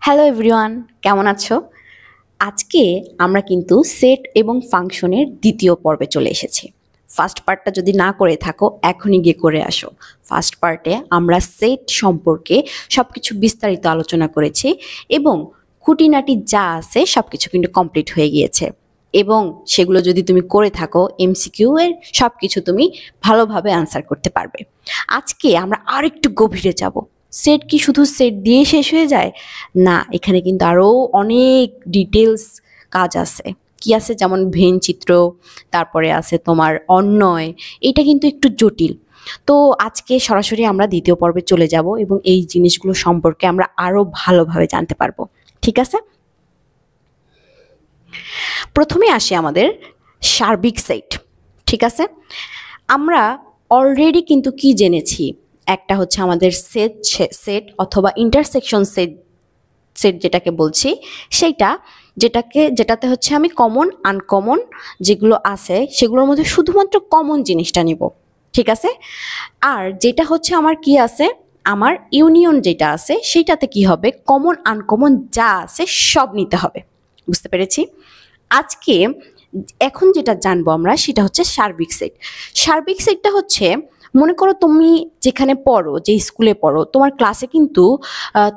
Hello everyone, কেমন আছো? আজকে আমরা কিন্তু সেট এবং ফাংশনের দ্বিতীয় পর্বে চলে এসেছি। ফার্স্ট পার্টটা যদি না করে থাকো এখনই গিয়ে করে আসো। ফার্স্ট পার্টে আমরা সেট সম্পর্কে সব কিছু বিস্তারিত আলোচনা করেছি এবং খুঁটিনাটি যা আছে সব কিছু কিন্তু কমপ্লিট হয়ে গিয়েছে এবং সেগুলো যদি তুমি করে থাকো এমসিকিউ এর সব কিছু তুমি ভালোভাবে আনসার করতে পারবে। আজকে আমরা আরেকটু গভীরে যাব। সেট কি শুধু সেট দিয়ে শেষ হয়ে যায়? না, এখানে কিন্তু আরও অনেক ডিটেলস কাজ আছে। কি আছে? যেমন ভেন চিত্র, তারপরে আছে তোমার অন্বয়। এটা কিন্তু একটু জটিল। তো আজকে সরাসরি আমরা দ্বিতীয় পর্বে চলে যাব এবং এই জিনিসগুলো সম্পর্কে আমরা আরও ভালোভাবে জানতে পারবো। ঠিক আছে? প্রথমে আসি আমাদের সার্বিক সেট। ঠিক আছে? আমরা অলরেডি কিন্তু কি জেনেছি? একটা হচ্ছে আমাদের সেট অথবা ইন্টারসেকশন সেট যেটাকে বলছি, সেইটা যেটাতে হচ্ছে আমি কমন আনকমন যেগুলো আছে সেগুলোর মধ্যে শুধুমাত্র কমন জিনিসটা নিব। ঠিক আছে? আর যেটা হচ্ছে আমার কি আছে, আমার ইউনিয়ন যেটা আছে সেইটাতে কি হবে, কমন আনকমন যা আছে সব নিতে হবে। বুঝতে পেরেছি? আজকে এখন যেটা জানবো আমরা সেটা হচ্ছে সার্বিক সেট। সার্বিক সেটটা হচ্ছে, মনে করো তুমি যেখানে পড়ো, যে স্কুলে পড়ো, তোমার ক্লাসে কিন্তু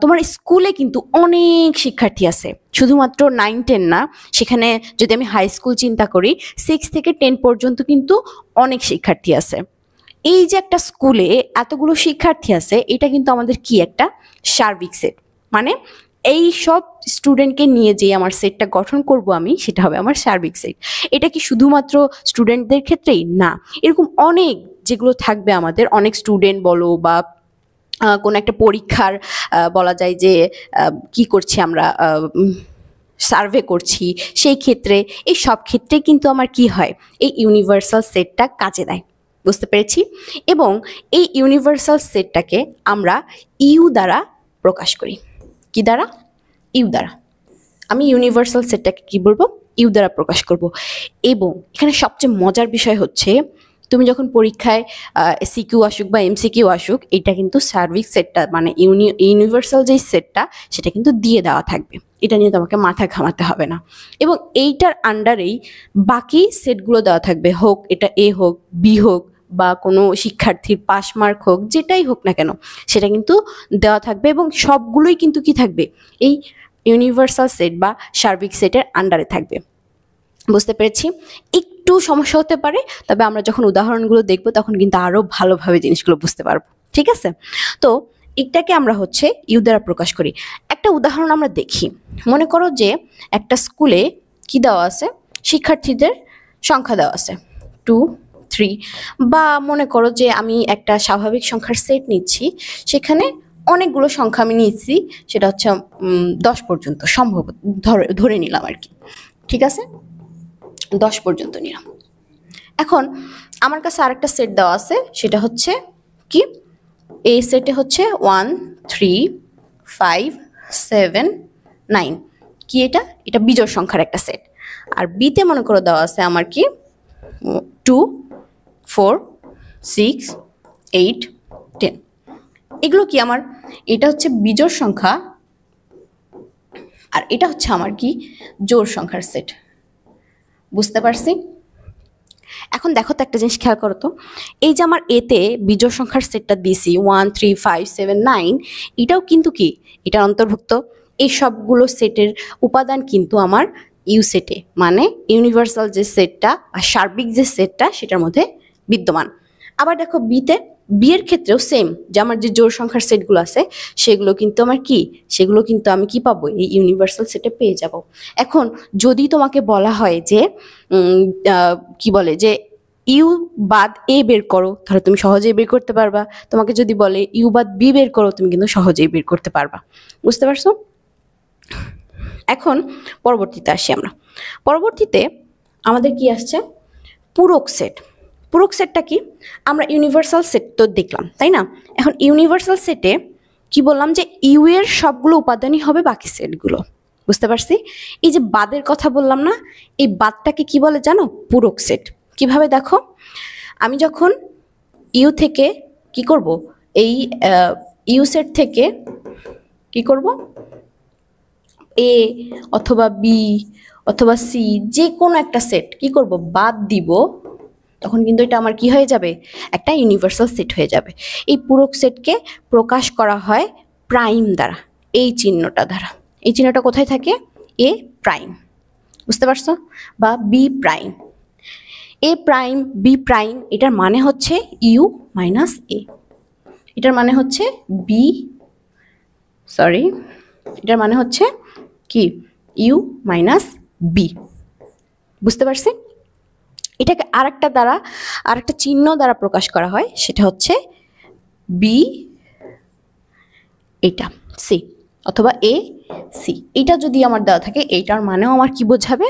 তোমার স্কুলে কিন্তু অনেক শিক্ষার্থী আছে, শুধুমাত্র 9-10 না। সেখানে যদি আমি হাই স্কুল চিন্তা করি, 6 থেকে 10 পর্যন্ত কিন্তু অনেক শিক্ষার্থী আছে। এই যে একটা স্কুলে এতগুলো শিক্ষার্থী আছে, এটা কিন্তু আমাদের কি একটা সার্বিক সেট। মানে এই সব স্টুডেন্টকে নিয়ে যে আমার সেটটা গঠন করব আমি, সেটা হবে আমার সার্বিক সেট। এটা কি শুধুমাত্র স্টুডেন্টদের ক্ষেত্রেই? না, এরকম অনেক যেগুলো থাকবে আমাদের, অনেক স্টুডেন্ট বলো বা কোনো একটা পরীক্ষার বলা যায় যে কি করছি আমরা, সার্ভে করছি, সেই ক্ষেত্রে এই সব ক্ষেত্রে কিন্তু আমার কি হয়, এই ইউনিভার্সাল সেটটা কাজে দেয়। বুঝতে পেরেছি? এবং এই ইউনিভার্সাল সেটটাকে আমরা ইউ দ্বারা প্রকাশ করি। কি দ্বারা? ইউ দ্বারা। আমি ইউনিভার্সাল সেটটাকে কি বলবো? ইউ দ্বারা প্রকাশ করব। এবং এখানে সবচেয়ে মজার বিষয় হচ্ছে, তুমি যখন পরীক্ষায় সিকিউ আসুক বা এমসিকিউ আসুক, এটা কিন্তু সার্বিক সেটটা মানে ইউনিভার্সাল যেই সেটটা সেটা কিন্তু দিয়ে দেওয়া থাকবে। এটা নিয়ে তোমাকে মাথা ঘামাতে হবে না। এবং এইটার আন্ডারেই বাকি সেটগুলো দেওয়া থাকবে, হোক এটা এ হোক, বি হোক, বা কোনো শিক্ষার্থীর পাস মার্ক হোক, যেটাই হোক না কেন সেটা কিন্তু দেওয়া থাকবে। এবং সবগুলোই কিন্তু কি থাকবে, এই ইউনিভার্সাল সেট বা সার্বিক সেটের আন্ডারে থাকবে। বুঝতে পেরেছি? একটু সমস্যা হতে পারে, তবে আমরা যখন উদাহরণগুলো দেখব তখন কিন্তু আরও ভালোভাবে জিনিসগুলো বুঝতে পারবো। ঠিক আছে? তো এটাকে আমরা হচ্ছে ইউ দ্বারা প্রকাশ করি। একটা উদাহরণ আমরা দেখি। মনে করো যে একটা স্কুলে কি দেওয়া আছে, শিক্ষার্থীদের সংখ্যা দেওয়া আছে 2, 3, বা মনে করো যে আমি একটা স্বাভাবিক সংখ্যার সেট নিচ্ছি, সেখানে অনেকগুলো সংখ্যা আমি নিচ্ছি, সেটা হচ্ছে 10 পর্যন্ত সম্ভব ধরে নিলাম আর কি। ঠিক আছে? 10 পর্যন্ত নিলাম। এখন আমার কাছে আরেকটা সেট দেওয়া আছে, সেটা হচ্ছে কি, এই সেটে হচ্ছে 1, 3, 5, 7, 9। কি এটা? এটা বিজোড় সংখ্যার একটা সেট। আর বিতে মনে করে দেওয়া আছে আমার কি 2, 4, 6, 8, 10। এগুলো কি আমার, এটা হচ্ছে বিজোড় সংখ্যা আর এটা হচ্ছে আমার কি জোড় সংখ্যার সেট। বুঝতে পারছি? এখন দেখো তো, একটা জিনিস খেয়াল করো তো, এই যে আমার এতে বিজোড় সংখ্যার সেটটা দিছি 1, 3, 5, 7, 9, এটাও কিন্তু কি এটার অন্তর্ভুক্ত। এই সবগুলো সেটের উপাদান কিন্তু আমার ইউ সেটে, মানে ইউনিভার্সাল যে সেটটা বা সার্বিক যে সেটটা সেটার মধ্যে বিদ্যমান। আবার দেখো বি এর ক্ষেত্রেও সেম, যে আমার যে জোড় সংখ্যার সেটগুলো আছে সেগুলো কিন্তু আমার কি, সেগুলো কিন্তু আমি কি পাবো, এই ইউনিভার্সাল সেটে পেয়ে যাব। এখন যদি তোমাকে বলা হয় যে কি বলে যে ইউ বাদ এ বের করো, তাহলে তুমি সহজেই বের করতে পারবা। তোমাকে যদি বলে ইউ বাদ বি বের করো, তুমি কিন্তু সহজেই বের করতে পারবা। বুঝতে পারছো? এখন পরবর্তীতে আসি আমরা। পরবর্তীতে আমাদের কি আসছে, পূরক সেট। পূরক সেটটা কি? আমরা ইউনিভার্সাল সেট তো দেখলাম, তাই না? এখন ইউনিভার্সাল সেটে কি বললাম, যে ইউ এর সবগুলো উপাদানই হবে বাকি সেটগুলো। বুঝতে পারছি? এই যে বাদের কথা বললাম না, এই বাদটাকে কি বলে জানো? পূরক সেট। কিভাবে দেখো, আমি যখন ইউ থেকে কি করব, এই ইউ সেট থেকে কি করব, এ অথবা বি অথবা সি যে কোনো একটা সেট কি করব বাদ দিব, তখন কিন্তু এটা আমার কি হয়ে যাবে, একটা ইউনিভার্সাল সেট হয়ে যাবে। এই পুরো সেটকে প্রকাশ করা হয় প্রাইম দ্বারা, এই চিহ্নটা দ্বারা। এই চিহ্নটা কোথায় থাকে, এ প্রাইম, বুঝতে পারছো, বা বি প্রাইম। এ প্রাইম বি প্রাইম এটার মানে হচ্ছে ইউ মাইনাস এ, এটার মানে হচ্ছে বি, সরি, এটার মানে হচ্ছে কি ইউ মাইনাস বি, বুঝতে পারছি। এটাকে আরেকটা চিহ্ন দ্বারা প্রকাশ করা হয়, সেটা হচ্ছে বি, এটা সি অথবা এ সি। এটা যদি আমার দেওয়া থাকে এইটার মানেও আমার কি বোঝাবে,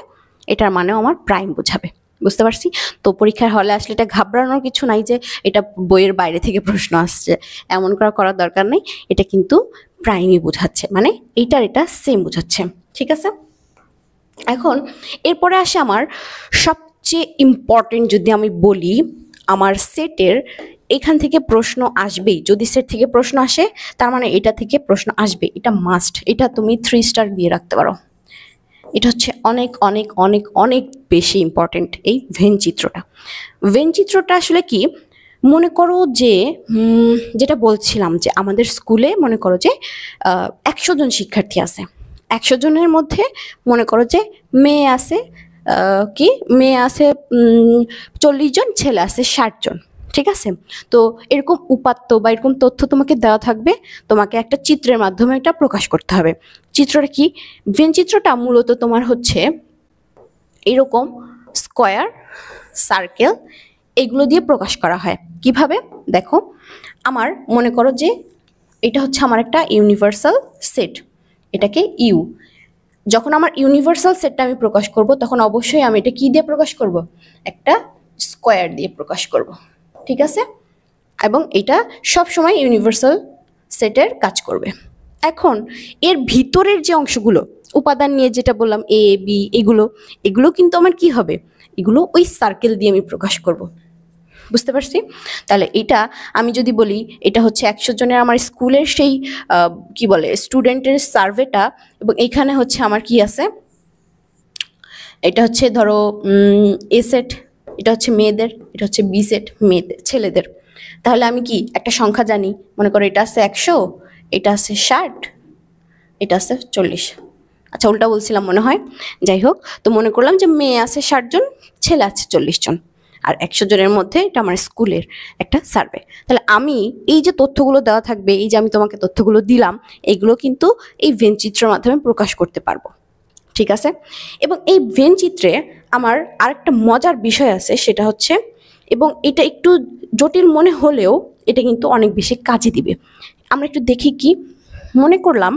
এটার মানেও আমার প্রাইম বোঝাবে, বুঝতে পারছি। তো পরীক্ষার হলে আসলে এটা ঘাবড়ানোর কিছু নাই যে এটা বইয়ের বাইরে থেকে প্রশ্ন আসছে, এমন করার দরকার নেই। এটা কিন্তু প্রাইমই বোঝাচ্ছে, মানে এটা সেম বোঝাচ্ছে, ঠিক আছে। এখন এরপরে আসে আমার সবচেয়ে ইম্পর্টেন্ট, যদি আমি বলি আমার সেটের এখান থেকে প্রশ্ন আসবেই, যদি সেট থেকে প্রশ্ন আসে তার মানে এটা থেকে প্রশ্ন আসবে, এটা মাস্ট, এটা তুমি 3 স্টার দিয়ে রাখতে পারো। এটা হচ্ছে অনেক অনেক অনেক অনেক বেশি ইম্পর্টেন্ট, এই ভেন চিত্রটা। ভেন চিত্রটা আসলে কি, মনে করো যে যেটা বলছিলাম যে আমাদের স্কুলে মনে করো যে 100 জন শিক্ষার্থী আছে, 100 জনের মধ্যে মনে করো যে মেয়ে আছে মেয়ে আছে 40 জন, ছেলে আছে 60 জন, ঠিক আছে। তো এরকম উপাত্ত বা এরকম তথ্য তোমাকে দেওয়া থাকবে, তোমাকে একটা চিত্রের মাধ্যমে এটা প্রকাশ করতে হবে। চিত্রটা কি, ভেন চিত্রটা মূলত তোমার হচ্ছে এরকম স্কয়ার, সার্কেল এগুলো দিয়ে প্রকাশ করা হয়। কিভাবে দেখো, আমার মনে করো যে এটা হচ্ছে আমার একটা ইউনিভার্সাল সেট, এটাকে ইউ। যখন আমার ইউনিভার্সাল সেটটা আমি প্রকাশ করব তখন অবশ্যই আমি এটা কি দিয়ে প্রকাশ করব, একটা স্কয়ার দিয়ে প্রকাশ করব, ঠিক আছে। এবং এটা সব সময় ইউনিভার্সাল সেটের কাজ করবে। এখন এর ভিতরের যে অংশগুলো উপাদান নিয়ে যেটা বললাম এ বি, এগুলো কিন্তু আমার কি হবে, এগুলো ওই সার্কেল দিয়ে আমি প্রকাশ করব, বুঝতে পারছি। তাহলে এটা আমি যদি বলি এটা হচ্ছে 100 জনের আমার স্কুলের সেই কি বলে স্টুডেন্টের সার্ভেটা, এবং এখানে হচ্ছে আমার কি আছে, এটা হচ্ছে ধরো এ সেট, এটা হচ্ছে মেয়েদের, এটা হচ্ছে বি সেট মেয়েদের ছেলেদের। তাহলে আমি কি একটা সংখ্যা জানি, মনে করো এটা আছে 100, এটা আছে 60, এটা আছে 40। আচ্ছা উল্টা বলছিলাম মনে হয়, যাই হোক। তো মনে করলাম যে মেয়ে আছে 60 জন, ছেলে আছে 40 জন, আর 100 জনের মধ্যে এটা আমার স্কুলের একটা সার্ভে। তাহলে আমি এই যে তথ্যগুলো দেওয়া থাকবে, এই যে আমি তোমাকে তথ্যগুলো দিলাম, এগুলো কিন্তু এই ভেন চিত্রের মাধ্যমে প্রকাশ করতে পারবো, ঠিক আছে। এবং এই ভেন চিত্রে আমার আরেকটা মজার বিষয় আছে, সেটা হচ্ছে, এবং এটা একটু জটিল মনে হলেও এটা কিন্তু অনেক বেশি কাজে দিবে। আমরা একটু দেখি কি, মনে করলাম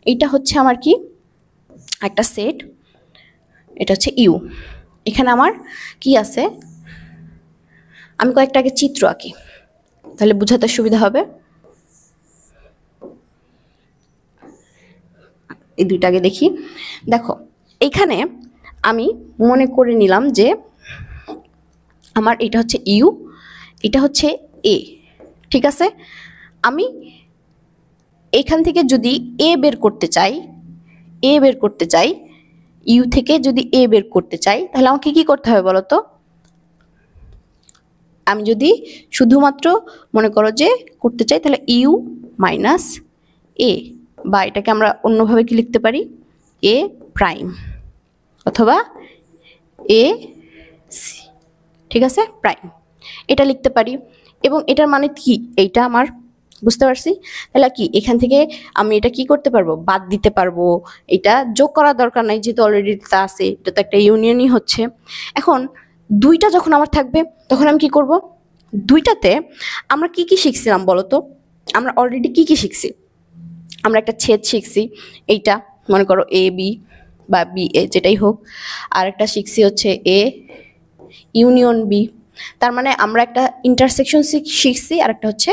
এটা হচ্ছে আমার কি একটা সেট, এটা হচ্ছে ইউ। এখানে আমার কি আছে, আমি কয়েকটা আগে চিত্র আঁকি তাহলে বোঝাতে সুবিধা হবে। এই দুইটা আগে দেখি। দেখো এখানে আমি মনে করে নিলাম যে আমার এটা হচ্ছে ইউ, এটা হচ্ছে এ, ঠিক আছে। আমি এখান থেকে যদি এ বের করতে চাই, ইউ থেকে যদি এ বের করতে চাই, তাহলে আমাকে কি করতে হবে বলো তো। আমি যদি শুধুমাত্র মনে করো যে করতে চাই, তাহলে ইউ মাইনাস এ, বা এটাকে আমরা অন্যভাবে কি লিখতে পারি, এ প্রাইম অথবা এ সি, ঠিক আছে, প্রাইম, এটা লিখতে পারি। এবং এটার মানে কি, এইটা আমার বুঝতে পারছি। তাহলে কি এখান থেকে আমি এটা কি করতে পারবো, বাদ দিতে পারবো, এটা যোগ করার দরকার নাই, যেহেতু অলরেডি তা আছে, এটা তো একটা ইউনিয়নই হচ্ছে। এখন দুইটা যখন আমার থাকবে তখন আমি কি করব, দুইটাতে আমরা কি কি শিখছিলাম বলো তো, আমরা অলরেডি কি কি শিখছি, আমরা একটা ছেদ শিখছি, এইটা মনে করো এ বি বা বি এ যেটাই হোক, আর একটা শিখছি হচ্ছে এ ইউনিয়ন বি, তার মানে আমরা একটা ইন্টারসেকশন শিখছি, আর একটা হচ্ছে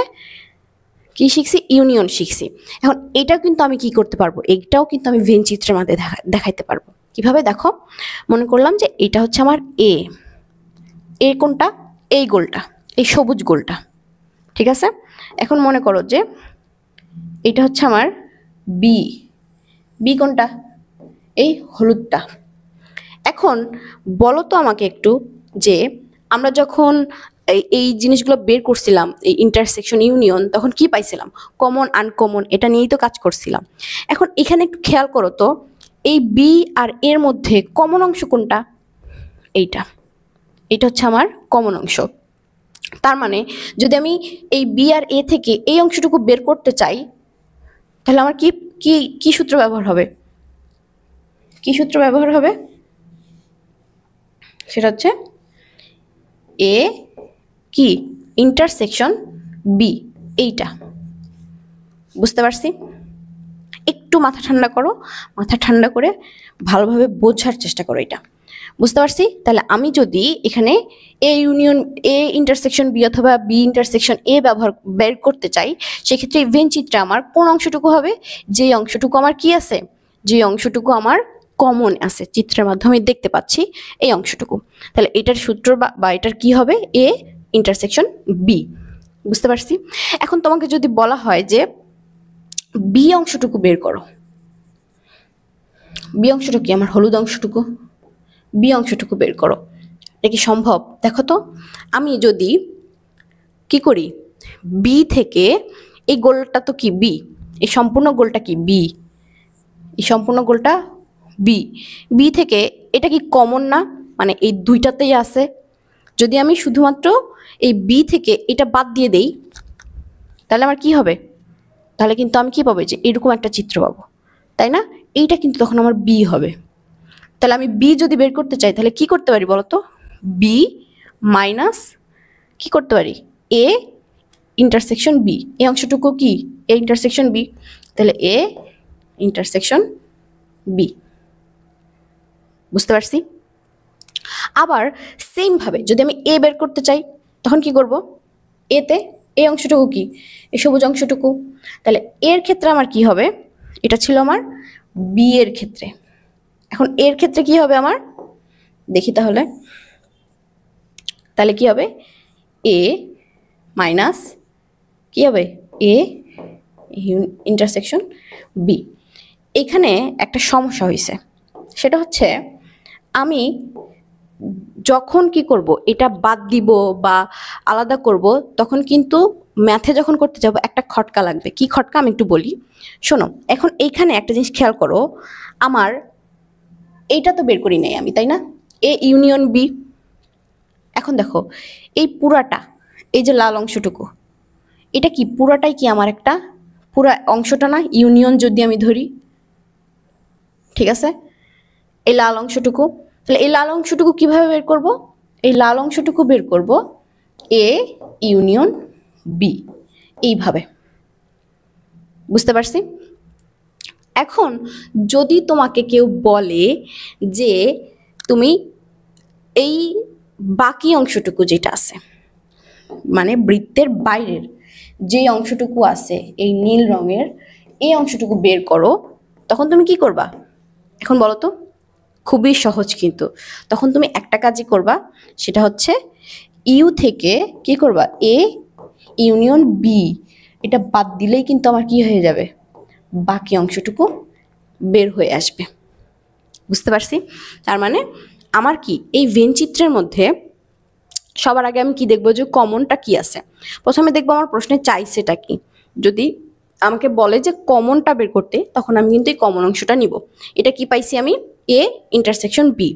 কি শিখছি, ইউনিয়ন শিখছি। এখন এটাও কিন্তু আমি কি করতে পারবো, এইটাও কিন্তু আমি ভেন চিত্রের মাধ্যমে দেখাইতে পারবো। কিভাবে দেখো, মনে করলাম যে এটা হচ্ছে আমার এ, এ কোনটা, এই গোলটা, এই সবুজ গোলটা, ঠিক আছে। এখন মনে করো যে এটা হচ্ছে আমার বি, বি কোনটা, এই হলুদটা। এখন বলো তো আমাকে একটু যে আমরা যখন এই জিনিসগুলো বের করছিলাম, এই ইন্টারসেকশন ইউনিয়ন, তখন কি পাইছিলাম? কমন আনকমন, এটা নিয়েই তো কাজ করছিলাম। এখন এখানে একটু খেয়াল করো তো, এই বি আর এর মধ্যে কমন অংশ কোনটা? এইটা, এটা হচ্ছে আমার কমন অংশ। তার মানে যদি আমি এই বি আর এ থেকে এই অংশটুকু বের করতে চাই, তাহলে আমার কি কি কি সূত্র ব্যবহার হবে? কি সূত্র ব্যবহার হবে? সেটা হচ্ছে এ কি ইন্টারসেকশন বি, এইটা। বুঝতে পারছি? একটু মাথা ঠান্ডা করো, মাথা ঠান্ডা করে ভালোভাবে বোঝার চেষ্টা করো এটা। বুঝতে পারছি? তাহলে আমি যদি এখানে A union A intersection B অথবা বি ইন্টারসেকশন এ বের করতে চাই, সেক্ষেত্রে এই ভেন চিত্রে আমার কোন অংশটুকু হবে? যে অংশটুকু আমার কি আছে, যে অংশটুকু আমার কমন আছে, চিত্রের মাধ্যমে দেখতে পাচ্ছি এই অংশটুকু। তাহলে এটার সূত্র বা এটার কি হবে? A intersection B. বুঝতে পারছি? এখন তোমাকে যদি বলা হয় যে বি অংশটুকু বের করো, বি অংশটুকু কি আমার হলুদ অংশটুকু, বি অংশটুকু বের করো, এটা কি সম্ভব? দেখো তো, আমি যদি কি করি, বি থেকে এই গোলটা তো কি বি, এই সম্পূর্ণ গোলটা কি বি, এই সম্পূর্ণ গোলটা বি, বি থেকে এটা কি কমন না? মানে এই দুইটাতেই আছে। যদি আমি শুধুমাত্র এই বি থেকে এটা বাদ দিয়ে দেই, তাহলে আমার কি হবে? তাহলে কিন্তু আমি কি পাবো? যে এরকম একটা চিত্র পাবো, তাই না? এইটা কিন্তু তখন আমার বি হবে। তাহলে আমি বি যদি বের করতে চাই, তাহলে কি করতে পারি বলো তো? বি মাইনাস কি করতে পারি? এ ইন্টারসেকশন বি, এই অংশটুকু কি এ ইন্টারসেকশন বি, তাহলে এ ইন্টারসেকশন বি। বুঝতে পারছি? আবার সেম ভাবে যদি আমি এ বের করতে চাই, তখন কি করব? এতে এই অংশটুকু কি, এই সবুজ অংশটুকু, তাহলে এর ক্ষেত্রে আমার কি হবে? এটা ছিল আমার বি এর ক্ষেত্রে। এখন এর ক্ষেত্রে কি হবে আমার? দেখি তাহলে, তাহলে কি হবে? এ মাইনাস কি হবে? A intersection B. এখানে একটা সমস্যা হয়েছে, সেটা হচ্ছে আমি যখন কি করব, এটা বাদ দিব বা আলাদা করব, তখন কিন্তু ম্যাথে যখন করতে যাব একটা খটকা লাগবে। কি খটকা আমি একটু বলি, শোনো। এখন এইখানে একটা জিনিস খেয়াল করো, আমার এইটা তো বের করি নাই আমি, তাই না? A union B. এখন দেখো এই পুরাটা, এই যে লাল অংশটুকু, এটা কি পুরাটাই কি আমার একটা পুরা অংশটা না? ইউনিয়ন যদি আমি ধরি, ঠিক আছে? এই লাল অংশটুকু, তাহলে এই লাল অংশটুকু কিভাবে বের করব? এই লাল অংশটুকু বের করব এ ইউনিয়ন বি, এইভাবে। বুঝতে পারছি? এখন যদি তোমাকে কেউ বলে যে তুমি এই বাকি অংশটুকু যেটা আছে, মানে বৃত্তের বাইরের যে অংশটুকু আছে এই নীল রঙের, এই অংশটুকু বের করো, তখন তুমি কি করবা? এখন বলো তো। খুবই সহজ কিন্তু। তখন তুমি একটা কাজই করবা, সেটা হচ্ছে ইউ থেকে কি করবা? এ ইউনিয়ন বি, এটা বাদ দিলেই কিন্তু আমার কি হয়ে যাবে? বাকি অংশটুকু বের হয়ে আসবে। বুঝতে পারছি? তার মানে আমার কি এই ভেন চিত্রের মধ্যে সবার আগে আমি কি দেখবো? যে কমনটা কি আছে। প্রথমে দেখবো আমার প্রশ্নে চাইছেটা কি। যদি আমাকে বলে যে কমনটা বের করতে, তখন আমি কিন্তু এই কমন অংশটা নিব। এটা কি পাইছি আমি? A intersection B.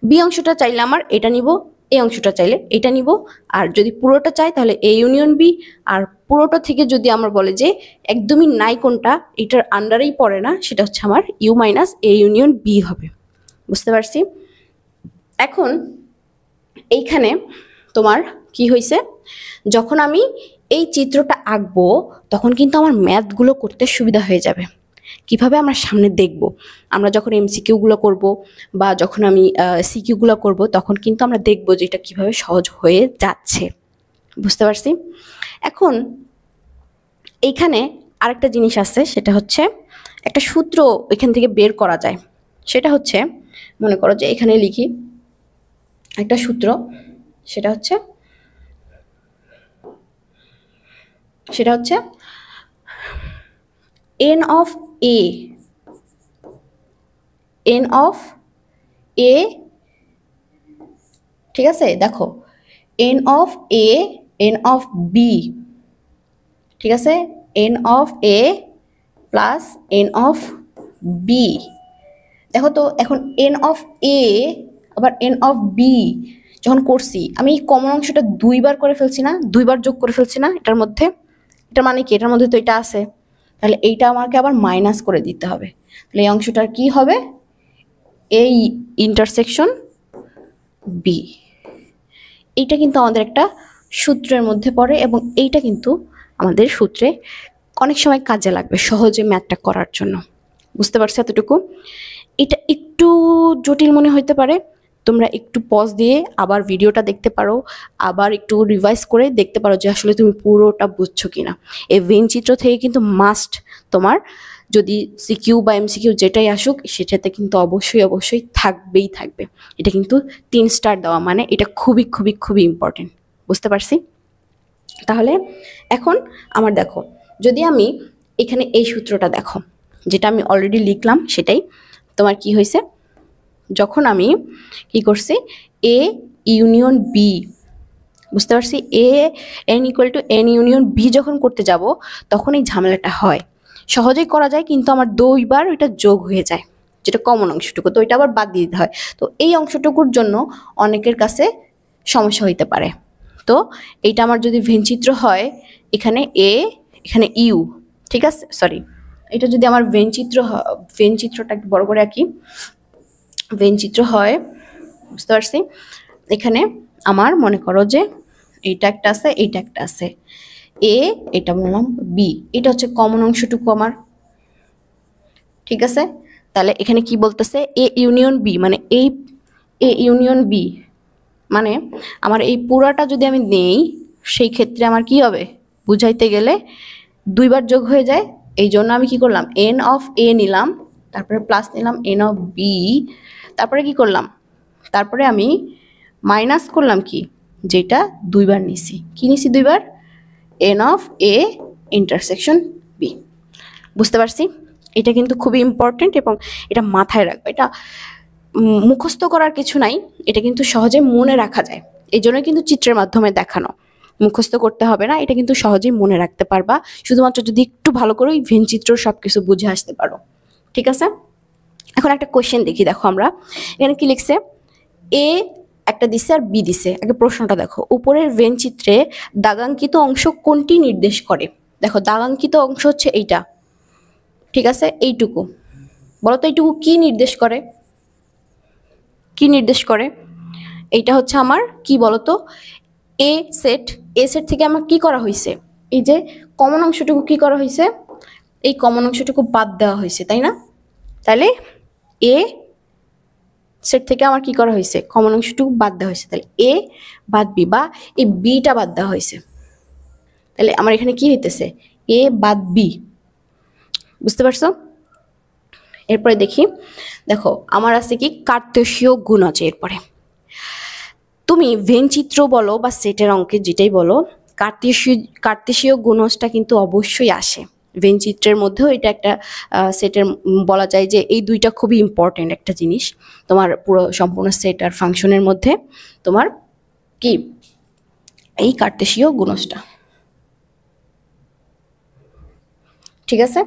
বি অংশটা চাইলে আমার এটা নিব, এই অংশটা চাইলে এটা নিব। আর যদি পুরোটা চাই তাহলে এ ইউনিয়ন বি। আর পুরোটা থেকে যদি আমার বলে যে একদমই নাই কোনটা, এটার আন্ডারেই পড়ে না, সেটা হচ্ছে আমার U minus A union B হবে। বুঝতে পারছি? এখন এইখানে তোমার কি হয়েছে? যখন আমি এই চিত্রটা আঁকবো, তখন কিন্তু আমার ম্যাথগুলো করতে সুবিধা হয়ে যাবে। কিভাবে আমরা সামনে দেখব, আমরা যখন এমসিকিউগুলো করব বা যখন আমি সিকিউগুলো করব, তখন কিন্তু আমরা দেখব যে এটা কিভাবে সহজ হয়ে যাচ্ছে। বুঝতে পারছি? এখন এইখানে আরেকটা জিনিস আছে, সেটা হচ্ছে একটা সূত্র এখান থেকে বের করা যায়। সেটা হচ্ছে, মনে করো যে এখানে লিখি একটা সূত্র, সেটা হচ্ছে n of a N of A, ঠিক আছে, দেখো N of A, N of B, ঠিক আছে, N of A plus N of B. দেখো তো এখন এন অফ এ আবার এন অফ বি যখন করছি, আমি এই কমন অংশটা দুইবার করে ফেলছি না, দুইবার যোগ করে ফেলছি না এটার মধ্যে। এটা মানে কি, এটার মধ্যে তো এটা আছে, তাহলে এইটা আমাকে আবার মাইনাস করে দিতে হবে। তাহলে এই অংশটার কি হবে, এই ইন্টারসেকশন বি। এইটা কিন্তু আমাদের একটা সূত্রের মধ্যে পড়ে এবং এইটা কিন্তু আমাদের সূত্রে অনেক সময় কাজে লাগবে সহজে ম্যাথটা করার জন্য। বুঝতে পারছো এতটুকু? এটা একটু জটিল মনে হইতে পারে, তোমরা একটু পজ দিয়ে আবার ভিডিওটা দেখতে পারো, আবার একটু রিভাইজ করে দেখতে পারো যে আসলে তুমি পুরোটা বুঝছো কিনা। এই ভেন চিত্র থেকে কিন্তু মাস্ট তোমার যদি সিকিউ বা এমসিকিউ যেটাই আসুক সেটাতে কিন্তু অবশ্যই অবশ্যই থাকবেই থাকবে। এটা কিন্তু 3 স্টার দেওয়া, মানে এটা খুবই খুবই খুবই ইম্পর্টেন্ট। বুঝতে পারছি? তাহলে এখন আমার দেখো, যদি আমি এখানে এই সূত্রটা দেখো, যেটা আমি অলরেডি লিখলাম সেটাই তোমার কি হয়েছে, যখন আমি কি করছি এ ইউনিয়ন বি, বুঝতে পারছি, A N equal to N union B যখন করতে যাব তখন এই ঝামেলাটা হয়। সহজেই করা যায় কিন্তু আমার দুইবার ওইটা যোগ হয়ে যায়, যেটা কমন অংশটুকু, তো ওইটা আবার বাদ দিয়ে দিতে হয়। তো এই অংশটুকুর জন্য অনেকের কাছে সমস্যা হইতে পারে। তো এইটা আমার যদি ভেনচিত্র হয়, এখানে এ এখানে ইউ, ঠিক আছে, সরি, এটা যদি আমার ভেনচিত্রটা একটু বড় করে আঁকি, ভেনচিত্র হয়, বুঝতে পারছি, এখানে আমার মনে করো যে এইটা একটা আছে, এইটা একটা আছে, এ, এটা বললাম বি, এটা হচ্ছে কমন অংশটুকু আমার, ঠিক আছে। তাহলে এখানে কি বলতেছে, এ ইউনিয়ন বি, মানে এই এ ইউনিয়ন বি মানে আমার এই পুরাটা যদি আমি নেই সেই ক্ষেত্রে আমার কি হবে, বুঝাইতে গেলে দুইবার যোগ হয়ে যায়। এই জন্য আমি কি করলাম, এন অফ এ নিলাম, তারপরে প্লাস নিলাম এন অফ বি, তারপরে কি করলাম, তারপরে আমি মাইনাস করলাম কি, যেটা দুইবার নিছি, কি নিছি দুইবার, N of A intersection B. বুঝতে পারছি? এটা কিন্তু খুবই ইম্পর্টেন্ট এবং এটা মাথায় রাখবে। এটা মুখস্থ করার কিছু নাই, এটা কিন্তু সহজে মনে রাখা যায়, এই জন্য কিন্তু চিত্রের মাধ্যমে দেখানো, মুখস্থ করতে হবে না, এটা কিন্তু সহজেই মনে রাখতে পারবা শুধুমাত্র যদি একটু ভালো করে ওই ভেনচিত্র সব কিছু বুঝে আসতে পারো। ঠিক আছে, এখন একটা কোয়েশ্চেন দেখি, দেখো আমরা এখানে কি লিখছে, এ একটা দিছে আর বি দিছে। আগে প্রশ্নটা দেখো, উপরের ভেনচিত্রে দাগাঙ্কিত অংশ কোনটি নির্দেশ করে। দেখো দাগাঙ্কিত অংশ হচ্ছে এইটা, ঠিক আছে, এইটুকু, বলো তো এইটুকু কি নির্দেশ করে, কি নির্দেশ করে, এইটা হচ্ছে আমার কি বলতো, এ সেট, এ সেট থেকে আমার কি করা হয়েছে, এই যে কমন অংশটুকু কি করা হয়েছে, এই কমন অংশটুকু বাদ দেওয়া হয়েছে, তাই না? তাহলে এ সেট থেকে আমার কি করা হয়েছে, কমন অংশটুকু বাদ দেওয়া হয়েছে, তাহলে এ বাদ বি, বা এই বিটা বাদ দেওয়া হয়েছে, তাহলে আমার এখানে কি হইতেছে, এ বাদ বি। বুঝতে পারছো? এরপরে দেখি, দেখো আমার আছে কি কার্তেশীয় গুণ আছে। এরপরে তুমি ভেনচিত্র বলো বা সেটের অঙ্কে যেটাই বলো, কার্তেশীয় গুণজটা কিন্তু অবশ্যই আসে ভেনচিত্রের মধ্যেও। এটা একটা সেটের বলা যায় যে এই দুইটা খুবই ইম্পর্টেন্ট একটা জিনিস তোমার পুরো সম্পূর্ণ সেট আর ফাংশনের মধ্যে, তোমার কি এই কার্তেশীয় গুণজটা, ঠিক আছে,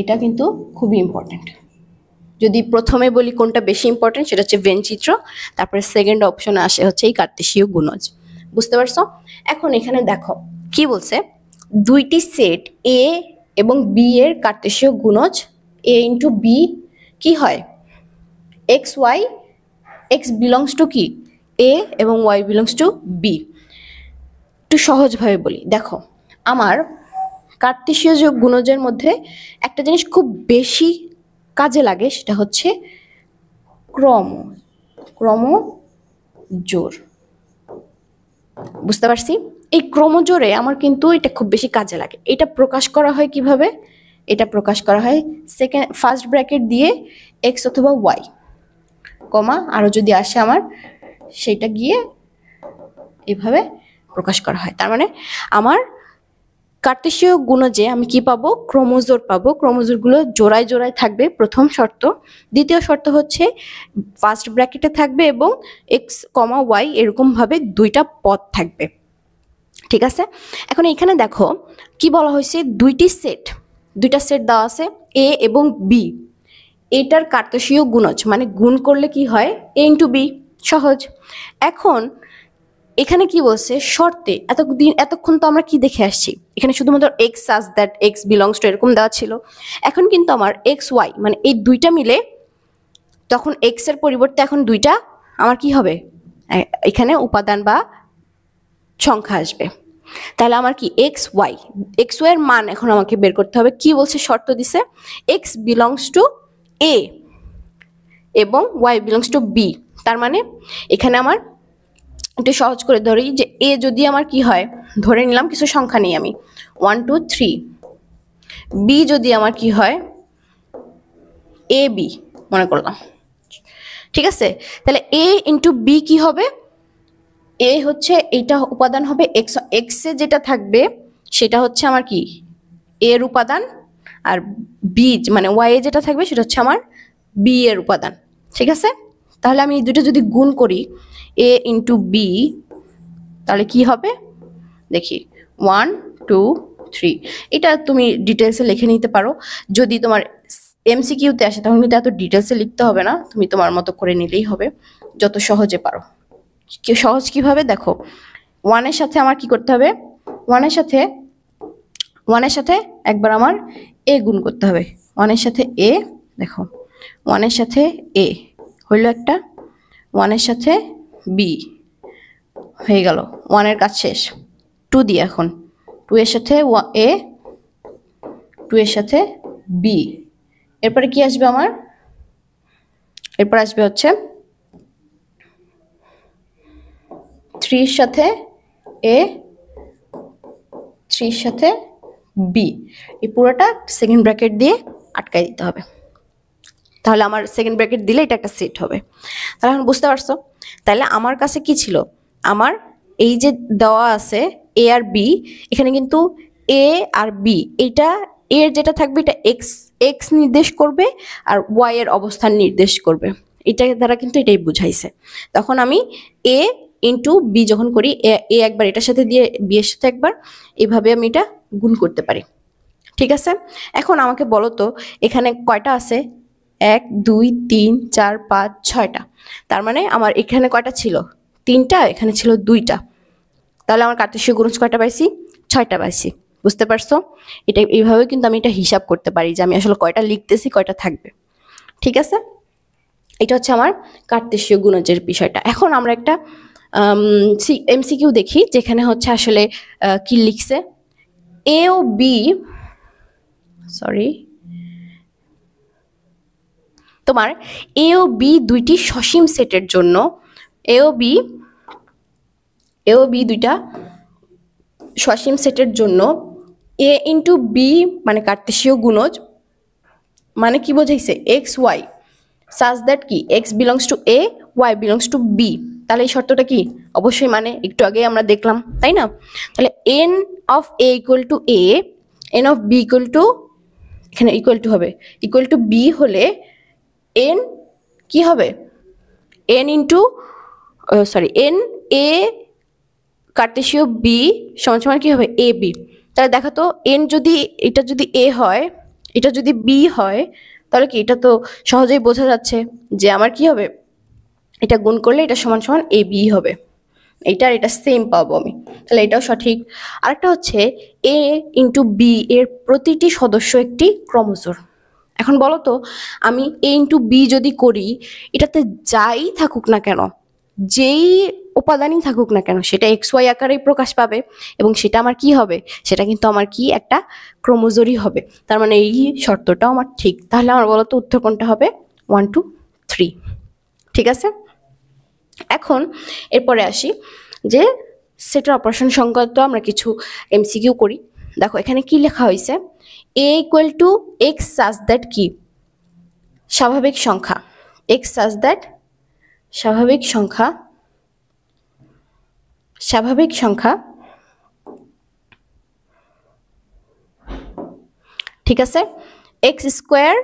এটা কিন্তু খুবই ইম্পর্টেন্ট। যদি প্রথমে বলি কোনটা বেশি ইম্পর্টেন্ট, সেটা হচ্ছে ভেনচিত্র, তারপরে সেকেন্ড অপশনে আসে হচ্ছে এই কার্তেশীয় গুণজ। বুঝতে পারছো? এখন এখানে দেখো কি বলছে, দুইটি সেট এ এবং বি এর কার্তেশীয় গুণজ এ ইন্টু বি কি হয়, X Y, X belongs to কি এ এবং ওয়াই বিলংস টু বি। একটু সহজভাবে বলি, দেখো আমার কার্তেশীয় গুণজের মধ্যে একটা জিনিস খুব বেশি কাজে লাগে, সেটা হচ্ছে ক্রমজোর। বুঝতে পারছি? এই ক্রমজোরে আমার কিন্তু এটা খুব বেশি কাজে লাগে। এটা প্রকাশ করা হয় কিভাবে, এটা প্রকাশ করা হয় ফার্স্ট ব্র্যাকেট দিয়ে এক্স অথবা ওয়াই কমা আরও যদি আসে আমার সেটা গিয়ে এভাবে প্রকাশ করা হয়। তার মানে আমার কার্তেশীয় গুণজে আমি কি পাবো? ক্রোমোজোর পাবো। ক্রোমোজোরগুলো জোড়ায় জোড়ায় থাকবে, প্রথম শর্ত। দ্বিতীয় শর্ত হচ্ছে ফার্স্ট ব্র্যাকেটে থাকবে এবং এক্স কমা ওয়াই এরকমভাবে দুইটা পদ থাকবে। ঠিক আছে, এখন এখানে দেখো কি বলা হয়েছে, দুইটা সেট দেওয়া আছে, এ এবং বি। এটার কার্তেশীয় গুণজ মানে গুণ করলে কি হয়? এ ইন্টু বি, সহজ। এখন এখানে কি বলছে? শর্তে এতক্ষণ তো আমরা কি দেখে আসছি, এখানে শুধুমাত্র x such that x belongs two এরকম দেওয়া ছিল। এখন কিন্তু আমার এক্স ওয়াই মানে এই দুইটা মিলে তখন এক্স এর পরিবর্তে এখন দুইটা আমার কি হবে? এখানে উপাদান বা সংখ্যা আসবে। তাহলে আমার কি এক্স ওয়াই এর মান এখন আমাকে বের করতে হবে। কি বলছে? শর্ত দিছে এক্স বিলংস টু এ এবং ওয়াই বিলংস টু বি। তার মানে এখানে আমার একটু সহজ করে ধরি যে এ যদি আমার কি হয়, ধরে নিলাম কিছু সংখ্যা নেই আমি 1 2 3। বি যদি আমার কি হয়, এ বি মনে করলাম। ঠিক আছে, তাহলে এ ইন্টু বি কি হবে? এ হচ্ছে এইটা উপাদান হবে এক্স এ যেটা থাকবে সেটা হচ্ছে আমার কি এর উপাদান, আর বি মানে ওয়াই এ যেটা থাকবে সেটা হচ্ছে আমার বি এর উপাদান। ঠিক আছে, তাহলে আমি এই দুটো যদি গুণ করি এ ইন্টু বি, তাহলে কি হবে দেখি 1 2 3। এটা তুমি ডিটেলসে লিখে নিতে পারো। যদি তোমার এমসিকিউতে আসে তখন কিন্তু এত ডিটেলসে লিখতে হবে না, তুমি তোমার মতো করে নিলেই হবে যত সহজে পারো। সহজ কিভাবে দেখো, 1 এর সাথে আমার কি করতে হবে? 1 এর সাথে একবার আমার এ গুণ করতে হবে। 1 এর সাথে এ, দেখো 1 এর সাথে এ হইল একটা, 1 এর সাথে বি হয়ে গেল, 1 এর কাজ শেষ। 2 দিয়ে এখন 2 এর সাথে এ, 2 এর সাথে বি। এরপরে কি আসবে আমার? এরপর আসবে হচ্ছে 3 এর সাথে এ, 3 এর সাথে বি। এই পুরোটা সেকেন্ড ব্র্যাকেট দিয়ে আটকাই দিতে হবে। তাহলে আমার সেকেন্ড ব্র্যাকেট দিলে এটা একটা সেট হবে। তাহলে এখন বুঝতে পারছো? তাহলে আমার কাছে কি ছিল? আমার এই যে দেওয়া আছে এ আর বি, এখানে কিন্তু এ আর বি এইটা এর যেটা থাকবে এটা এক্স নির্দেশ করবে আর ওয়াই এর অবস্থান নির্দেশ করবে। এটা দ্বারা কিন্তু এটাই বুঝাইছে। তখন আমি এ ইন্টু বি যখন করি, এ একবার এটার সাথে দিয়ে বি এর সাথে একবার, এভাবে আমি এটা গুণ করতে পারি। ঠিক আছে, এখন আমাকে বলো তো এখানে কয়টা আছে? 1 2 3 4 5 6টা। তার মানে আমার এখানে কয়টা ছিল? 3টা, এখানে ছিল 2টা। তাহলে আমার কার্তেশীয় গুণজ কয়টা পাইছি? 6টা পাইছি। বুঝতে পারছো? এটা এইভাবে কিন্তু আমি এটা হিসাব করতে পারি যে আমি আসলে কয়টা লিখতেছি, কয়টা থাকবে। ঠিক আছে, এটা হচ্ছে আমার কার্তেশীয় গুণজের বিষয়টা। এখন আমরা একটা এমসিকিউ দেখি যেখানে হচ্ছে আসলে কি লিখছে। এ ও বি, সরি, তোমার এ ও বি দুইটি সসীম সেটের জন্য এ ও বি দুইটা সসীম সেটের জন্য এ ইন্টু বি মানে কার্তেশীয় গুণজ মানে কি বোঝাইছে? এক্স ওয়াই সাজ দ্যাট কি X belongs to A, Y belongs to B. তাহলে এই শর্তটা কি? অবশ্যই মানে একটু আগে আমরা দেখলাম, তাই না? তাহলে N of A equal to A, N of B equal to, এখানে ইকুয়াল টু হবে, ইকুয়াল টু বি হলে এন কি হবে? N into sorry N A কার্তেশীয় বি সমান সমান কি হবে? A B. তাহলে দেখো তো এন যদি এটা যদি এ হয়, এটা যদি বি হয়, তাহলে কি এটা তো সহজেই বোঝা যাচ্ছে যে আমার কি হবে? এটা গুণ করলে এটা সমান সমান এ বি হবে। এইটার এটা সেম পাবো আমি, তাহলে এটাও সঠিক। আরেকটা হচ্ছে এ ইন্টু বি এর প্রতিটি সদস্য একটি ক্রোমোজোম। এখন বলো তো আমি এ ইন্টু বি যদি করি, এটাতে যাই থাকুক না কেন, যেই উপাদানই থাকুক না কেন, সেটা এক্স ওয়াই আকারেই প্রকাশ পাবে এবং সেটা আমার কি হবে? সেটা কিন্তু আমার কি একটা ক্রোমোজোমই হবে। তার মানে এই শর্তটাও আমার ঠিক। তাহলে আমার বলো তো উত্তর কোনটা হবে? 1 2 3। ঠিক আছে, এখন এরপরে আসি যে সেটের অপারেশন সংক্রান্ত আমরা কিছু এমসিকিউ করি। দেখো এখানে কি লেখা হয়েছে? A equal to X such that কি স্বাভাবিক সংখ্যা, এক্স সাজ দ্যাট স্বাভাবিক সংখ্যা ঠিক আছে, এক্স স্কোয়ার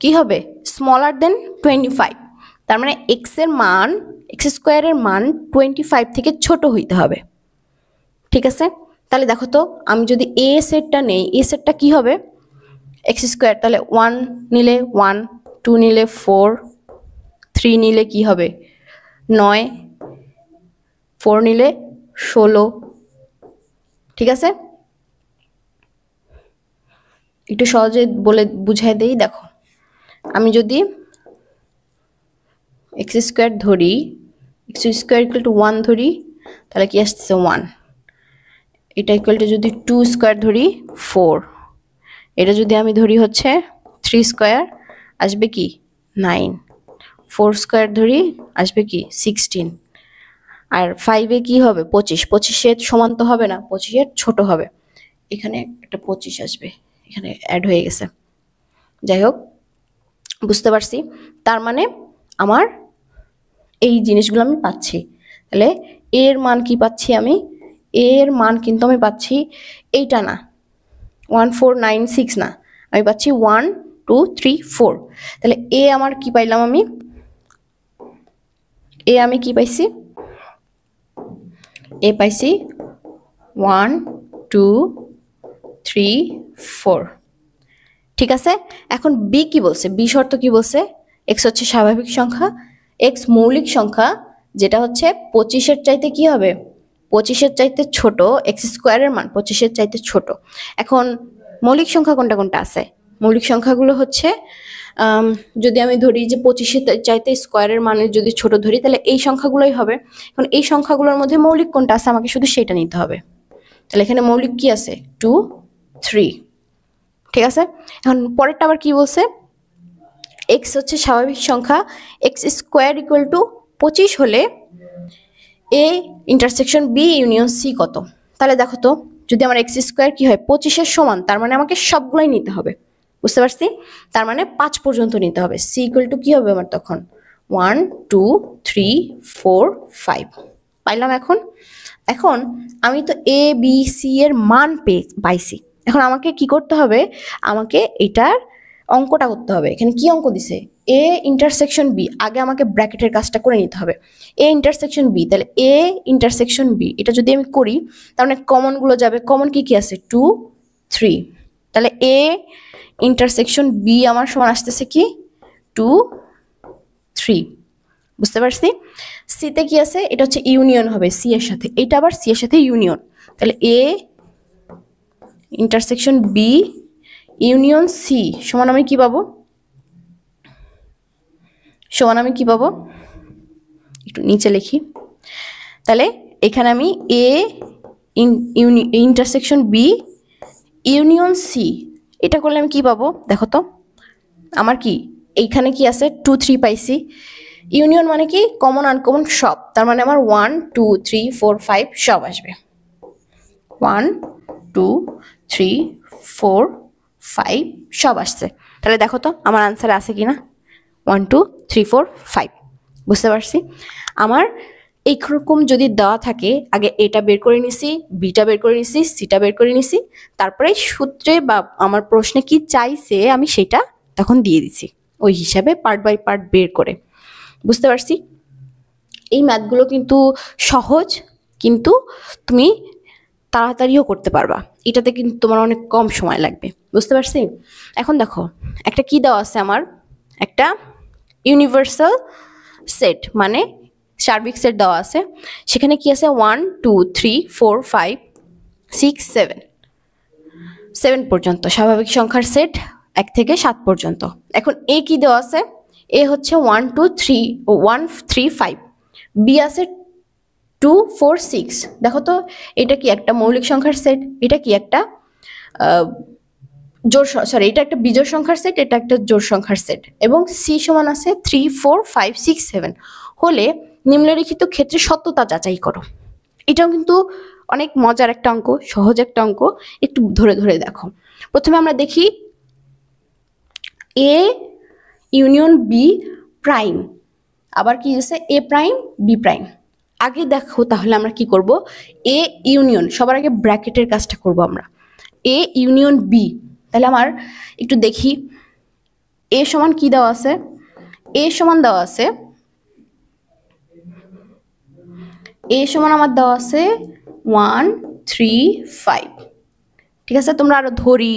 কি হবে স্মলার দেন 25, তার মানে এক্স স্কোয়ারের মান 25 থেকে ছোট হইতে হবে। ঠিক আছে, তাহলে দেখো তো আমি যদি এ সেটটা নেই, এ সেটটা কি হবে এক্স স্কোয়ার, তাহলে 1 নিলে 1, 2 নিলে 4, 3 নিলে কি হবে 9, 4 নিলে 16। ঠিক আছে, একটু সহজে বলে বুঝাই দেই। দেখো আমি যদি এক্স স্কোয়ার ধরি, এক্স স্কোয়ার ইকুয়াল টু 1 ধরি, তাহলে কি আসছে 1। এটা ইকুয়াল টু যদি 2 স্কোয়ার ধরি 4, এটা যদি আমি ধরি হচ্ছে 3 স্কোয়ার আসবে কি 9, 4 স্কোয়ার ধরি আসবে কি 16, আর 5 এ কি হবে 25, 25 সমান তো হবে না, 25 ছোট হবে, এখানে একটা 25 আসবে, এখানে অ্যাড হয়ে গেছে। যাই হোক বুঝতে পারছি, তার মানে আমার এই জিনিসগুলো আমি পাচ্ছি। তাহলে এর মান কি পাচ্ছি আমি, এর মান কিন্তু আমি পাচ্ছি এইটা না 1496 না, আমি পাচ্ছি 1 2 3 4। তাহলে এ আমার কি পাইলাম আমি, এ আমি কি পাইছি, এ পাইছি 1 2 3 4। ঠিক আছে, এখন বি কি বলছে, বি শর্ত কি বলছে, এক্স হচ্ছে স্বাভাবিক সংখ্যা, এক্স মৌলিক সংখ্যা, যেটা হচ্ছে 25-এর চাইতে কি হবে 25-এর চাইতে ছোট, এক্স স্কোয়ারের মান 25-এর চাইতে ছোট। এখন মৌলিক সংখ্যা কোনটা কোনটা আছে, মৌলিক সংখ্যাগুলো হচ্ছে যদি আমি ধরি যে 25-এর চাইতে স্কোয়ারের মানের যদি ছোট ধরি, তাহলে এই সংখ্যাগুলোই হবে। এখন এই সংখ্যাগুলোর মধ্যে মৌলিক কোনটা আছে আমাকে শুধু সেটা নিতে হবে। তাহলে এখানে মৌলিক কি আছে 2 3। ঠিক আছে, এখন পরেরটা আবার কি বলছে, এক্স হচ্ছে স্বাভাবিক সংখ্যা, এক্স স্কোয়ার ইকুয়াল টু 25 হলে A intersection B union C কত। তাহলে দেখো তো যদি আমার এক্স স্কোয়ার কি হয় 25-এর সমান, তার মানে আমাকে সবগুলোই নিতে হবে, বুঝতে পারছি, তার মানে 5 পর্যন্ত নিতে হবে। সি ইকুয়াল টু কি হবে আমার তখন 1 2 3 4 5 পাইলাম। এখন এখন আমি তো এ বি সি এর মান পাইছি, এখন আমাকে কি করতে হবে, আমাকে এটার অঙ্কটা করতে হবে। এখানে কি অঙ্ক দিছে, এ ইন্টারসেকশন বি, আগে আমাকে ব্র্যাকেটের কাজটা করে নিতে হবে, এ ইন্টারসেকশন বি, তাহলে এ ইন্টারসেকশন বি এটা যদি আমি করি তার মানে কমনগুলো যাবে, কমন কি কি আছে 2 3, তাহলে এ ইন্টারসেকশন বি আমার সমান আসতেছে কি 2 3, বুঝতে পারছি। সিতে কি আছে, এটা হচ্ছে ইউনিয়ন হবে সি এর সাথে, এটা আবার সি এর সাথে ইউনিয়ন, তাহলে A intersection B union C সমান আমি কি পাবো, সমান আমি কি পাবো, একটু নিচে লিখি, তাহলে এখানে আমি A intersection B union C এটা করলে আমি কি পাবো, দেখো তো আমার কি এইখানে কি আছে 2 3 পাইছি, ইউনিয়ন মানে কি কমন আনকমন সব, তার মানে আমার 1 2 3 4 5 সব আসবে, 1 2 3 4 5 সব আসছে। তাহলে দেখো তো আমার আনসার আছে কিনা 1 2 3 4 5, বুঝতে পারছি। আমার এইরকম যদি দেওয়া থাকে, আগে এটা বের করে নিছি, বিটা বের করে নিছি, সিটা বের করে নিছি, তারপরে সূত্রে বা আমার প্রশ্নে কি চাইছে আমি সেটা তখন দিয়ে দিছি, ওই হিসাবে পার্ট বাই পার্ট বের করে, বুঝতে পারছি। এই ম্যাথগুলো কিন্তু সহজ, কিন্তু তুমি তাড়াতাড়িও করতে পারবা, এটাতে কিন্তু তোমার অনেক কম সময় লাগবে, বুঝতে পারছি। এখন দেখো একটা কি দেওয়া আছে আমার, একটা ইউনিভার্সাল সেট মানে সার্বিক সেট দেওয়া আছে, সেখানে কি আছে 1 2 3 4 5 6 7 7 পর্যন্ত স্বাভাবিক সংখ্যার সেট 1 থেকে 7 পর্যন্ত। এখন এ কি দেওয়া আছে, এ হচ্ছে 1 2 3 1 3 5, বি আছে 2 4 6, দেখো তো এটা কি একটা মৌলিক সংখ্যার সেট, এটা কি একটা এটা একটা বিজোড় সংখ্যার সেট, এটা একটা জোড় সংখ্যার সেট, এবং সি সমান আছে 3 4 5 6 7 হলে নিম্নলিখিত ক্ষেত্রে সত্যতা যাচাই করো। এটাও কিন্তু অনেক মজার একটা অঙ্ক, সহজ একটা অঙ্ক, একটু ধরে ধরে দেখো। প্রথমে আমরা দেখি এ ইউনিয়ন বি প্রাইম, আবার কি আছে এ প্রাইম বি প্রাইম। আগে দেখো তাহলে আমরা কি করব, এ ইউনিয়ন সবার আগে ব্র্যাকেটের কাজটা করব আমরা, এ ইউনিয়ন বি, তাহলে আমার একটু দেখি এ সমান কি দেওয়া আছে, এ সমান দেওয়া আছে, এ সমান আমার দেওয়া আছে 1 3 5। ঠিক আছে, তোমরা আরো ধরি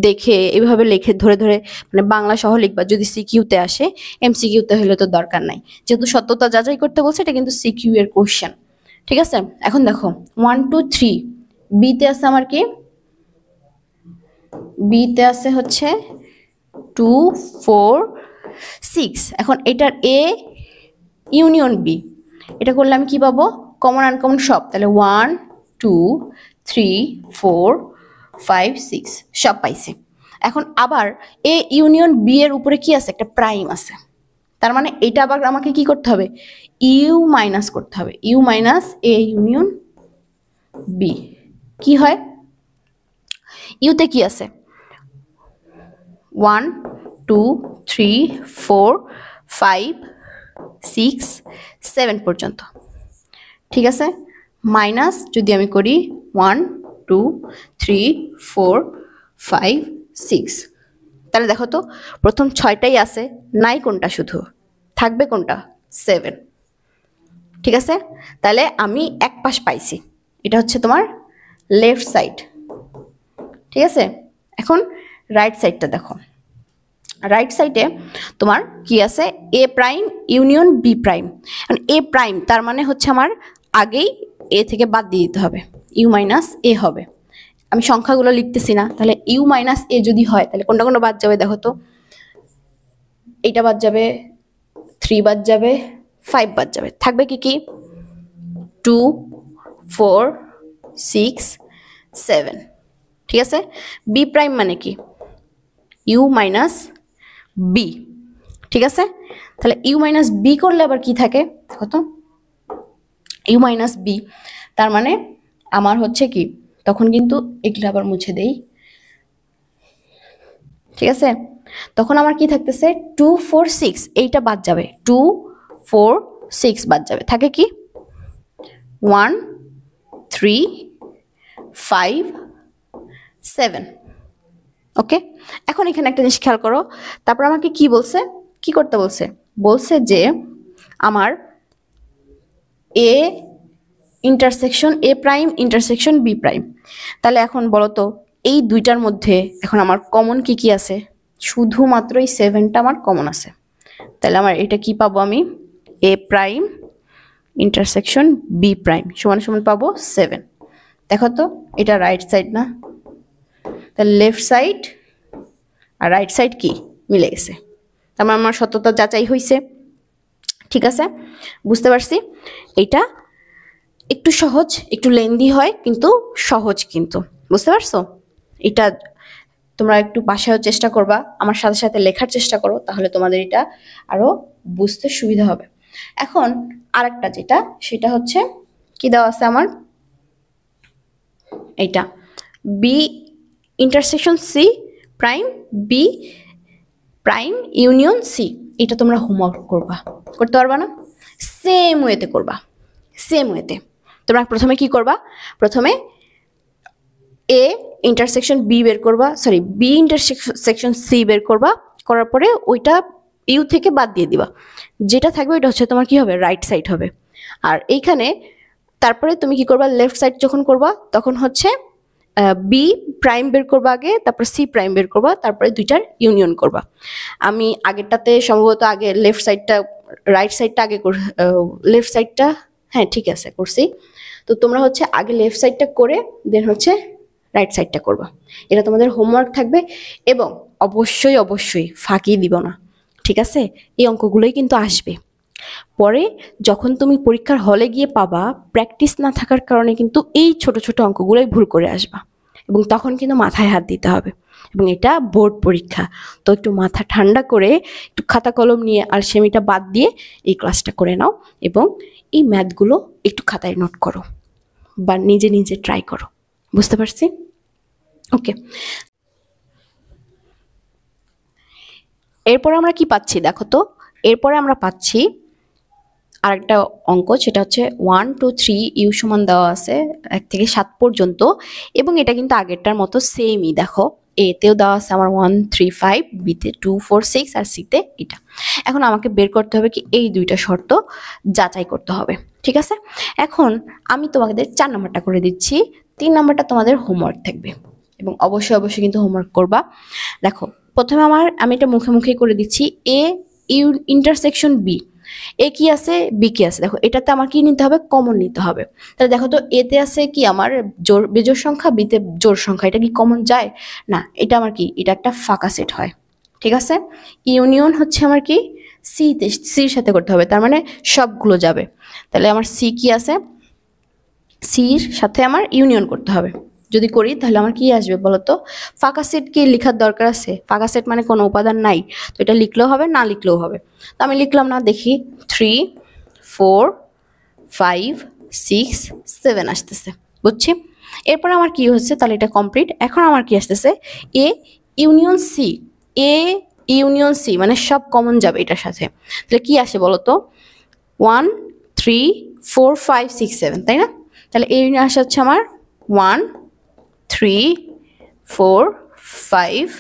দেখে এইভাবে লিখে ধরে ধরে মানে বাংলা সহ লিখবা, যদি সিকিউতে আসে। এমসিকিউতে হলে তো দরকার নাই, যেহেতু সত্যতা যাচাই করতে বলছে, এটা কিন্তু সিকিউ এর কোশ্চেন। ঠিক আছে, এখন দেখো 1 2 3 বিতে আছে আমার কি, বিতে আছে হচ্ছে 2 4 6। এখন এটার এ ইউনিয়ন বি, এটা করলে আমি কি পাবো, কমন আনকমন সব, তাহলে 1 2 3 4 5 6 সব পাইছি। এখন আবার এ ইউনিয়ন বি এর উপরে কি আছে, একটা প্রাইম আছে, তার মানে এটা আবার আমাকে কি করতে হবে, ইউ মাইনাস করতে হবে, U minus A union B. কি হয়, ইউতে কি আছে 1 2 3 4 5 6 7 পর্যন্ত। ঠিক আছে, মাইনাস যদি আমি করি 1 2 3 4 5 6, তাহলে দেখো তো প্রথম 6টাই আছে, নাই কোনটা, শুধু থাকবে কোনটা 7। ঠিক আছে, তাহলে আমি এক পাশ পাইছি, এটা হচ্ছে তোমার লেফট সাইড। ঠিক আছে, এখন রাইট সাইডটা দেখো, রাইট সাইডে তোমার কি আছে, এ প্রাইম ইউনিয়ন বি প্রাইম। এখন এ প্রাইম তার মানে হচ্ছে আমার আগেই এ থেকে বাদ দিয়ে দিতে হবে, ইউ মাইনাস এ হবে। আমি সংখ্যাগুলো লিখতেছি না, তাহলে ইউ মাইনাস এ যদি হয় তাহলে কোনটা কোনটা বাদ যাবে দেখো তো, এইটা বাদ যাবে, 3 বাদ যাবে, 5 বাদ যাবে, থাকবে কি কি 2 4 6 7। ঠিক আছে, বি প্রাইম মানে কি, ইউ মাইনাস বি। ঠিক আছে, তাহলে ইউ মাইনাস বি করলে আবার কি থাকে দেখো তো, ইউ মাইনাস বি, তার মানে আমার হচ্ছে কি, তখন কিন্তু এগুলো আবার মুছে দেই। ঠিক আছে, তখন আমার কি থাকতেছে 2 4 6, এইটা বাদ যাবে, 2 4 6 বাদ যাবে, থাকে কি 1 3 5 7। ওকে, এখন এখানে একটা জিনিস খেয়াল করো, তারপর আমাকে কি বলছে, কি করতে বলছে, বলছে যে আমার A intersection A prime intersection B prime. তাহলে এখন বলো তো এই দুইটার মধ্যে এখন আমার কমন কি কি আছে, শুধুমাত্র এই 7টা আমার কমন আছে, তাহলে আমার এটা কি পাবো, আমি এ প্রাইম ইন্টারসেকশন বি প্রাইম সমান সমান পাবো 7। দেখো তো এটা রাইট সাইড না, তাহলে লেফট সাইড আর রাইট সাইড কি মিলে গেছে, তার মানে আমার সত্যতা যাচাই হয়েছে। ঠিক আছে, বুঝতে পারছি, এইটা একটু সহজ, একটু লেন্দি হয় কিন্তু সহজ, কিন্তু বুঝতে পারছো, এটা তোমরা একটু বাসায়ও চেষ্টা করবা, আমার সাথে সাথে লেখার চেষ্টা করো, তাহলে তোমাদের এটা আরো বুঝতে সুবিধা হবে। এখন আরেকটা যেটা, সেটা হচ্ছে কি দেওয়া আছে আমার, এইটা B intersection C prime B prime union C, এটা তোমরা হোমওয়ার্ক করবা, করতে পারবা না, সেম ওয়েতে করবা, সেম ওয়েতে। তোমরা প্রথমে কি করবা, প্রথমে এ ইন্টারসেকশন বি বের করবা, সরি বি ইন্টারসেকশন সি বের করবা, করার পরে ওইটা ইউ থেকে বাদ দিয়ে দিবা, যেটা থাকবে ওইটা হচ্ছে তোমার কি হবে, রাইট সাইড হবে। আর এইখানে তারপরে তুমি কি করবা, লেফট সাইড যখন করবা তখন হচ্ছে বি প্রাইম বের করবা আগে, তারপর সি প্রাইম বের করবা, তারপরে দুইটার ইউনিয়ন করবা। আমি আগেরটাতে সম্ভবত আগে লেফট সাইডটা, রাইট সাইডটা আগে লেফট সাইডটা, হ্যাঁ ঠিক আছে করছি। তো তোমরা হচ্ছে আগে লেফট সাইডটা করে দেন হচ্ছে রাইট সাইডটা করবা, এটা তোমাদের হোমওয়ার্ক থাকবে। এবং অবশ্যই অবশ্যই ফাঁকি দিব না, ঠিক আছে, এই অঙ্কগুলোই কিন্তু আসবে পরে, যখন তুমি পরীক্ষার হলে গিয়ে পাবা প্র্যাকটিস না থাকার কারণে কিন্তু এই ছোট ছোট অঙ্কগুলোই ভুল করে আসবা, এবং তখন কিন্তু মাথায় হাত দিতে হবে, এবং এটা বোর্ড পরীক্ষা, তো একটু মাথা ঠান্ডা করে একটু খাতা কলম নিয়ে আর সেমিটা বাদ দিয়ে এই ক্লাসটা করে নাও, এবং এই ম্যাথগুলো একটু খাতায় নোট করো বা নিজে নিজে ট্রাই করো। বুঝতে পারছি? ওকে, এরপর আমরা কি পাচ্ছি দেখো তো, এরপরে আমরা পাচ্ছি আরেকটা অঙ্ক, সেটা হচ্ছে 1 2 3 ইউ সমান দেওয়া আছে 1 থেকে 7 পর্যন্ত, এবং এটা কিন্তু আগেরটার মতো সেমই। দেখো এতেও দেওয়া আছে আমার 1 3 5, বিতে 2 4 6, আর সিতে এটা। এখন আমাকে বের করতে হবে কি এই দুইটা শর্ত যাচাই করতে হবে, ঠিক আছে। এখন আমি তোমাদের 4 নাম্বারটা করে দিচ্ছি, 3 নাম্বারটা তোমাদের হোমওয়ার্ক থাকবে, এবং অবশ্যই অবশ্যই কিন্তু হোমওয়ার্ক করবা। দেখো প্রথমে আমি এটা মুখে মুখে করে দিচ্ছি। এ ইউ ইন্টারসেকশন বি, এ কি আছে বি কি আছে, দেখো এটাতে আমার কি নিতে হবে, কমন নিতে হবে। তাহলে দেখো তো এতে আছে কি আমার বেজোড় সংখ্যা, বিতে জোড় সংখ্যা, এটা কি কমন যায় না, এটা আমার কি, এটা একটা ফাঁকা সেট হয়, ঠিক আছে। ইউনিয়ন হচ্ছে আমার কি সিতে, সির সাথে করতে হবে, তার মানে সবগুলো যাবে। তাহলে আমার সি কি আছে, সির সাথে আমার ইউনিয়ন করতে হবে। যদি করি তাহলে আমার কি আসবে বলতো, ফাঁকা সেট কি লেখার দরকার আছে, ফাঁকা সেট মানে কোনো উপাদান নাই, তো এটা লিখলেও হবে না লিখলেও হবে। তো আমি লিখলাম না, দেখি 3 4 5 6 7 আসতেছে, বুঝছি। এরপর আমার কি হচ্ছে, তাহলে এটা কমপ্লিট। এখন আমার কি আসতেছে, A union C, A union C মানে সব কমন যাবে এটার সাথে। তাহলে কি আসে বলতো, 1 3 4 5 6 7, তাই না। তাহলে এই ইউনিয়ন আসা হচ্ছে আমার 1 3 4 5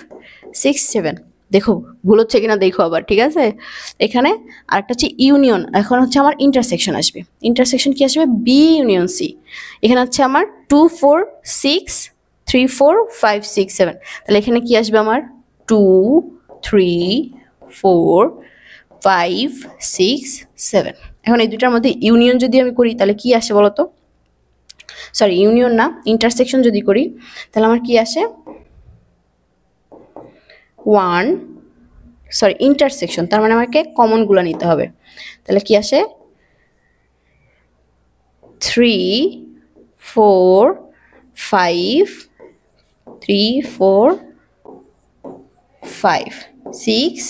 6 7। দেখো ভুল হচ্ছে কিনা দেখো আবার, ঠিক আছে। এখানে আরেকটা হচ্ছে ইউনিয়ন, এখন হচ্ছে আমার ইন্টারসেকশন আসবে। ইন্টারসেকশন কি আসবে, বি ইউনিয়ন সি। এখানে হচ্ছে আমার 2 4 6 3 4 5 6 7, তাহলে এখানে কি আসবে আমার 2 3 4 5 6 7। এখন এই দুটার মধ্যে ইউনিয়ন যদি আমি করি তাহলে কি আসে বলতো, সরি ইউনিয়ন না, ইন্টারসেকশন যদি করি তাহলে আমার কি আসে 1, সরি ইন্টারসেকশন, তার মানে আমাকে কমনগুলো নিতে হবে। তাহলে কি আসে 3 4 5 3 4 5 6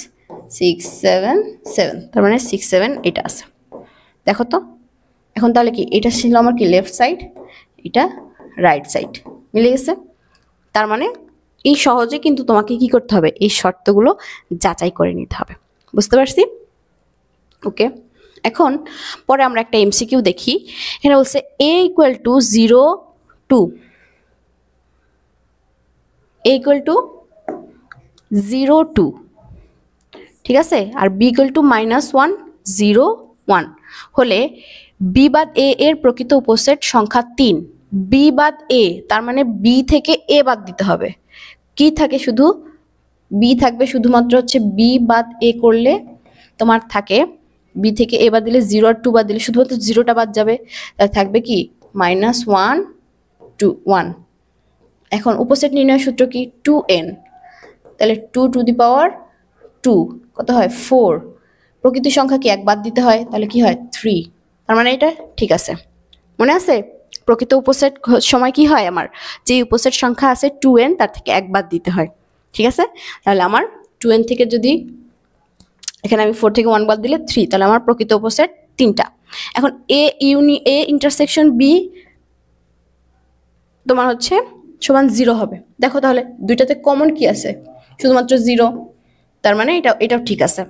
6 7 7, তার মানে 6 7 এটা আছে। দেখো তো এখন তাহলে কি, এটা ছিল আমার কি লেফট সাইড, এটা রাইট সাইড, মিলে গেছে। তার মানে এই সহজে কিন্তু তোমাকে কি করতে হবে, এই শর্তগুলো যাচাই করে নিতে হবে, বুঝতে পারছি। ওকে, এখন পরে আমরা একটা এমসিকিউ দেখি। এখানে বলছে a equal to 0 2, a equal to 0 2, ঠিক আছে, আর b ইকুয়াল টু -1 0 1 হলে b বাদ a এর প্রকৃত উপসেট সংখ্যা 3। b বাদ a, তার মানে b থেকে a বাদ দিতে হবে। কি থাকে, শুধু b থাকবে, শুধুমাত্র হচ্ছে b বাদ a করলে তোমার থাকে, b থেকে a বাদ দিলে 0 আর 2 বাদ দিলে শুধুমাত্র 0টা বাদ যাবে, তাহলে থাকবে কি -1 2 1। এখন উপসেট নির্ণয়ের সূত্র কি 2n, তাহলে 2 টু দি পাওয়ার 2 কত হয় 4, প্রকৃত সংখ্যা কি 1 বাদ দিতে হয়, তাহলে কি হয় 3, তার মানে এটা ঠিক আছে। মনে আছে প্রকৃত উপসেট সময় কি হয়, আমার যে উপসেট সংখ্যা আছে 2n তার থেকে 1 বাদ দিতে হয়, ঠিক আছে। তাহলে আমার 2n থেকে যদি এখানে আমি 4 থেকে 1 বাদ দিলে 3, তাহলে আমার প্রকৃত উপসেট 3টা। এখন এ ইন্টারসেকশন বি তোমার হচ্ছে সমান 0 হবে। দেখো তাহলে দুইটাতে কমন কি আছে, শুধুমাত্র 0, তার মানে এটাও ঠিক আছে।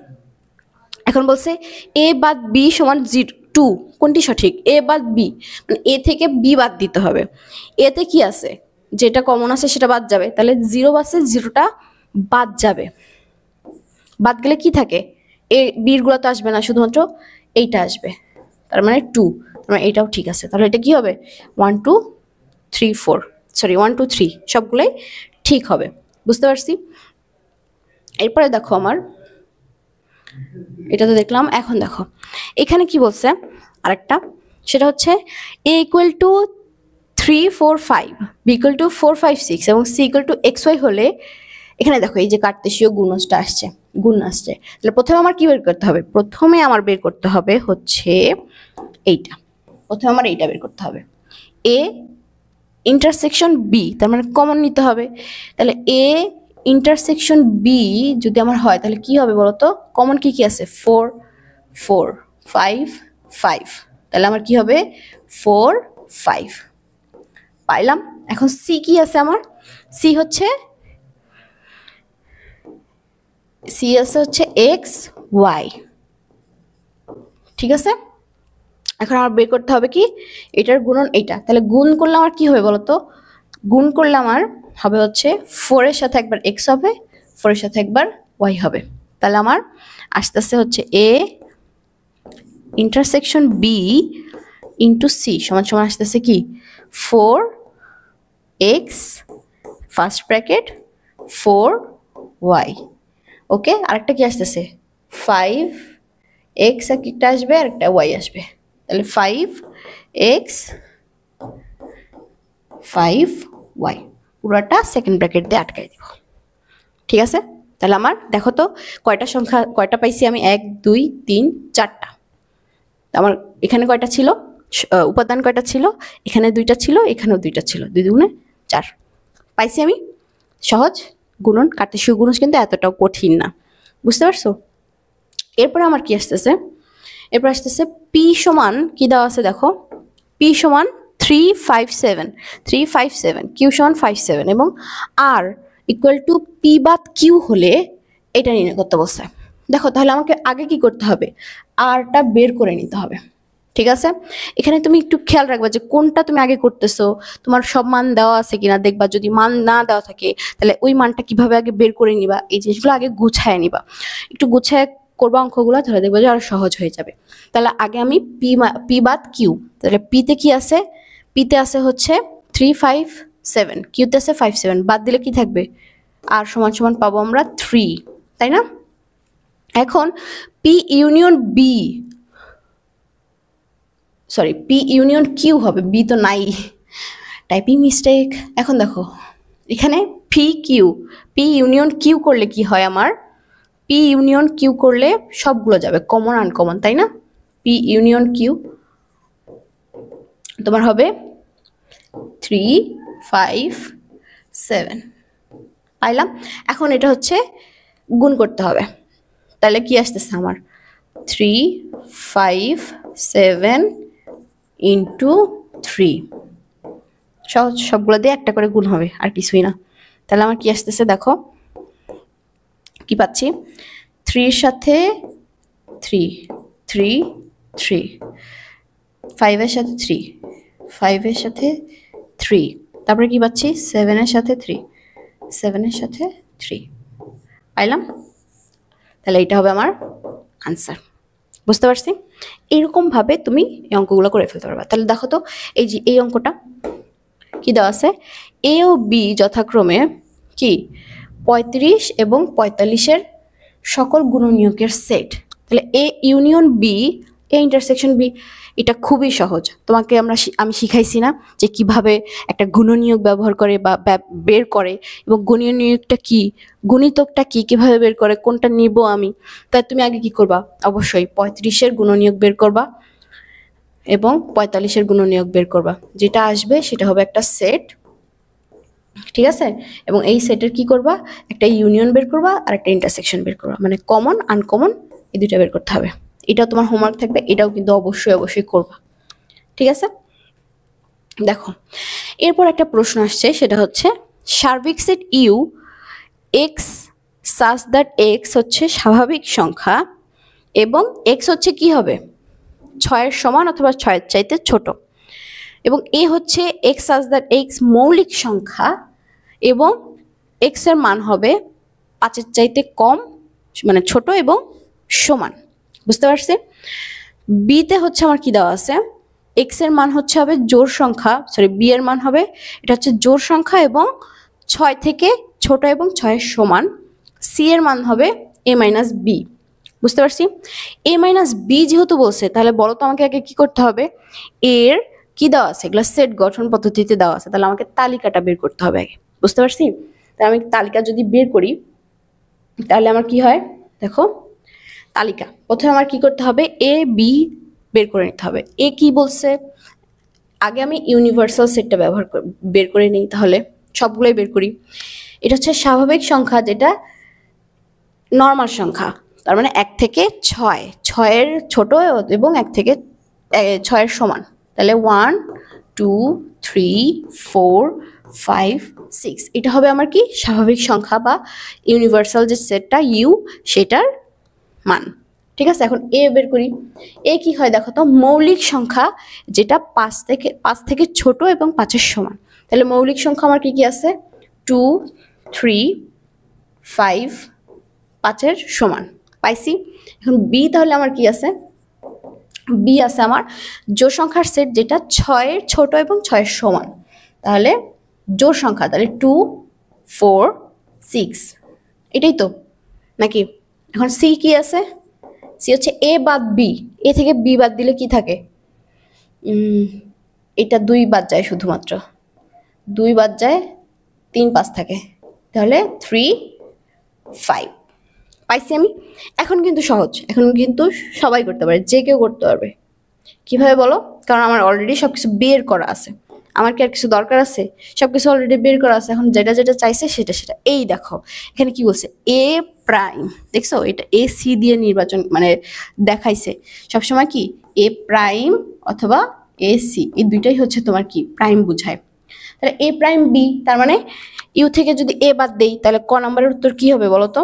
এখন বলছে এ বাদ বি সমান 2, কোনটি সঠিক, এ বাদ বি মানে এ থেকে বি বাদ দিতে হবে। এতে কি আছে, যেটা কমন আছে সেটা বাদ যাবে, তাহলে 0 আছে, 0টা বাদ যাবে। বাদ গেলে কি থাকে, এ বির গুলো তো আসবে না, শুধুমাত্র এইটা আসবে, তার মানে 2, তার মানে এটাও ঠিক আছে। তাহলে এটা কি হবে 1 2 3 4, সরি 1 2 3 সবগুলোই ঠিক হবে, বুঝতে পারছি। এরপরে দেখো আমার এটা তো দেখলাম, এখন দেখো এখানে কি বলছে আরেকটা, সেটা হচ্ছে a equal to 3 4 5, b equal to 4 5 6 এবং c ইকুয়াল টু xy হলে, এখানে দেখো এই যে কার্তেশীয় গুণজটা আসছে, গুণ আসছে। তাহলে প্রথমে আমার কি বের করতে হবে, প্রথমে আমার বের করতে হবে হচ্ছে এইটা, প্রথমে আমার এইটা বের করতে হবে, a ইন্টারসেকশন b, তার মানে কমন নিতে হবে। তাহলে a ইন্টারসেকশন b যদি আমার হয় তাহলে কি হবে বলতো, কমন কি কি আছে 4 4 5 5, তাহলে আমার কি হবে 4 5 পাইলাম। এখন c কি আছে আমার, c হচ্ছে হচ্ছে x y, ঠিক আছে। এখন আমার বের করতে হবে কি এটার গুণন এইটা, তাহলে গুণ করলে আমার কি হবে বলো তো, গুণ করলে আমার হবে হচ্ছে 4 এর সাথে একবার x হবে, 4 এর সাথে একবার y হবে। তাহলে আমার আস্তে আস্তে হচ্ছে a intersection b into c সমান সমান আসতেছে কি 4x ফার্স্ট ব্র্যাকেট 4y। ওকে, আরেকটা কি আসতেছে 5x একটা আসবে আর একটা y আসবে, তাহলে 5x 5y পুরোটা সেকেন্ড ব্র্যাকেট দিয়ে আটকাই দিব। ঠিক আছে, তাহলে আমার দেখো তো কয়টা সংখ্যা কয়টা পাইছি আমি, 1 2 3 4টা। আমার এখানে কয়টা ছিল উপাদান কয়টা ছিল, এখানে 2টা ছিল, এখানেও 2টা ছিল, 2 দুগুণে 4 পাইছি আমি। সহজ গুণন, কার্তেশীয় গুণন কিন্তু এতটাও কঠিন না, বুঝতে পারছো? এরপরে আমার কি আসতেছে, এরপর আসতেছে পি সমান কি দেওয়া আছে দেখো, পি সমান 357 কিউ সমান 57 এবং আর ইকুয়াল টু পি বাদ কিউ হলে এটা নির্ণয় করতে বলছে। দেখো তাহলে আমাকে আগে কি করতে হবে, আরটা বের করে নিতে হবে। ঠিক আছে, এখানে তুমি একটু খেয়াল রাখবা যে কোনটা তুমি আগে করতেছো, তোমার সব মান দেওয়া আছে কিনা দেখবা, যদি মান না দেওয়া থাকে তাহলে ওই মানটা কিভাবে আগে বের করে নিবা, এই জিনিসগুলো আগে গুছায় নিবা। একটু গুছায় করবা অঙ্কগুলো, তাহলে দেখবা যে আরো সহজ হয়ে যাবে। তাহলে আগে আমি পি বাদ কিউ, তাহলে পিতে কি আছে, পিতে আছে হচ্ছে 357, কিউতে আছে 57, বাদ দিলে কি থাকবে আর সমান সমান পাবো আমরা 3, তাই না? এখন P union B, sorry P union Q হবে, বি তো নাই, টাইপিং মিস্টেক। এখন দেখো এখানে পি ইউনিয়ন কিউ করলে কি হয়, আমার পি ইউনিয়ন কিউ করলে সবগুলো যাবে কমন আনকমন, তাই না? পি ইউনিয়ন কিউ তোমার হবে 357 পাইলাম। এখন এটা হচ্ছে গুণ করতে হবে, তাহলে কি আসতেছে আমার 357 ইন্টু 3, সহজ, সবগুলো দিয়ে একটা করে গুণ হবে আর কিছুই না। তাহলে আমার কি আসতেছে দেখো, কি পাচ্ছি 3 এর সাথে 3 3 3, 5 এর সাথে 3 5 এর সাথে 3, তারপরে কি পাচ্ছি 7 এর সাথে 3 7 এর সাথে 3 পাইলাম। তাহলে এটা হবে আমার আনসার, বুঝতে পারছি? এরকম ভাবে তুমি এই অঙ্কগুলো করে ফেলতে পারবা। তাহলে দেখো তো এই যে এই অঙ্কটা কি দেওয়া আছে, এ ও বি যথাক্রমে কি 35 এবং 45-এর সকল গুণনীয়কের সেট। তাহলে A union B, A intersection B, এটা খুবই সহজ। তোমাকে আমি শিখাইছি না যে কিভাবে একটা গুণনীয়ক ব্যবহার করে বা বের করে, এবং গুণনীয়কটা কি, গুণিতকটা কি, কিভাবে বের করে, কোনটা নিব আমি। তাই তুমি আগে কি করবা, অবশ্যই 35-এর গুণনীয়ক বের করবা এবং 45-এর গুণনীয়ক বের করবা, যেটা আসবে সেটা হবে একটা সেট। ঠিক আছে, এবং এই সেটের কি করবা, একটা ইউনিয়ন বের করবা আর একটা ইন্টারসেকশন বের করবা, মানে কমন আনকমন এই দুইটা বের করতে হবে। এটাও তোমার হোমওয়ার্ক থাকবে, এটাও কিন্তু অবশ্যই করবা। ঠিক আছে, দেখো এরপর একটা প্রশ্ন আসছে, সেটা হচ্ছে সার্বিক set U X such that X হচ্ছে স্বাভাবিক সংখ্যা এবং এক্স হচ্ছে কি হবে 6-এর সমান অথবা 6-এর চাইতে ছোট, এবং এ হচ্ছে এক্স সাচ দ্যাট এক্স মৌলিক সংখ্যা এবং এক্স এর মান হবে 5-এর চাইতে কম, মানে ছোট এবং সমান। বুঝতে পারছি? বিতে হচ্ছে আমার কি দেওয়া আছে, এক্স এর মান হচ্ছে হবে জোড় সংখ্যা, সরি বি এর মান হবে এটা হচ্ছে জোড় সংখ্যা এবং 6 থেকে ছোট এবং 6-এর সমান। সি এর মান হবে এ মাইনাস বি। বুঝতে পারছি? এ মাইনাস বি যেহেতু বলছে, তাহলে বলো তো আমাকে আগে কি করতে হবে, এর কি দেওয়া আছে, এগুলো সেট গঠন পদ্ধতিতে দেওয়া আছে, তাহলে আমাকে তালিকাটা বের করতে হবে আগে। বুঝতে পারছি? তাহলে আমি তালিকা যদি বের করি তাহলে আমার কি হয় দেখো, তালিকা প্রথমে আমার কি করতে হবে, এ বি বের করে নিতে হবে। এ কি বলছে, আগে আমি ইউনিভার্সাল সেটটা বের করে নিই, তাহলে সবগুলোই বের করি। এটা হচ্ছে স্বাভাবিক সংখ্যা, যেটা নর্মাল সংখ্যা, তার মানে 1 থেকে 6, 6-এর ছোট এবং 1 থেকে 6-এর সমান। তাহলে 1 2 3 4 5 6, এটা হবে আমার কি স্বাভাবিক সংখ্যা বা ইউনিভার্সাল যে সেটটা ইউ, সেটার মান। ঠিক আছে, এখন এ বের করি। এ কি হয় দেখো তো, মৌলিক সংখ্যা যেটা 5 থেকে ছোট এবং 5-এর সমান। তাহলে মৌলিক সংখ্যা আমার কি কি আছে, 2, 3, 5, 5-এর সমান পাইছি। এখন বি তাহলে আমার কি আছে, বি আছে আমার জোড় সংখ্যার সেট যেটা 6-এর ছোট এবং 6-এর সমান। তাহলে জোড় সংখ্যা তাহলে 2, 4, 6, এটাই তো নাকি। এখন সি কি আছে, সি হচ্ছে এ বাদ বি, এ থেকে বি বাদ দিলে কি থাকে, এটা 2 বাদ যায়, শুধুমাত্র 2 বাদ যায়, 3, 5 থাকে, তাহলে 3, 5 পাইছি আমি। এখন কিন্তু সহজ, এখন কিন্তু সবাই করতে পারে, যে কেউ করতে পারবে। কিভাবে বলো, কারণ আমার অলরেডি সবকিছু বের করা আছে, আমার কি আর কিছু দরকার আছে, সবকিছু অলরেডি বের করা আছে। এখন যেটা যেটা চাইছে সেটা সেটা, এই দেখো এখানে কি বলছে, এ প্রাইম, দেখছো এটা এ সি দিয়ে নির্বাচন মানে দেখাইছে। সবসময় কি এ প্রাইম অথবা এ সি, এই দুইটাই হচ্ছে তোমার কি প্রাইম বুঝায়। তাহলে এ প্রাইম বি, তার মানে ইউ থেকে যদি এ বাদ দেই তাহলে ক নাম্বারের উত্তর কি হবে বলো তো,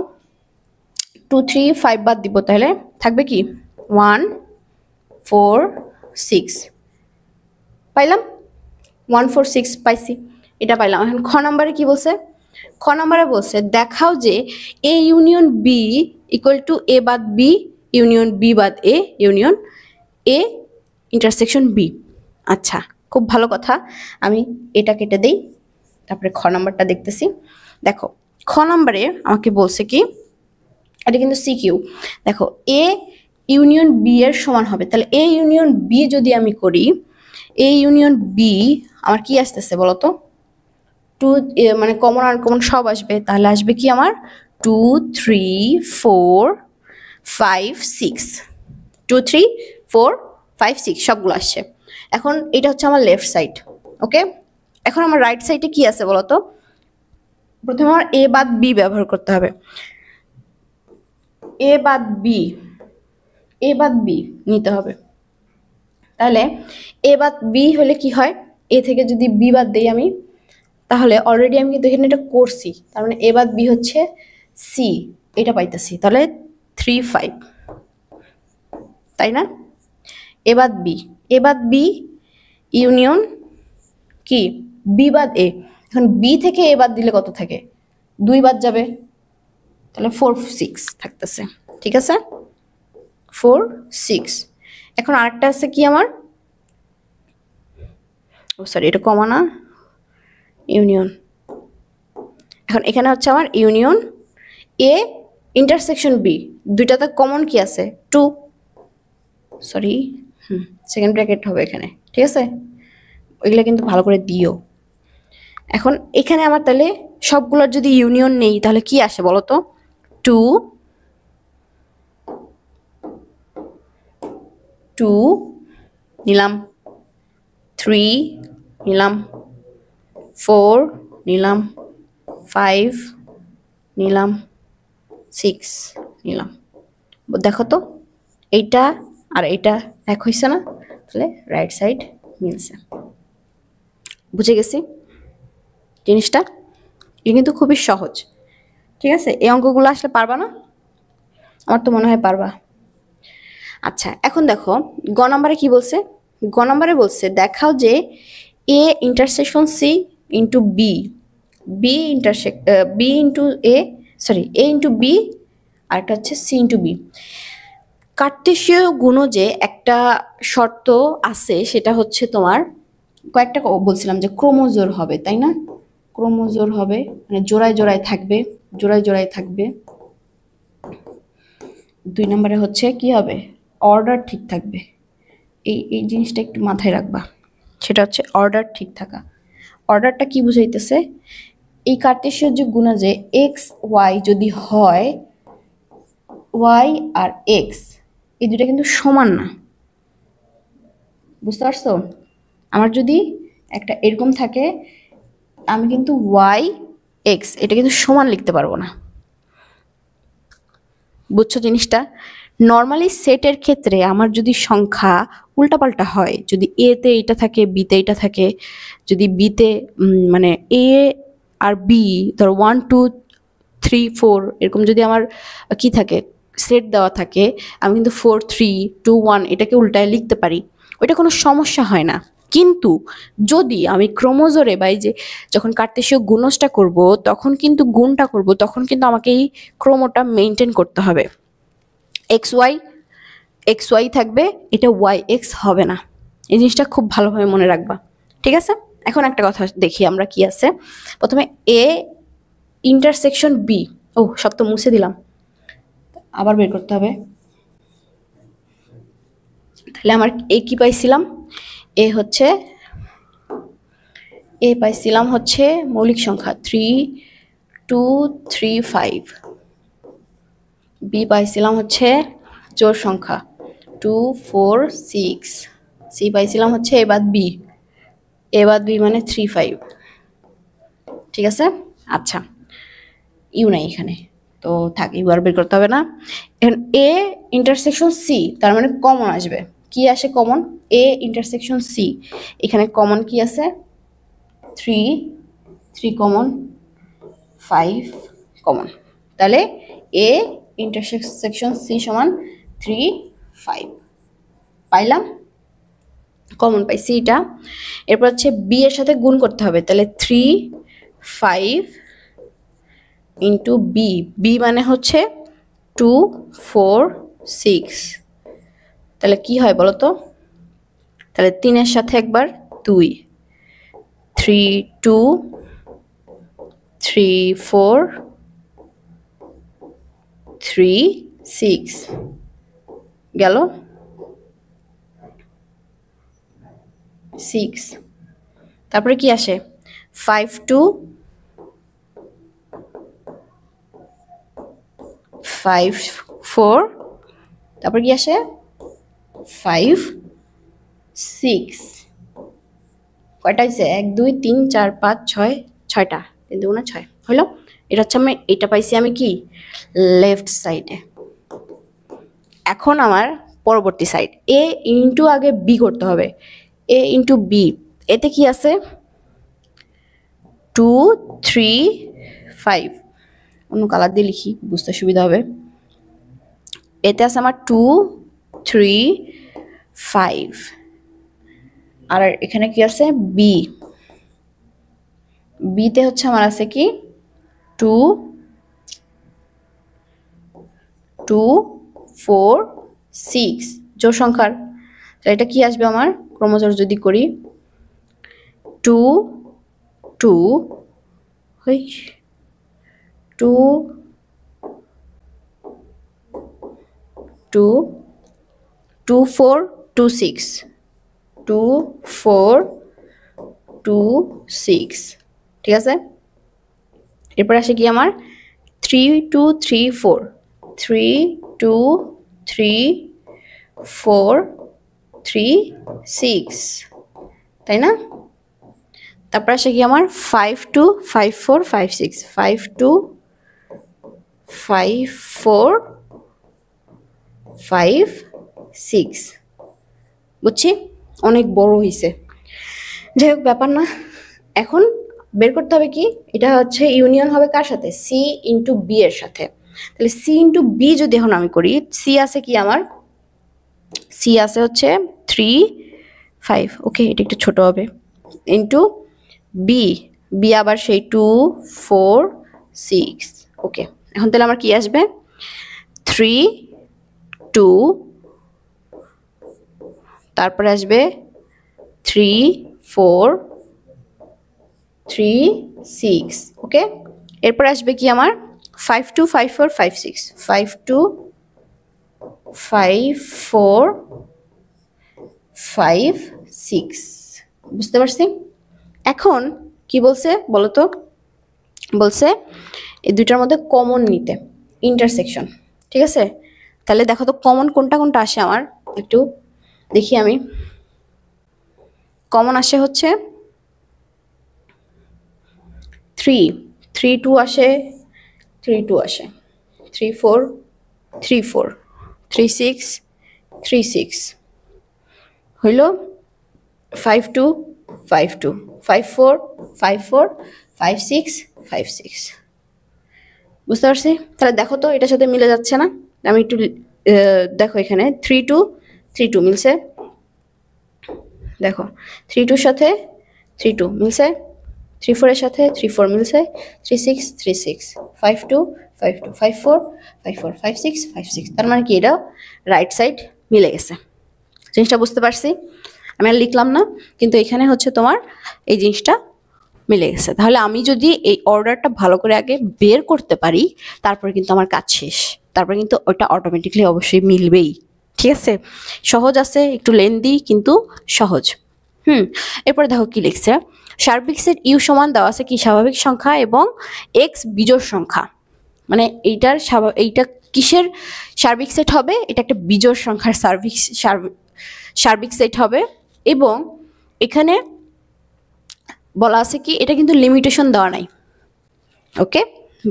2, 3, 5 বাদ দিব, তাহলে থাকবে কি 1, 4, 6 পাইলাম, 1, 4, 6 পাইছি, এটা পাইলাম। এখন খ নাম্বারে কি বলছে, খ নাম্বারে বলছে দেখাও যে A union B equal to A বাদ বি ইউনিয়ন বি বাদ A union A intersection B. আচ্ছা, খুব ভালো কথা, আমি এটা কেটে দেই, তারপরে খ নাম্বারটা দেখতেছি। দেখো খ নাম্বারে আমাকে বলছে কি, এটা কিন্তু সিকিউ, দেখো এ ইউনিয়ন বি এর সমান হবে, তাহলে এ ইউনিয়ন বি যদি আমি করি, এ ইউনিয়ন বি আমার কি আসতেছে বলতো, 2 মানে কমন আর কমন সব আসবে, তাহলে আসবে কি আমার 2, 3, 4, 5, 6, 2, 3, 4, 5, 6 সবগুলো আসছে। এখন এটা হচ্ছে আমার লেফট সাইড, ওকে। এখন আমার রাইট সাইডে কি আছে বলতো, প্রথমে আমার এ বাদ বি ব্যবহার করতে হবে, এ বাদ বি, এ বাদ বি নিতে হবে। তাহলে এ বাদ বি হলে কি হয়, এ থেকে যদি বি বাদ দেই আমি, তাহলে অলরেডি আমি কিন্তু এখানে এটা করছি, তার মানে এ বাদ বি হচ্ছে সি, এটা পাইতেছি, তাহলে 3, 5, তাই না। এ বাদ বি, এ বাদ বি ইউনিয়ন কি বি বাদ এ, এখন বি থেকে এ বাদ দিলে কত থাকে, 2 বাদ যাবে, তাহলে 4, 6 থাকতেছে, ঠিক আছে 4, 6। এখন আরেকটা আছে কি আমার, ও সরি এটা কমা না, ইউনিয়ন। এখন এখানে হচ্ছে আমার ইউনিয়ন এ ইন্টারসেকশন বি, দুইটাতে কমন কি আছে 2, সরি সেকেন্ড ব্র্যাকেট হবে এখানে, ঠিক আছে, ওইগুলো কিন্তু ভালো করে দিও। এখন এখানে আমার তাহলে সবগুলোর যদি ইউনিয়ন নেই তাহলে কি আসে বলো তো, 2, 2 নিলাম, 3 নিলাম, 4 নিলাম, 5 নিলাম, 6 নিলাম। দেখো তো এইটা আর এইটা এক হইছে না, তাহলে রাইট সাইড মিলছে। বুঝে গেছি জিনিসটা, এটা কিন্তু খুবই সহজ, ঠিক আছে। এই অঙ্কগুলো আসলে পারবা না, আমার তো মনে হয় পারবা। আচ্ছা এখন দেখো গ নাম্বারে কি বলছে, গ নাম্বারে বলছে দেখাও যে A intersection C into B, B B into A, sorry A into B, আর একটা হচ্ছে সি ইন্টু বি। কার্টেশীয় গুণজে একটা শর্ত আছে, সেটা হচ্ছে তোমার কয়েকটা বলছিলাম যে ক্রোমোজোর হবে, তাই না, ক্রোমোজোর হবে মানে জোড়ায় জোড়ায় থাকবে, জোড়ায় জোড়ায় থাকবে। 2 নম্বরে হচ্ছে কি হবে, অর্ডার ঠিক থাকবে, এই জিনিসটা একটু মাথায় রাখবা, সেটা হচ্ছে অর্ডার ঠিক থাকা। অর্ডারটা কি বুঝাইতেছে, এই কার্টেশীয় যে গুণজে এক্স ওয়াই যদি হয়, ওয়াই আর এক্স এই দুটা কিন্তু সমান না, বুঝতে পারছো। আমার যদি একটা এরকম থাকে, আমি কিন্তু ওয়াই এক্স এটা কিন্তু সমান লিখতে পারবো না, বুঝছো জিনিসটা। নর্মালি সেটের ক্ষেত্রে আমার যদি সংখ্যা উল্টাপাল্টা হয়, যদি এ তে এটা থাকে বিতে এটা থাকে, যদি বিতে মানে এ আর বি ধরো 1, 2, 3, 4 এরকম যদি আমার কি থাকে সেট দেওয়া থাকে আমি কিন্তু 4 3 2 1 এটাকে উল্টায় লিখতে পারি, ওইটা কোনো সমস্যা হয় না। কিন্তু যদি আমি ক্রোমোজোরে বা এই যে যখন কার্তেশীয় গুণজটা করব তখন কিন্তু গুণটা করব তখন কিন্তু আমাকে এই ক্রোমোটা মেনটেন করতে হবে। এক্স ওয়াই থাকবে, এটা ওয়াই এক্স হবে না। এই জিনিসটা খুব ভালোভাবে মনে রাখবা, ঠিক আছে? এখন একটা কথা দেখি আমরা কি আছে। প্রথমে এ ইন্টারসেকশন বি, ও সব তো মুছে দিলাম, আবার বের করতে হবে। তাহলে আমার এ কি পাইছিলাম, এ হচ্ছে এ পাইছিলাম হচ্ছে মৌলিক সংখ্যা 3 2 3 5, বি পাইছিলাম হচ্ছে জোড় সংখ্যা 2 4 6, সি পাইছিলাম হচ্ছে এ বাদ বি মানে 3 5, ঠিক আছে? আচ্ছা, ইউ নাই এখানে, তো থাক, ইউ আর বের করতে হবে না। এখন এ ইন্টারসেকশন সি, তার মানে কমন আসবে। কি আসে কমন? এ ইন্টারসেকশন সি, এখানে কমন কি আছে? 3 কমন, 5 কমন। তাহলে এ ইন্টারসেকশন সি সমান 3 5 পাইলাম, কমন পাইছি এটা। এরপর হচ্ছে বি এর সাথে গুণ করতে হবে, তাহলে 3 5 ইন্টু বি মানে হচ্ছে 2 4 6, তাহলে কি হয় বলো তো? তাহলে 3 এর সাথে একবার 2, 3 2 3 4 3 6 গেল 6, তারপরে কি আসে 5 2 5 4, তারপর কি আসে 5 6, কয়টা হয়েছে? 1 2 3 4 5 6, 6টা, 3 2 6 হলো। এটা হচ্ছে আমি, এটা পাইছি আমি কি লেফট সাইডে। এখন আমার পরবর্তী সাইড, এ ইন্টু আগে বি করতে হবে, এ ইন্টু বি, এতে কি আছে 2 3 5, অন্য কালার দিয়ে লিখি বুঝতে সুবিধা হবে। এতে আছে আমার 2 3 5, আর এখানে কি আছে বিতে হচ্ছে আমার আছে কি 2 2 4 6 জোড় সংখ্যার, তাহলে এটা কি আসবে আমার ক্রমজোড় যদি করি 2 2 2 2 2 4 2 6 2 4 2 6, ঠিক আছে? এরপর আসে কি আমার 3 2 3 4 3 2 3 4 3 6, তাই না? তারপর আসে কি আমার 5 2 5 4 5 6 5 2 5 4 5 6, বুঝছি অনেক বড় হয়েছে, যাই হোক ব্যাপার না। এখন বের করতে হবে কি, এটা হচ্ছে ইউনিয়ন হবে কার সাথে? সি ইন্টু বি এর সাথে। তাহলে সি ইন্টু বি যদি এখন আমি করি, সি আছে কি আমার, সি আছে হচ্ছে 3 5, ওকে এটা একটু ছোট হবে, ইন্টু বি আবার সেই 2 4 6, ওকে। এখন তাহলে আমার কি আসবে 3 2, তারপরে আসবে 3 4 3 6, ওকে। এরপর আসবে কি আমার 5 2 5 4 5 6 5 2 5 4 5 6, বুঝতে পারছি? এখন কি বলছে বলো তো? বলছে এই দুইটার মধ্যে কমন নিতে, ইন্টারসেকশন, ঠিক আছে? তাহলে দেখো তো কমন কোনটা কোনটা আসে আমার, একটু দেখি আমি। কমন আসে হচ্ছে 3 3 2 আসে, 3 2 আসে, 3 4 3 4 3 6 3 6 হইল, 5 2 5 2 5 4 5 4 5 6 5 6, বুঝতে পারছি? তাহলে দেখো তো এটার সাথে মিলে যাচ্ছে না? আমি একটু দেখো এখানে 3 2 3 2 মিলছে, দেখো 3 2 সাথে 3 2 মিলছে, 3 4 এর সাথে 3 4 মিলছে, 3 6 3 6, 5 2 5 2, 5 4 5 4, 5 6 5 6। তার মানে কি এটা রাইট সাইড মিলে গেছে। জিনিসটা বুঝতে পারছি? আমি আর লিখলাম না, কিন্তু এখানে হচ্ছে তোমার এই জিনিসটা মিলে গেছে। তাহলে আমি যদি এই অর্ডারটা ভালো করে আগে বের করতে পারি, তারপরে কিন্তু আমার কাজ শেষ, তারপরে কিন্তু ওটা অটোমেটিকলি অবশ্যই মিলবেই। ঠিক আছে, সহজ আছে, একটু লেন্দি কিন্তু সহজ। এরপরে দেখো কি লিখছে, সার্বিক সেট ইউ সমান দেওয়া আছে কি স্বাভাবিক সংখ্যা এবং এক্স বিজোড় সংখ্যা। মানে এইটা কিসের সার্বিক সেট হবে? এটা একটা বিজোড় সংখ্যার সার্বিক সেট হবে। এবং এখানে বলা আছে কি এটা কিন্তু লিমিটেশন দেওয়া নাই। ওকে,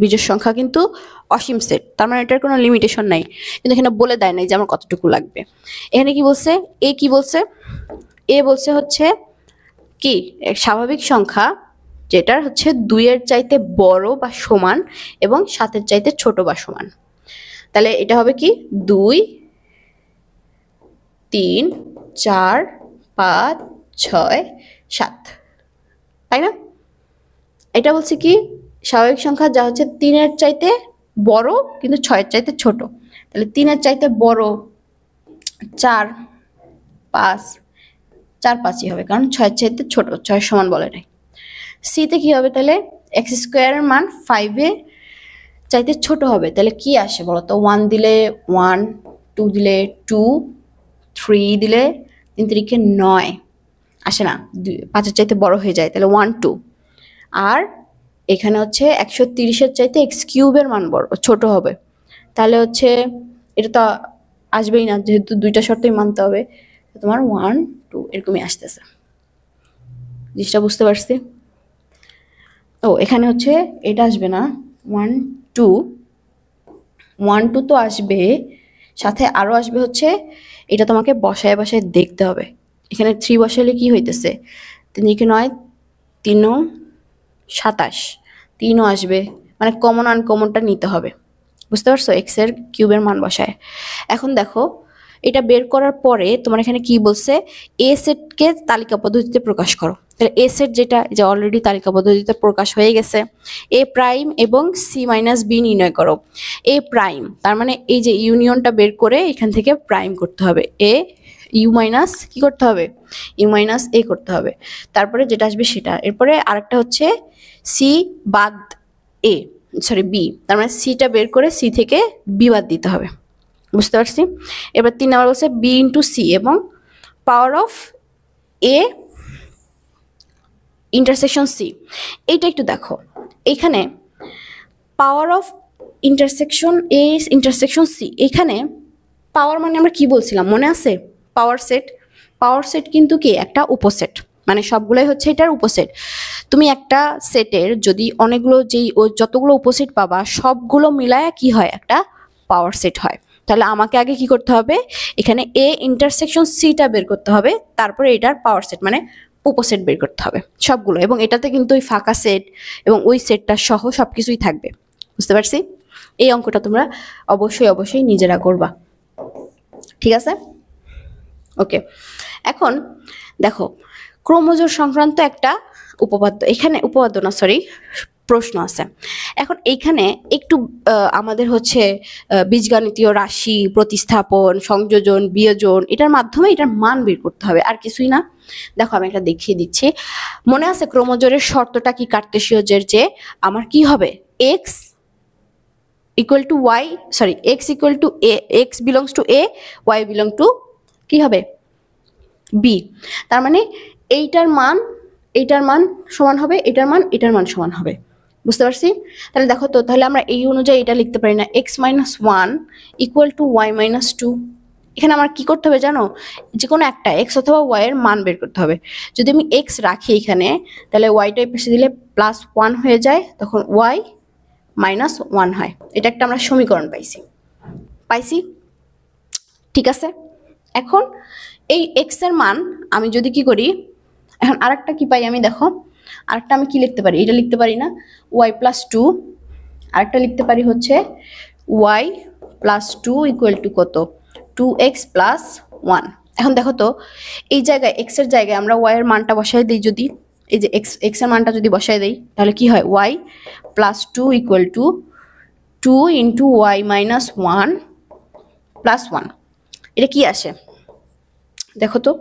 বিজোড় সংখ্যা কিন্তু অসীম সেট, তার মানে এটার কোনো লিমিটেশন নাই, কিন্তু এখানে বলে দেয় নাই যে আমার কতটুকু লাগবে। এখানে কি বলছে, এ কি বলছে, এ বলছে হচ্ছে কি স্বাভাবিক সংখ্যা যেটার হচ্ছে 2 এর চাইতে বড় বা সমান এবং 7 এর চাইতে ছোট বা সমান। তাহলে এটা হবে কি 2 3 4 5 6 7, তাই না? এটা বলছে কি স্বাভাবিক সংখ্যা যা হচ্ছে 3 এর চাইতে বড় কিন্তু 6 এর চাইতে ছোট। তাহলে 3 এর চাইতে বড় 4 5, 4 5ই হবে, কারণ 6 এর চাইতে ছোট, 6 সমান বলে নাই। সিতে কি হবে, তাহলে এক্স স্কোয়ারের মান 5 এর চাইতে ছোট হবে। তাহলে কি আসে বলতো, 1 দিলে 1, 2 দিলে 2, 3 দিলে 3 3 9 আসে না, 5 এর চাইতে বড় হয়ে যায়, তাহলে 1 2। আর এখানে হচ্ছে 130-এর চাইতে এক্স কিউবের মান বড় ছোট হবে, তাহলে হচ্ছে এটা তো আসবেই না, যেহেতু দুইটা শর্তই মানতে হবে, তোমার 1 2 এরকমই আসতেছে। জিনিসটা বুঝতে পারছি? ও এখানে হচ্ছে এটা আসবে না, 1 2 1 2 তো আসবে, সাথে আরও আসবে হচ্ছে এটা তোমাকে বসায় বসায় দেখতে হবে। এখানে 3 বসালে কি হইতেছে, 3 9 3 27, 3ও আসবে, মানে কমন আনকমনটা নিতে হবে। বুঝতে পারছো? এক্স এর কিউবের মান বসায়। এখন দেখো এটা বের করার পরে তোমার এখানে কি বলছে, এ সেটকে তালিকা পদ্ধতিতে প্রকাশ করো। তাহলে এ সেট যেটা যে অলরেডি তালিকা পদ্ধতিতে প্রকাশ হয়ে গেছে, এ প্রাইম এবং সি মাইনাস বি নির্ণয় করো। এ প্রাইম তার মানে এই যে ইউনিয়নটা বের করে এখান থেকে প্রাইম করতে হবে, এ ইউ মাইনাস কি করতে হবে, ইউ মাইনাস এ করতে হবে, তারপরে যেটা আসবে সেটা। এরপরে আরেকটা হচ্ছে সি বাদ এ, সরি বি, তার মানে সিটা বের করে সি থেকে বি বাদ দিতে হবে। বুঝতে পারছি? এবার 3 নাম্বার বলছে বি ইন্টু সি এবং power of A intersection C. এইটা একটু দেখো, এখানে power of intersection A intersection C, এখানে পাওয়ার মানে আমরা কি বলছিলাম মনে আছে? Power set. পাওয়ার সেট কিন্তু কি একটা উপসেট, মানে সবগুলোই হচ্ছে এটার উপসেট। তুমি একটা সেটের যদি অনেকগুলো যতগুলো উপসেট পাবা সবগুলো মিলায়া কি হয়, একটা পাওয়ার সেট হয়। তাহলে আমাকে আগে কি করতে হবে, এখানে এ ইন্টারসেকশন সিটা বের করতে হবে, তারপরে এটার পাওয়ার সেট মানে উপসেট বের করতে হবে সবগুলো, এবং এটাতে কিন্তু ওই ফাঁকা সেট এবং ওই সেটটা সহ সবকিছুই থাকবে। বুঝতে পারছি? এই অঙ্কটা তোমরা অবশ্যই অবশ্যই নিজেরা করবা। ঠিক আছে? ওকে, এখন দেখো ক্রোমোজোম সংক্রান্ত একটা উপপাদ্য, এখানে উপপাদ্য না সরি প্রশ্ন আছে। এখন এইখানে একটু আমাদের হচ্ছে বীজগণিতীয় রাশি, প্রতিস্থাপন, সংযোজন, বিয়োজন, এটার মাধ্যমে এটার মান বের করতে হবে, আর কিছুই না। দেখো আমি একটা দেখিয়ে দিচ্ছি। মনে আছে ক্রোমোজোমের শর্তটা কি, কার্তেশীয়জের যে আমার কি হবে, X equal to Y, sorry X equal to A, X belongs to A, Y belong to কি হবে বি। তার মানে এইটার মান সমান হবে এটার মান সমান হবে। বুঝতে পারছি? তাহলে দেখো তো, তাহলে আমরা এই অনুযায়ী এটা লিখতে পারি না, X minus one equal to Y minus two. এখানে আমার কি করতে হবে জানো, যে কোনো একটা এক্স অথবা ওয়াই এর মান বের করতে হবে। যদি আমি এক্স রাখি এখানে, তাহলে ওয়াইটা পাশে দিলে প্লাস ওয়ান হয়ে যায়, তখন ওয়াই মাইনাস ওয়ান হয়। এটা একটা আমরা সমীকরণ পাইছি। ঠিক আছে, এখন এই এক্স এর মান আমি যদি কি করি, এখন আরেকটা কি পাই আমি, দেখো আরেকটা আমি কি লিখতে পারি, এটা লিখতে পারি না ওয়াই প্লাস টু, আরেকটা লিখতে পারি হচ্ছে ওয়াই প্লাস 2 ইকুয়াল টু কত 2x প্লাস 1। এখন দেখো তো এই জায়গায় x এর জায়গায় আমরা y এর মানটা বসাই দিই, যদি এই যে x এর মানটা যদি বসাই দেই তাহলে কি হয় y plus 2 equal to 2 into y minus 1 plus 1। এটা কি আসে দেখো তো,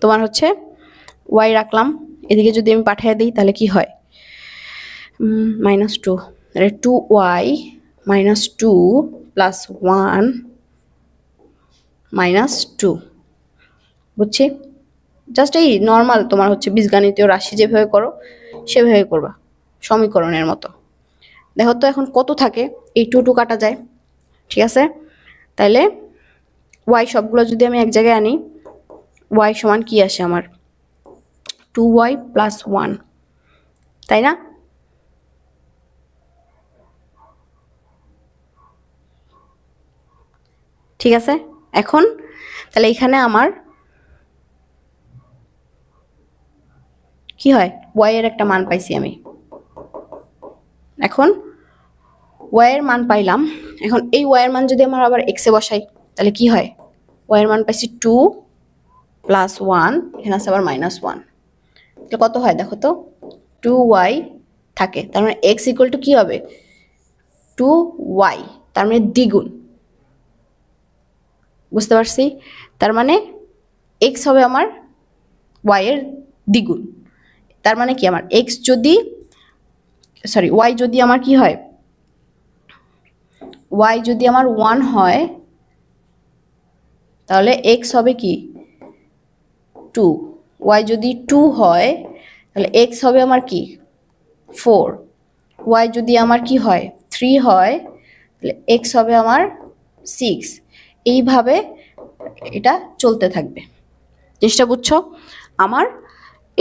তোমার হচ্ছে y রাখলাম, এদিকে যদি আমি পাঠিয়ে দিই তাহলে কি হয় মাইনাস 2, তাহলে 2y মাইনাস 2 প্লাস 1 মাইনাস 2। বুঝছি? জাস্ট এই নর্মাল তোমার হচ্ছে বীজগণিতীয় রাশি যেভাবে করো সেভাবে করবা, সমীকরণের মতো। দেখো তো এখন কত থাকে, এই 2 কাটা যায়, ঠিক আছে? তাইলে y সবগুলো যদি আমি এক জায়গায় আনি, y সমান কি আসে আমার 2y প্লাস 1, তাই না? ঠিক আছে, এখন তাহলে এখানে আমার কি হয় y এর একটা মান পাইছি আমি। এখন y এর মান পাইলাম, এখন এই y এর মান যদি আমার আবার x এ বসাই তাহলে কি হয় y এর মান পাইছি 2 প্লাস 1, এখানে আছে আবার মাইনাস 1, তাহলে কত হয় দেখো তো 2y থাকে, তার মানে x ইকুয়াল টু কি হবে 2y, তার মানে দ্বিগুণ। বুঝতে পারছি? তার মানে x হবে আমার y এর দ্বিগুণ, তার মানে কি আমার x যদি সরি y যদি আমার কি হয় y যদি আমার 1 হয় তাহলে x হবে কি 2, y যদি 2 হয় তাহলে x হবে আমার কি 4, y যদি আমার কি হয় 3 হয় তাহলে x হবে আমার 6। এইভাবে এটা চলতে থাকবে। জিনিসটা বুঝছো? আমার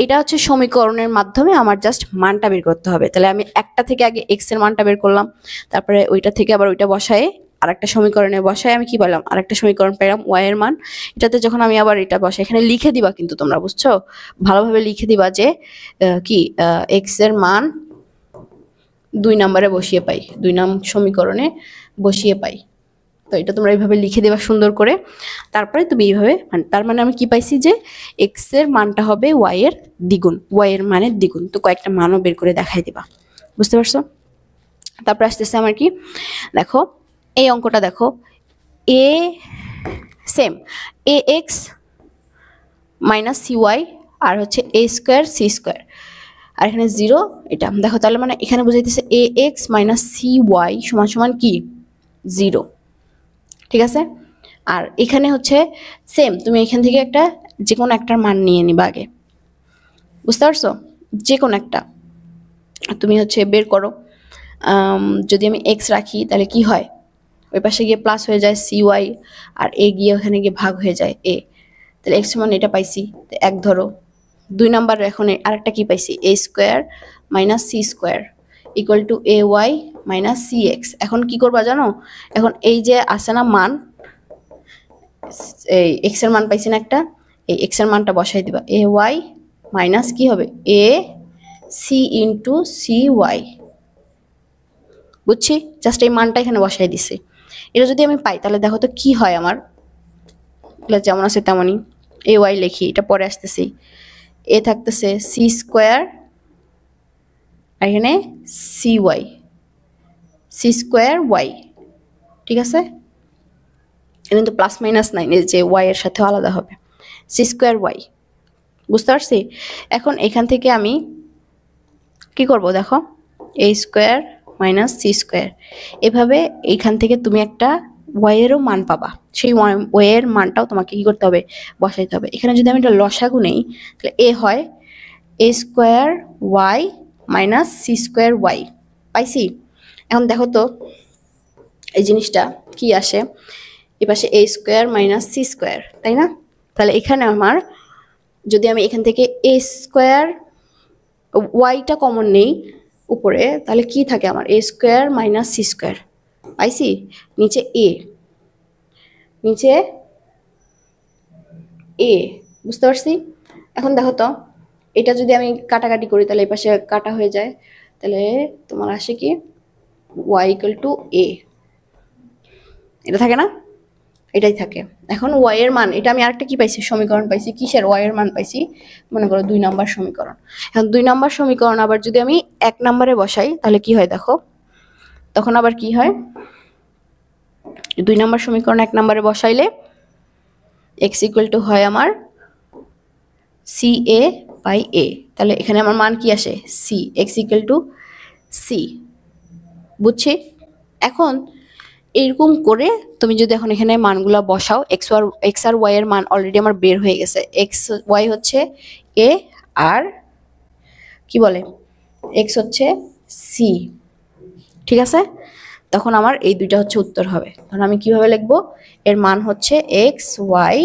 এটা হচ্ছে সমীকরণের মাধ্যমে আমার জাস্ট মানটা বের করতে হবে। তাহলে আমি একটা থেকে আগে x এর মানটা বের করলাম, তারপরে ওইটা থেকে আবার ওইটা বসায়ে আরেকটা সমীকরণে বসায় আমি কি পেলাম আরেকটা সমীকরণ পেলাম y এর মান। এটাতে যখন আমি আবার এটা বসাই, এখানে লিখে দিবা কিন্তু তোমরা, বুঝছো? ভালোভাবে লিখে দিবা যে কি x এর মান 2 নম্বরে বসিয়ে পাই, 2 নং সমীকরণে বসিয়ে পাই। তো এটা তোমরা এইভাবে লিখে দেবা সুন্দর করে, তারপরে তুমি এইভাবে তার মানে আমি কি পাইছি যে x এর মানটা হবে y এর দ্বিগুণ, y এর মানের দ্বিগুণ। তো কয়েকটা মানও বের করে দেখাই দিবা। বুঝতে পারছো? তারপর আসতেছে আমার কি দেখো এই অঙ্কটা দেখো a same ax minus cy আর হচ্ছে a স্কয়ার c স্কয়ার আর এখানে 0, এটা দেখো তাহলে মানে এখানে বুঝাইতেছে ax মাইনাস cy সমান সমান কি 0, ঠিক আছে? আর এখানে হচ্ছে সেম, তুমি এখান থেকে একটা যে কোনো একটার মান নিয়ে নিবা আগে। বুঝতে পারছো? যে কোনো একটা তুমি হচ্ছে বের করো। যদি আমি x রাখি তাহলে কি হয় ওই পাশে গিয়ে প্লাস হয়ে যায় cy আর a গিয়ে ওখানে গিয়ে ভাগ হয়ে যায় a, তাহলে x সমান এটা পাইছি, এক ধরো। 2 নাম্বার এখন আরেকটা কি পাইছি a square minus c square equal to ay minus cx। এখন কি করবা জানো, এখন এই যে আছে না মান, এই x এর মান পাইছি না একটা, এই x এর মানটা বসাই দিবা ay মাইনাস কি হবে a c ইন্টু cy। বুঝছি? জাস্ট এই মানটা এখানে বসাই দিছি। এটা যদি আমি পাই তাহলে দেখো তো কি হয় আমার, যেমন আছে তেমনই ay লিখি, এটা পরে আসতেছি a থাকতেছে c স্কয়ার আর এখানে c স্কয়ার y, ঠিক আছে? এখানে তো প্লাস মাইনাস নাই, যে y এর সাথে আলাদা হবে c স্কয়ার y। বুঝতে পারছি? এখন এখান থেকে আমি কি করব দেখো a square minus c square, এভাবে এখান থেকে তুমি একটা y এরও মান পাবা, সেই y এর মানটাও তোমাকে কি করতে হবে বসাইতে হবে। এখানে যদি আমি এটা লসাগু নেই তাহলে a হয় a square y minus c square y, পাইছি? এখন দেখো তো এই জিনিসটা কি আসে, এই পাশে a square minus c square, তাই না? তাহলে এখানে আমার যদি আমি এখান থেকে a স্কয়ার yটা কমন নেই উপরে, তাহলে কি থাকে আমার a square minus c square, পাইছি? নিচে a, নিচে a। বুঝতে পারছি? এখন দেখো তো এটা যদি আমি কাটাকাটি করি তাহলে এই পাশে কাটা হয়ে যায়, তাহলে তোমার আসে কি y ইকুয়াল টু a। এটা থাকে না, এটাই থাকে। এখন ওয়াই এর মান, এটা আমি আরেকটা কি পাইছি, সমীকরণ পাইছি, কিসের, ওয়াই এর মান পাইছি, মনে করো 2 নম্বর সমীকরণ। এখন 2 নম্বর সমীকরণ আবার যদি আমি 1 নম্বরে বসাই তাহলে কি হয় দেখো, তখন আবার কি হয়, 2 নম্বর সমীকরণ 1 নম্বরে বসাইলে x ইকুয়াল টু হয় আমার সি এ বাই এ, তাহলে এখানে আমার মান কি আসে C, x equal to C, বুঝছি? এখন এরকম করে তুমি যদি এখন এখানে মানগুলো বসাও, এক্স আর ওয়াই এর মান অলরেডি আমার বের হয়ে গেছে। এক্স ওয়াই হচ্ছে এ আর কি বলে এক্স হচ্ছে সি, ঠিক আছে? তখন আমার এই দুইটা হচ্ছে উত্তর হবে। তখন আমি কিভাবে লিখবো, এর মান হচ্ছে এক্স ওয়াই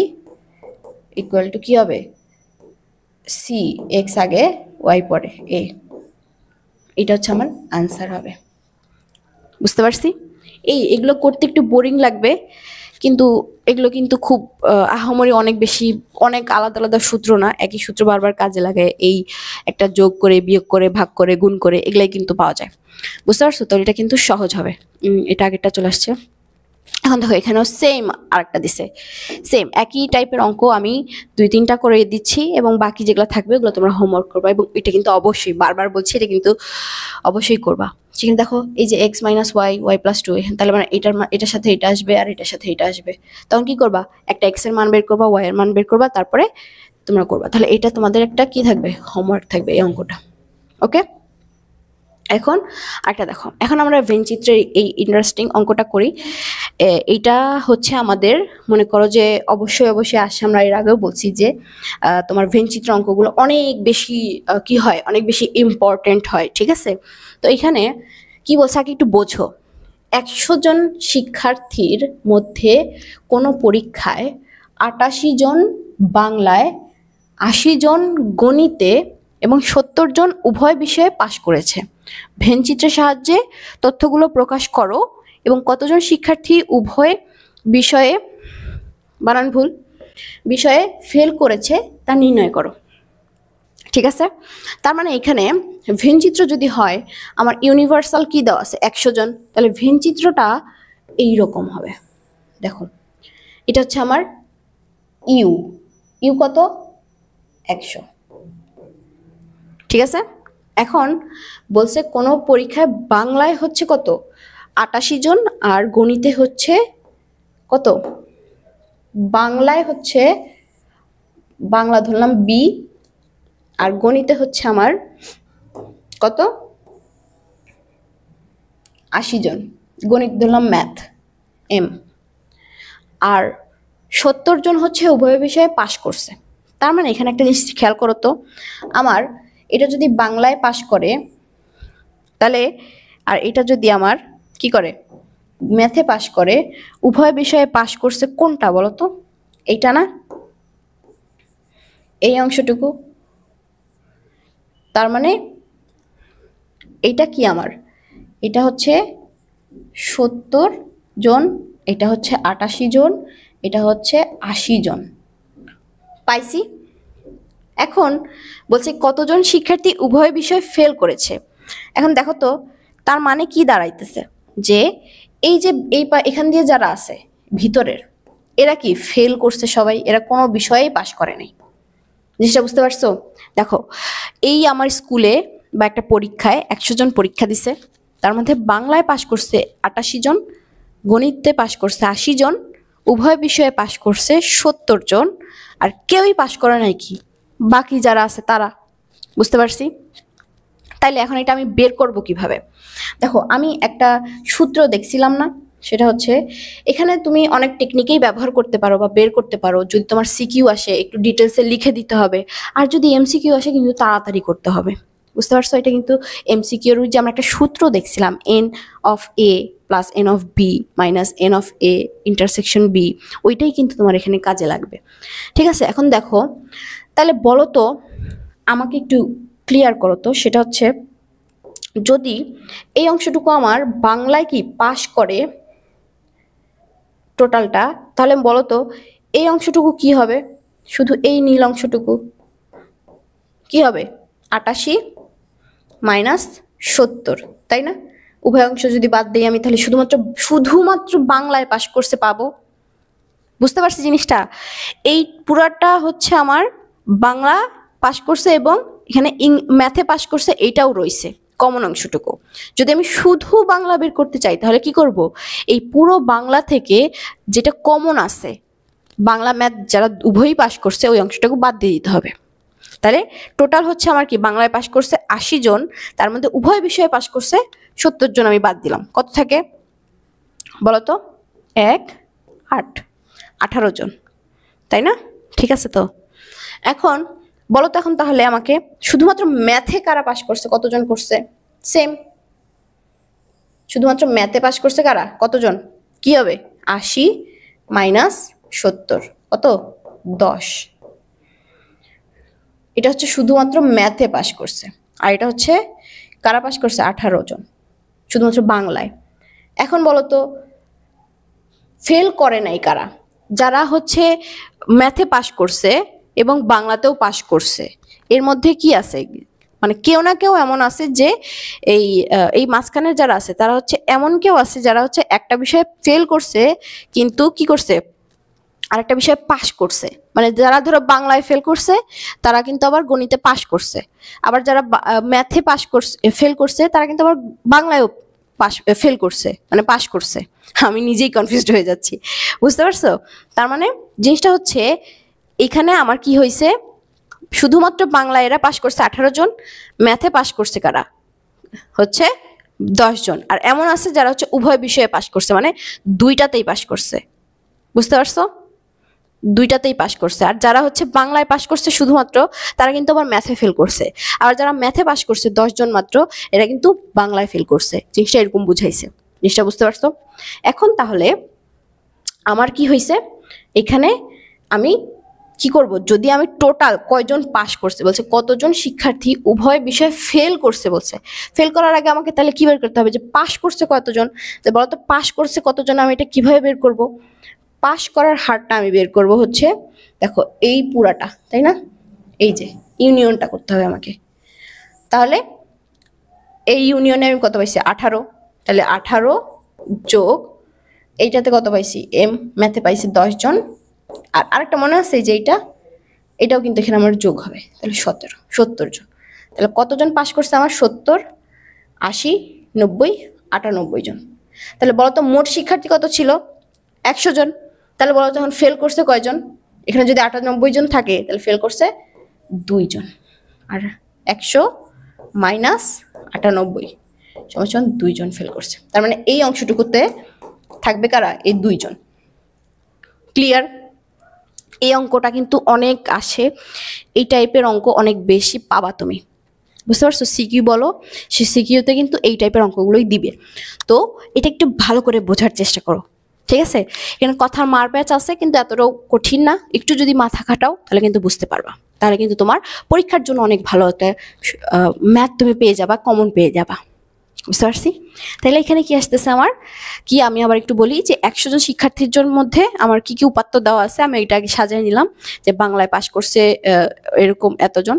ইকুয়াল টু কি হবে সি, এক্স আগে ওয়াই পরে এ, এটা হচ্ছে আমার আনসার হবে। বুঝতে পারছি? এগুলো করতে একটু বোরিং লাগবে, কিন্তু এগুলো কিন্তু খুব আহামরি অনেক আলাদা আলাদা সূত্র না, একই সূত্র বারবার কাজে লাগে। এই একটা যোগ করে, বিয়োগ করে, ভাগ করে, গুণ করে, এগুলাই কিন্তু পাওয়া যায়। বুঝতে পারছো? তো এটা কিন্তু সহজ হবে। এটা আগেরটা চলে আসছে। এখন দেখো এখানেও সেম আরেকটা দিছে, সেম একই টাইপের অঙ্ক আমি 2-3টা করে দিচ্ছি, এবং বাকি যেগুলো থাকবে ওগুলো তোমরা হোমওয়ার্ক করবা, এবং এটা কিন্তু অবশ্যই, বারবার বলছি, এটা কিন্তু অবশ্যই করবা। সেখানে দেখো এই যে X minus Y, Y plus 2, তাহলে মানে এটার সাথে এটা আসবে আর এটার সাথে এটা আসবে, তখন কি করবা, একটা এক্স এর মান বের করবা, ওয়াই এর মান বের করবা, তারপরে তোমরা করবা। তাহলে এটা তোমাদের একটা কি থাকবে, হোমওয়ার্ক থাকবে এই অঙ্কটা। ওকে, এখন আরেকটা দেখো, এখন আমরা ভেন চিত্রের এই ইন্টারেস্টিং অঙ্কটা করি। এইটা হচ্ছে আমাদের, মনে করো যে অবশ্যই আসে, আমরা এর আগেও বলছি যে তোমার ভেন চিত্র অঙ্কগুলো অনেক বেশি কি হয়, অনেক বেশি ইম্পর্টেন্ট হয়, ঠিক আছে? তো এখানে কি বলছে আগে একটু বোঝো। 100 জন শিক্ষার্থীর মধ্যে কোনো পরীক্ষায় 88 জন বাংলায়, 80 জন গণিতে এবং 70 জন উভয় বিষয়ে পাশ করেছে। ভেন চিত্রের সাহায্যে তথ্যগুলো প্রকাশ করো এবং কতজন শিক্ষার্থী উভয় বিষয়ে, বানান ভুল, বিষয়ে ফেল করেছে তা নির্ণয় করো। ঠিক আছে? তার মানে এখানে ভেন চিত্র যদি হয়, আমার ইউনিভার্সাল কি দেওয়া আছে 100 জন, তাহলে ভেন চিত্রটা এইরকম হবে। দেখো এটা হচ্ছে আমার ইউ, ইউ কত 100, ঠিক আছে? এখন বলছে কোনো পরীক্ষায় বাংলায় হচ্ছে কত 88 জন, আর গণিতে হচ্ছে কত, বাংলায় হচ্ছে, বাংলা ধরলাম বি, আর গণিতে হচ্ছে আমার কত 80 জন, গণিত ধরলাম ম্যাথ এম, আর 70 জন হচ্ছে উভয় বিষয়ে পাশ করছে। তার মানে এখানে একটা জিনিস খেয়াল করো তো, আমার এটা যদি বাংলায় পাশ করে, তাহলে আর এটা যদি আমার কি করে ম্যাথে পাশ করে, উভয় বিষয়ে পাশ করছে কোনটা বলো তো, এইটা না, এই অংশটুকু। তার মানে এইটা কি আমার, এটা হচ্ছে 70 জন, এটা হচ্ছে 88 জন, এটা হচ্ছে 80 জন, পাইছি? এখন বলছে কতজন শিক্ষার্থী উভয় বিষয় ফেল করেছে। এখন দেখো তো তার মানে কি দাঁড়াইতেছে, যে এই যে এখান দিয়ে যারা আছে ভিতরের, এরা কি ফেল করছে সবাই, এরা কোনো বিষয়েই পাশ করে নাই। জিনিসটা বুঝতে পারছো? দেখো এই আমার স্কুলে বা একটা পরীক্ষায় 100 জন পরীক্ষা দিছে, তার মধ্যে বাংলায় পাশ করছে 88 জন, গণিতে পাশ করছে 80 জন, উভয় বিষয়ে পাশ করছে 70 জন, আর কেউই পাশ করে নাই কি বাকি যারা আছে তারা। বুঝতে পারছি? তাইলে এখন এটা আমি বের করব কিভাবে? দেখো আমি একটা সূত্র দেখছিলাম না, সেটা হচ্ছে এখানে তুমি অনেক টেকনিকেই ব্যবহার করতে পারো বা বের করতে পারো। যদি তোমার সিকিউ আসে একটু ডিটেলসে লিখে দিতে হবে, আর যদি এমসিকিউ আসে কিন্তু তাড়াতাড়ি করতে হবে। বুঝতে পারছো? এটা কিন্তু এমসিকিউর যে আমরা একটা সূত্র দেখছিলাম, N of A plus N of B minus N of A intersection B, ওইটাই কিন্তু তোমার এখানে কাজে লাগবে। ঠিক আছে? এখন দেখো তাহলে বলো তো, আমাকে একটু ক্লিয়ার করো তো, সেটা হচ্ছে যদি এই অংশটুকু আমার বাংলায় কি পাশ করে টোটালটা, তাহলে বলো তো এই অংশটুকু কি হবে, শুধু এই নীল অংশটুকু কি হবে 88 মাইনাস 70, তাই না? উভয় অংশ যদি বাদ দিই আমি, তাহলে শুধুমাত্র বাংলায় পাশ করছে পাবো। বুঝতে পারছি জিনিসটা? এই পুরাটা হচ্ছে আমার বাংলা পাশ করছে এবং এখানে ম্যাথে পাশ করছে, এইটাও রয়েছে কমন অংশটুকু। যদি আমি শুধু বাংলা বের করতে চাই তাহলে কি করব, এই পুরো বাংলা থেকে যেটা কমন আছে, বাংলা ম্যাথ যারা উভয়ই পাশ করছে ওই অংশটাকে বাদ দিয়ে দিতে হবে। তাহলে টোটাল হচ্ছে আমার কি, বাংলায় পাশ করছে 80 জন, তার মধ্যে উভয় বিষয়ে পাশ করছে 70 জন, আমি বাদ দিলাম। কত থাকে বলতো? 1 8 18 জন, তাই না? ঠিক আছে। তো এখন বলো তো, এখন তাহলে আমাকে শুধুমাত্র ম্যাথে কারা পাশ করছে, কতজন করছে? সেম, শুধুমাত্র ম্যাথে পাশ করছে কারা, কতজন? কি হবে? 80 মাইনাস 70, কত? 10। এটা হচ্ছে শুধুমাত্র ম্যাথে পাশ করছে, আর এটা হচ্ছে কারা পাশ করছে? 18 জন, শুধুমাত্র বাংলায়। এখন বলো তো, ফেল করে নাই কারা? যারা হচ্ছে ম্যাথে পাশ করছে এবং বাংলাতেও পাশ করছে, এর মধ্যে কি আছে? মানে কেউ না কেউ এমন আছে যে এই মাঝখানের যারা আছে তারা হচ্ছে এমন কেউ আছে যারা হচ্ছে একটা বিষয়ে ফেল করছে কিন্তু কি করছে, আরেকটা বিষয়ে পাশ করছে। মানে যারা ধরো বাংলায় ফেল করছে তারা কিন্তু আবার গণিতে পাশ করছে, আবার যারা ম্যাথে পাশ করছে ফেল করছে তারা কিন্তু আবার বাংলায়ও ফেল করছে, মানে পাশ করছে। আমি নিজেই কনফিউজড হয়ে যাচ্ছি, বুঝতে পারছো? তার মানে জিনিসটা হচ্ছে এখানে আমার কি হয়েছে, শুধুমাত্র বাংলা এরা পাশ করছে 18 জন, ম্যাথে পাশ করছে কারা, হচ্ছে 10 জন, আর এমন আছে যারা হচ্ছে উভয় বিষয়ে পাশ করছে, মানে দুইটাতেই পাশ করছে। বুঝতে পারছো? দুইটাতেই পাশ করছে। আর যারা হচ্ছে বাংলায় পাশ করছে শুধুমাত্র, তারা কিন্তু আবার ম্যাথে ফেল করছে। আর যারা ম্যাথে পাশ করছে 10 জন মাত্র, এরা কিন্তু বাংলায় ফেল করছে। জিনিসটা এরকম বুঝাইছে। জিনিসটা বুঝতে পারছো? এখন তাহলে আমার কি হয়েছে, এখানে আমি কি করব, যদি আমি টোটাল কয়জন পাশ করছে বলছে, কতজন শিক্ষার্থী উভয় বিষয়ে ফেল করছে বলছে, ফেল করার আগে আমাকে তাহলে কি বের করতে হবে, যে পাশ করছে কতজন। যে বলতো পাশ করছে কতজন, আমি এটা কিভাবে বের করব? পাশ করার হারটা আমি বের করব হচ্ছে, দেখো এই পুরাটা, তাই না? এই যে ইউনিয়নটা করতে হবে আমাকে। তাহলে এই ইউনিয়নে আমি কত পাইছি? 18। তাহলে 18 যোগ এইটাতে কত পাইছি? এম ম্যাথে পাইছি 10 জন, আর আরেকটা মনে আছে যে এটাও কিন্তু এখানে আমার যোগ হবে, তাহলে 70 জন। তাহলে কতজন পাশ করছে আমার? 70, 80, 90, 98 জন। তাহলে বলো তো মোট শিক্ষার্থী কত ছিল? 100 জন। তাহলে বলো তখন ফেল করছে কয়জন? এখানে যদি 98 জন থাকে তাহলে ফেল করছে 2 জন, আর 100 মাইনাস 98 সমান 2 জন ফেল করছে। তার মানে এই অংশটুকুতে থাকবে কারা? এই 2 জন। ক্লিয়ার? এই অঙ্কটা কিন্তু অনেক আসে, এই টাইপের অঙ্ক অনেক বেশি পাবা তুমি। বুঝতে পারছো? সিকিউ বলো, সে সিকিউতে কিন্তু এই টাইপের অঙ্কগুলোই দিবে। তো এটা একটু ভালো করে বোঝার চেষ্টা করো, ঠিক আছে? এখানে কথার মারপ্যাচ আছে কিন্তু এতটাও কঠিন না, একটু যদি মাথা খাটাও তাহলে কিন্তু বুঝতে পারবা। তাহলে কিন্তু তোমার পরীক্ষার জন্য অনেক ভালো একটা ম্যাথ তুমি পেয়ে যাবা, কমন পেয়ে যাবা। বুঝতে পারছি? তাহলে এখানে কি আসতেছে আমার, কি আমি আবার একটু বলি যে 100 জন শিক্ষার্থীর জন্য মধ্যে আমার কি কি উপাত্ত দেওয়া আছে, আমি এটা আগে সাজিয়ে নিলাম। যে বাংলায় পাশ করছে এরকম এতজন,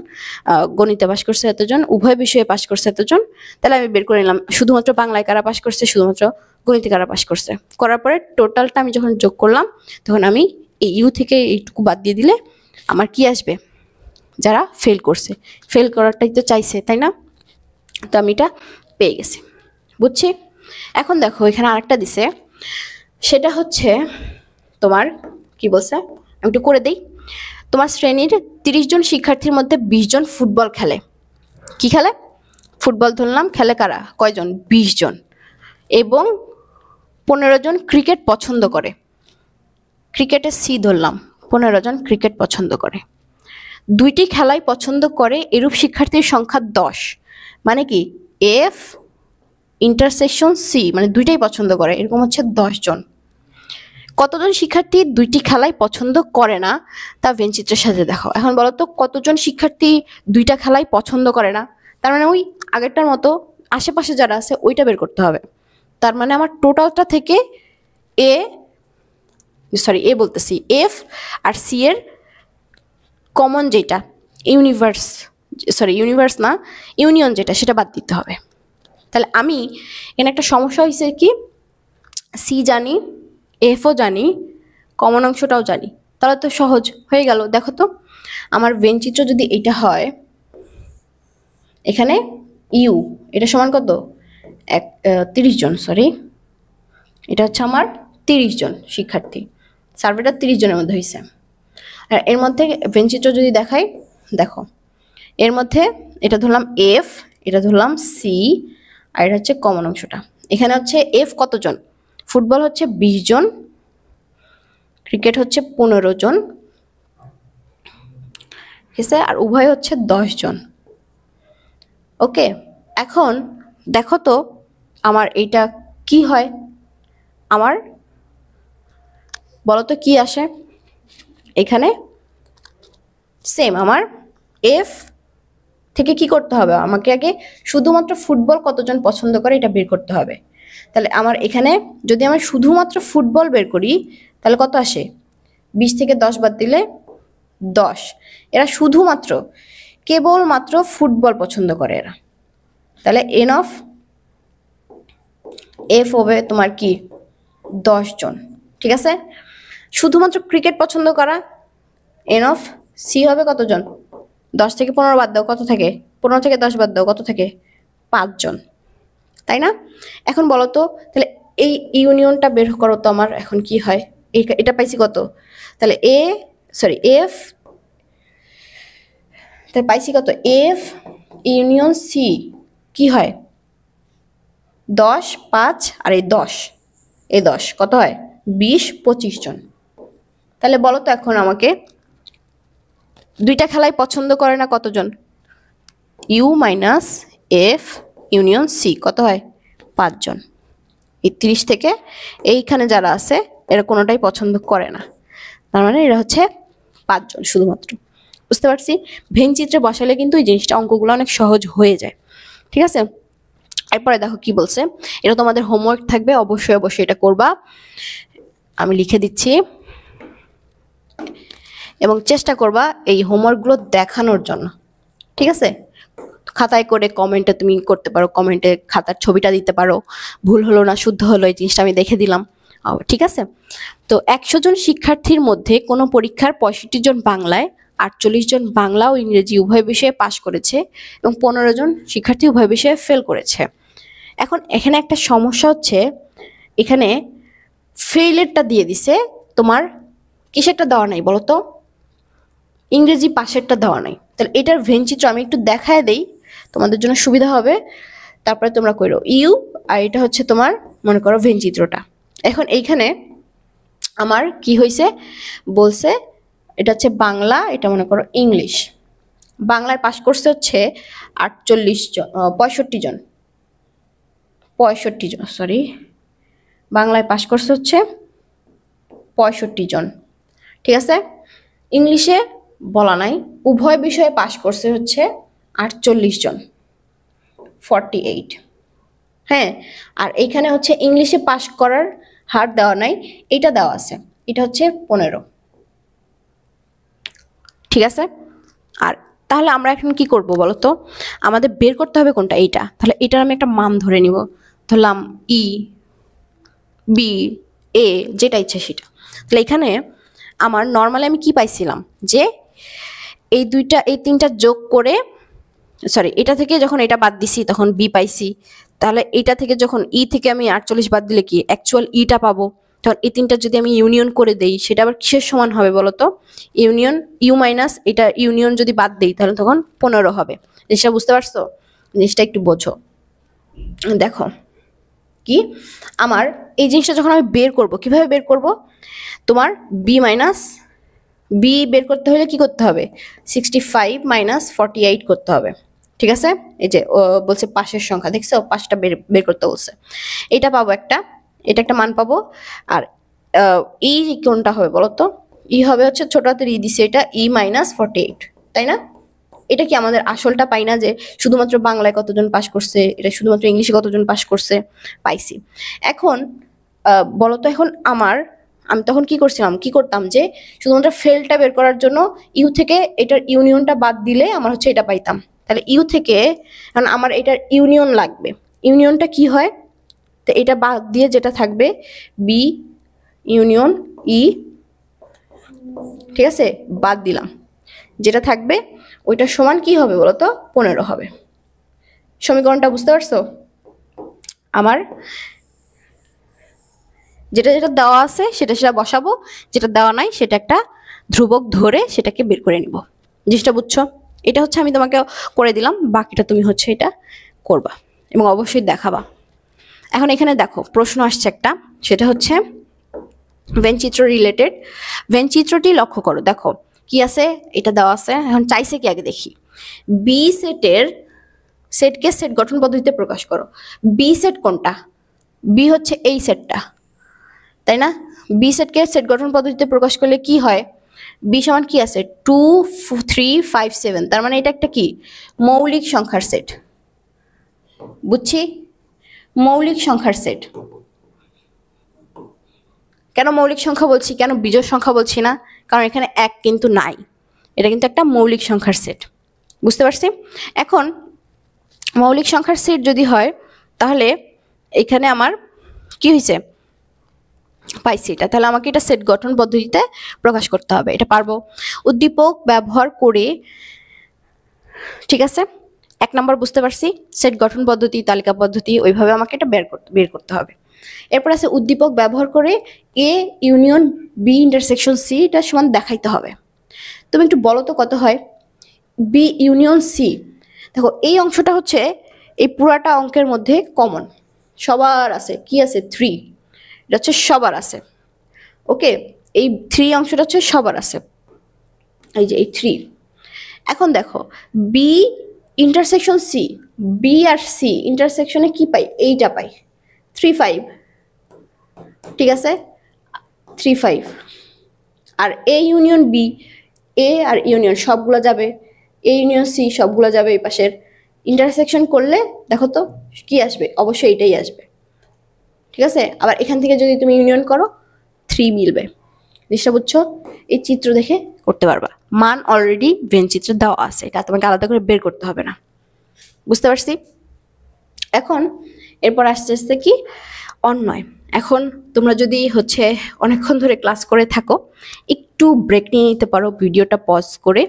গণিতে পাশ করছে এতজন, উভয় বিষয়ে পাশ করছে এতজন। তাহলে আমি বের করে নিলাম শুধুমাত্র বাংলায় কারা পাশ করছে, শুধুমাত্র গণিতে কারা পাশ করছে। করার পরে টোটালটা আমি যখন যোগ করলাম তখন আমি এই ইউ থেকে এইটুকু বাদ দিয়ে দিলে আমার কি আসবে, যারা ফেল করছে। ফেল করাটাই তো চাইছে, তাই না? তো আমি এটা পেয়ে গেছি, বুঝছি? এখন দেখো এখানে আরেকটা দিছে, সেটা হচ্ছে তোমার কি বলছে, আমি একটু করে দিই। তোমার শ্রেণীর 30 জন শিক্ষার্থীর মধ্যে 20 জন ফুটবল খেলে। কি খেলে? ফুটবল ধরলাম। খেলে কারা? কয়জন? 20 জন। এবং 15 জন ক্রিকেট পছন্দ করে। ক্রিকেটে সি ধরলাম, 15 জন ক্রিকেট পছন্দ করে। দুইটি খেলাই পছন্দ করে এরূপ শিক্ষার্থীর সংখ্যা 10। মানে কি, এফ ইন্টারসেকশন সি, মানে দুইটাই পছন্দ করে, এরকম হচ্ছে 10 জন। কতজন শিক্ষার্থী দুইটি খেলাই পছন্দ করে না তা ভেন চিত্রের সাথে দেখাও। এখন বলো তো কতজন শিক্ষার্থী দুইটা খেলাই পছন্দ করে না? তার মানে ওই আগেরটার মতো আশেপাশে যারা আছে ওইটা বের করতে হবে। তার মানে আমার টোটালটা থেকে এ বলতেছি এফ আর সি এর কমন যেটা ইউনিভার্স না ইউনিয়ন যেটা, সেটা বাদ দিতে হবে। তাহলে আমি এখানে একটা সমস্যা হয়েছে কি, সি জানি, এফও জানি, কমন অংশটাও জানি, তাহলে তো সহজ হয়ে গেল। দেখো তো আমার ভেন চিত্র যদি এটা হয়, এখানে ইউ এটা সমান কত, 30 জন, সরি এটা হচ্ছে আমার 30 জন শিক্ষার্থী, সার্ভেটা 30 জনের মধ্যে হয়েছে। আর এর মধ্যে ভেন চিত্র যদি দেখাই, দেখো এর মধ্যে এটা ধরলাম এফ, এটা ধরলাম সি, আর এটা হচ্ছে কমন অংশটা। এখানে হচ্ছে এফ কতজন, ফুটবল হচ্ছে 20 জন, ক্রিকেট হচ্ছে 15 জন, ঠিক আছে, আর উভয় হচ্ছে 10 জন। ওকে, এখন দেখো তো আমার এইটা কি হয়, আমার বলো তো কি আসে এখানে, সেম আমার এফ থেকে কি করতে হবে, আমাকে আগে শুধুমাত্র ফুটবল কতজন পছন্দ করে এটা বের করতে হবে। তাহলে আমার এখানে যদি আমি শুধুমাত্র ফুটবল বের করি তাহলে কত আসে, 20 থেকে 10 বাদ দিলে 10। এরা শুধুমাত্র কেবলমাত্র ফুটবল পছন্দ করে এরা, তাহলে এন অফ এফ হবে তোমার কি 10 জন, ঠিক আছে। শুধুমাত্র ক্রিকেট পছন্দ করা, এন অফ সি হবে কতজন, 10 থেকে 15 বাদ দাও, কত থাকে, 15 থেকে 10 বাদ দাও, কত থাকে, 5 জন, তাই না। এখন বলো তো তাহলে এই ইউনিয়নটা বের করো তো আমার এখন কি হয়, এটা পাইছি কত, তাহলে এফ, তাহলে পাইছি কত, এফ ইউনিয়ন সি কি হয় 10, 5 আর এই 10 কত হয় 20, 25 জন। তাহলে বলো তো এখন আমাকে দুইটা খেলাই পছন্দ করে না কতজন, U minus F union C কত হয় 5 জন। এই 30 থেকে এইখানে যারা আছে এরা কোনোটাই পছন্দ করে না, তার মানে এরা হচ্ছে 5 জন শুধুমাত্র। বুঝতে পারছি, ভেন চিত্রে বসালে কিন্তু এই জিনিসটা অঙ্কগুলো অনেক সহজ হয়ে যায়, ঠিক আছে। এরপরে দেখো কি বলছে, এটা তোমাদের হোমওয়ার্ক থাকবে, অবশ্যই অবশ্যই এটা করবা, আমি লিখে দিচ্ছি, এবং চেষ্টা করবা এই হোমওয়ার্কগুলো দেখানোর জন্য, ঠিক আছে। খাতায় করে কমেন্টে তুমি করতে পারো, কমেন্টে খাতার ছবিটা দিতে পারো, ভুল হলো না শুদ্ধ হলো এই জিনিসটা আমি দেখে দিলাম, ঠিক আছে। তো 100 জন শিক্ষার্থীর মধ্যে কোনো পরীক্ষার 65 জন বাংলায়, 48 জন বাংলা ও ইংরেজি উভয় বিষয়ে পাশ করেছে এবং 15 জন শিক্ষার্থী উভয় বিষয়ে ফেল করেছে। এখন এখানে একটা সমস্যা হচ্ছে, এখানে ফেইলেরটা দিয়ে দিছে তোমার, কিসেরটা দেওয়া নাই বলো তো, ইংরেজি পাশেরটা দেওয়া নাই। তাহলে এটার ভেন চিত্র আমি একটু দেখায় দেই, তোমাদের জন্য সুবিধা হবে, তারপরে তোমরা করো ইউ, আর এটা হচ্ছে তোমার মনে করো ভেন চিত্রটা। এখন এইখানে আমার কি হয়েছে বলছে, এটা হচ্ছে বাংলা, এটা মনে করো ইংলিশ। বাংলায় পাশ করছে হচ্ছে 65 জন, 65 জন, সরি, বাংলায় পাশ করছে হচ্ছে 65 জন, ঠিক আছে। ইংলিশে বলা নাই, উভয় বিষয়ে পাশ করছে হচ্ছে 48 জন, 48, হ্যাঁ। আর এইখানে হচ্ছে ইংলিশে পাশ করার হার দেওয়া নাই, এটা দেওয়া আছে, এটা হচ্ছে 15, ঠিক আছে। আর তাহলে আমরা এখন কি করব বলো তো, আমাদের বের করতে হবে কোনটা, এইটা। তাহলে এটার আমি একটা মান ধরে নিব, ধরলাম ই, বি, এ, যেটা ইচ্ছে সেটা। তাহলে এখানে আমার নর্মালি আমি কি পাইছিলাম, যে এই তিনটা যোগ করে, সরি এটা থেকে যখন এটা বাদ দিছি তখন বি পাইছি, তাহলে এটা থেকে যখন ই থেকে আমি 48 বাদ দিলে কি অ্যাকচুয়াল ইটা পাবো, তখন এই তিনটা যদি আমি ইউনিয়ন করে দেই সেটা আবার কিসের সমান হবে বলো তো, ইউনিয়ন, ইউ মাইনাস এটা ইউনিয়ন যদি বাদ দেই তাহলে তখন 15 হবে। জিনিসটা বুঝতে পারছো, জিনিসটা একটু বোঝো। দেখো কি, আমার এই জিনিসটা যখন আমি বের করব, কিভাবে বের করব, তোমার বি মাইনাস বি বের করতে হলে কি করতে হবে, 65 মাইনাস 48 করতে হবে, ঠিক আছে। এই যে বলছে পাশের সংখ্যা, দেখছো পাঁচটা বের করতে বলছে, এটা পাবো একটা, এটা একটা মান পাবো। আর ই কোনটা হবে বলো তো, ই হবে হচ্ছে ছোট হাতের ই দিছে, এটা ই মাইনাস 48, তাই না। এটা কি আমাদের আসলটা পাই না, যে শুধুমাত্র বাংলায় কতজন পাস করছে, এটা শুধুমাত্র ইংলিশে কতজন পাস করছে পাইছি। এখন বলো তো, এখন আমি তখন কি করতাম যে শুধুমাত্র ফেলটা বের করার জন্য ইউ থেকে এটার ইউনিয়নটা বাদ দিলে আমার হচ্ছে এটা পাইতাম। তাহলে ইউ থেকে, কারণ আমার এটার ইউনিয়ন লাগবে, ইউনিয়নটা কি হয়, তো এটা বাদ দিয়ে যেটা থাকবে বি ইউনিয়ন ই, ঠিক আছে, বাদ দিলাম, যেটা থাকবে ওইটা সমান কি হবে বলো তো, 15 হবে। সমীকরণটা বুঝতে পারছো? আমার যেটা যেটা দেওয়া আছে সেটা সেটা বসাবো, যেটা দেওয়া নাই সেটা একটা ধ্রুবক ধরে সেটাকে বের করে নিব। জিনিসটা বুঝছো? এটা হচ্ছে আমি তোমাকে করে দিলাম, বাকিটা তুমি হচ্ছে এটা করবা এবং অবশ্যই দেখাবা। এখন এখানে দেখো প্রশ্ন আসছে একটা, সেটা হচ্ছে ভেন চিত্র রিলেটেড। ভেন চিত্রটি লক্ষ্য করো, দেখো কি আছে, এটা দেওয়া আছে। এখন চাইছে কি আগে দেখি, বি সেটের সেটকে সেট গঠন পদ্ধতিতে প্রকাশ করো। বি সেট কোনটা? বি হচ্ছে এই সেটটা, তাই না? বি সেটকে সেট গঠন পদ্ধতিতে প্রকাশ করলে কি হয়, বি সমান কি আছে 2 3 5 7, তার মানে এটা একটা কি মৌলিক সংখ্যার সেট। বুঝছি? মৌলিক সংখ্যার সেট। কেন মৌলিক সংখ্যা বলছি, কেন বিজোড় সংখ্যা বলছি না? কারণ এখানে এক কিন্তু নাই, এটা কিন্তু একটা মৌলিক সংখ্যার সেট। বুঝতে পারছি? এখন মৌলিক সংখ্যার সেট যদি হয় তাহলে এখানে আমার কি হয়েছে, পাইছি এটা, তাহলে আমাকে এটা সেট গঠন পদ্ধতিতে প্রকাশ করতে হবে। এটা পারবো। উদ্দীপক ব্যবহার করে, ঠিক আছে, 1 নম্বর বুঝতে পারছি, সেট গঠন পদ্ধতি, তালিকা পদ্ধতি, ওইভাবে আমাকে এটা বের করতে হবে। এরপর আছে উদ্দীপক ব্যবহার করে A union B intersection C এটা সমান দেখাইতে হবে। তুমি একটু বলো তো কত হয় বি ইউনিয়ন সি। দেখো এই অংশটা হচ্ছে এই পুরাটা অঙ্কের মধ্যে কমন, সবার আছে, কি আছে 3, এটা হচ্ছে সবার আছে। ওকে, এই 3 অংশটা হচ্ছে সবার আছে, এই যে এই 3। এখন দেখো বি ইন্টারসেকশন সি, বি আর সি ইন্টারসেকশনে কি পাই, এইটা পাই 3 5, ঠিক আছে 3 5। আর এ ইউনিয়ন বি, এ আর ইউনিয়ন সবগুলো যাবে, এ ইউনিয়ন সি সবগুলো যাবে এই পাশের। ইন্টারসেকশন করলে দেখো তো কি আসবে, অবশ্যই এটাই আসবে, ঠিক আছে। আবার এখান থেকে যদি তুমি ইউনিয়ন করো 3 মিলবে। জিনিসটা বুঝছো? এই চিত্র দেখে করতে পারবা, মান অলরেডি ভেন চিত্র দেওয়া আছে, এটা তোমাকে আলাদা করে বের করতে হবে না। বুঝতে পারছি? এখন এরপর আস্তে আস্তে কি অন্যয়। এখন তোমরা যদি হচ্ছে অনেকক্ষণ ধরে ক্লাস করে থাকো, একটু ব্রেক নিয়ে নিতে পারো, ভিডিওটা পজ করে,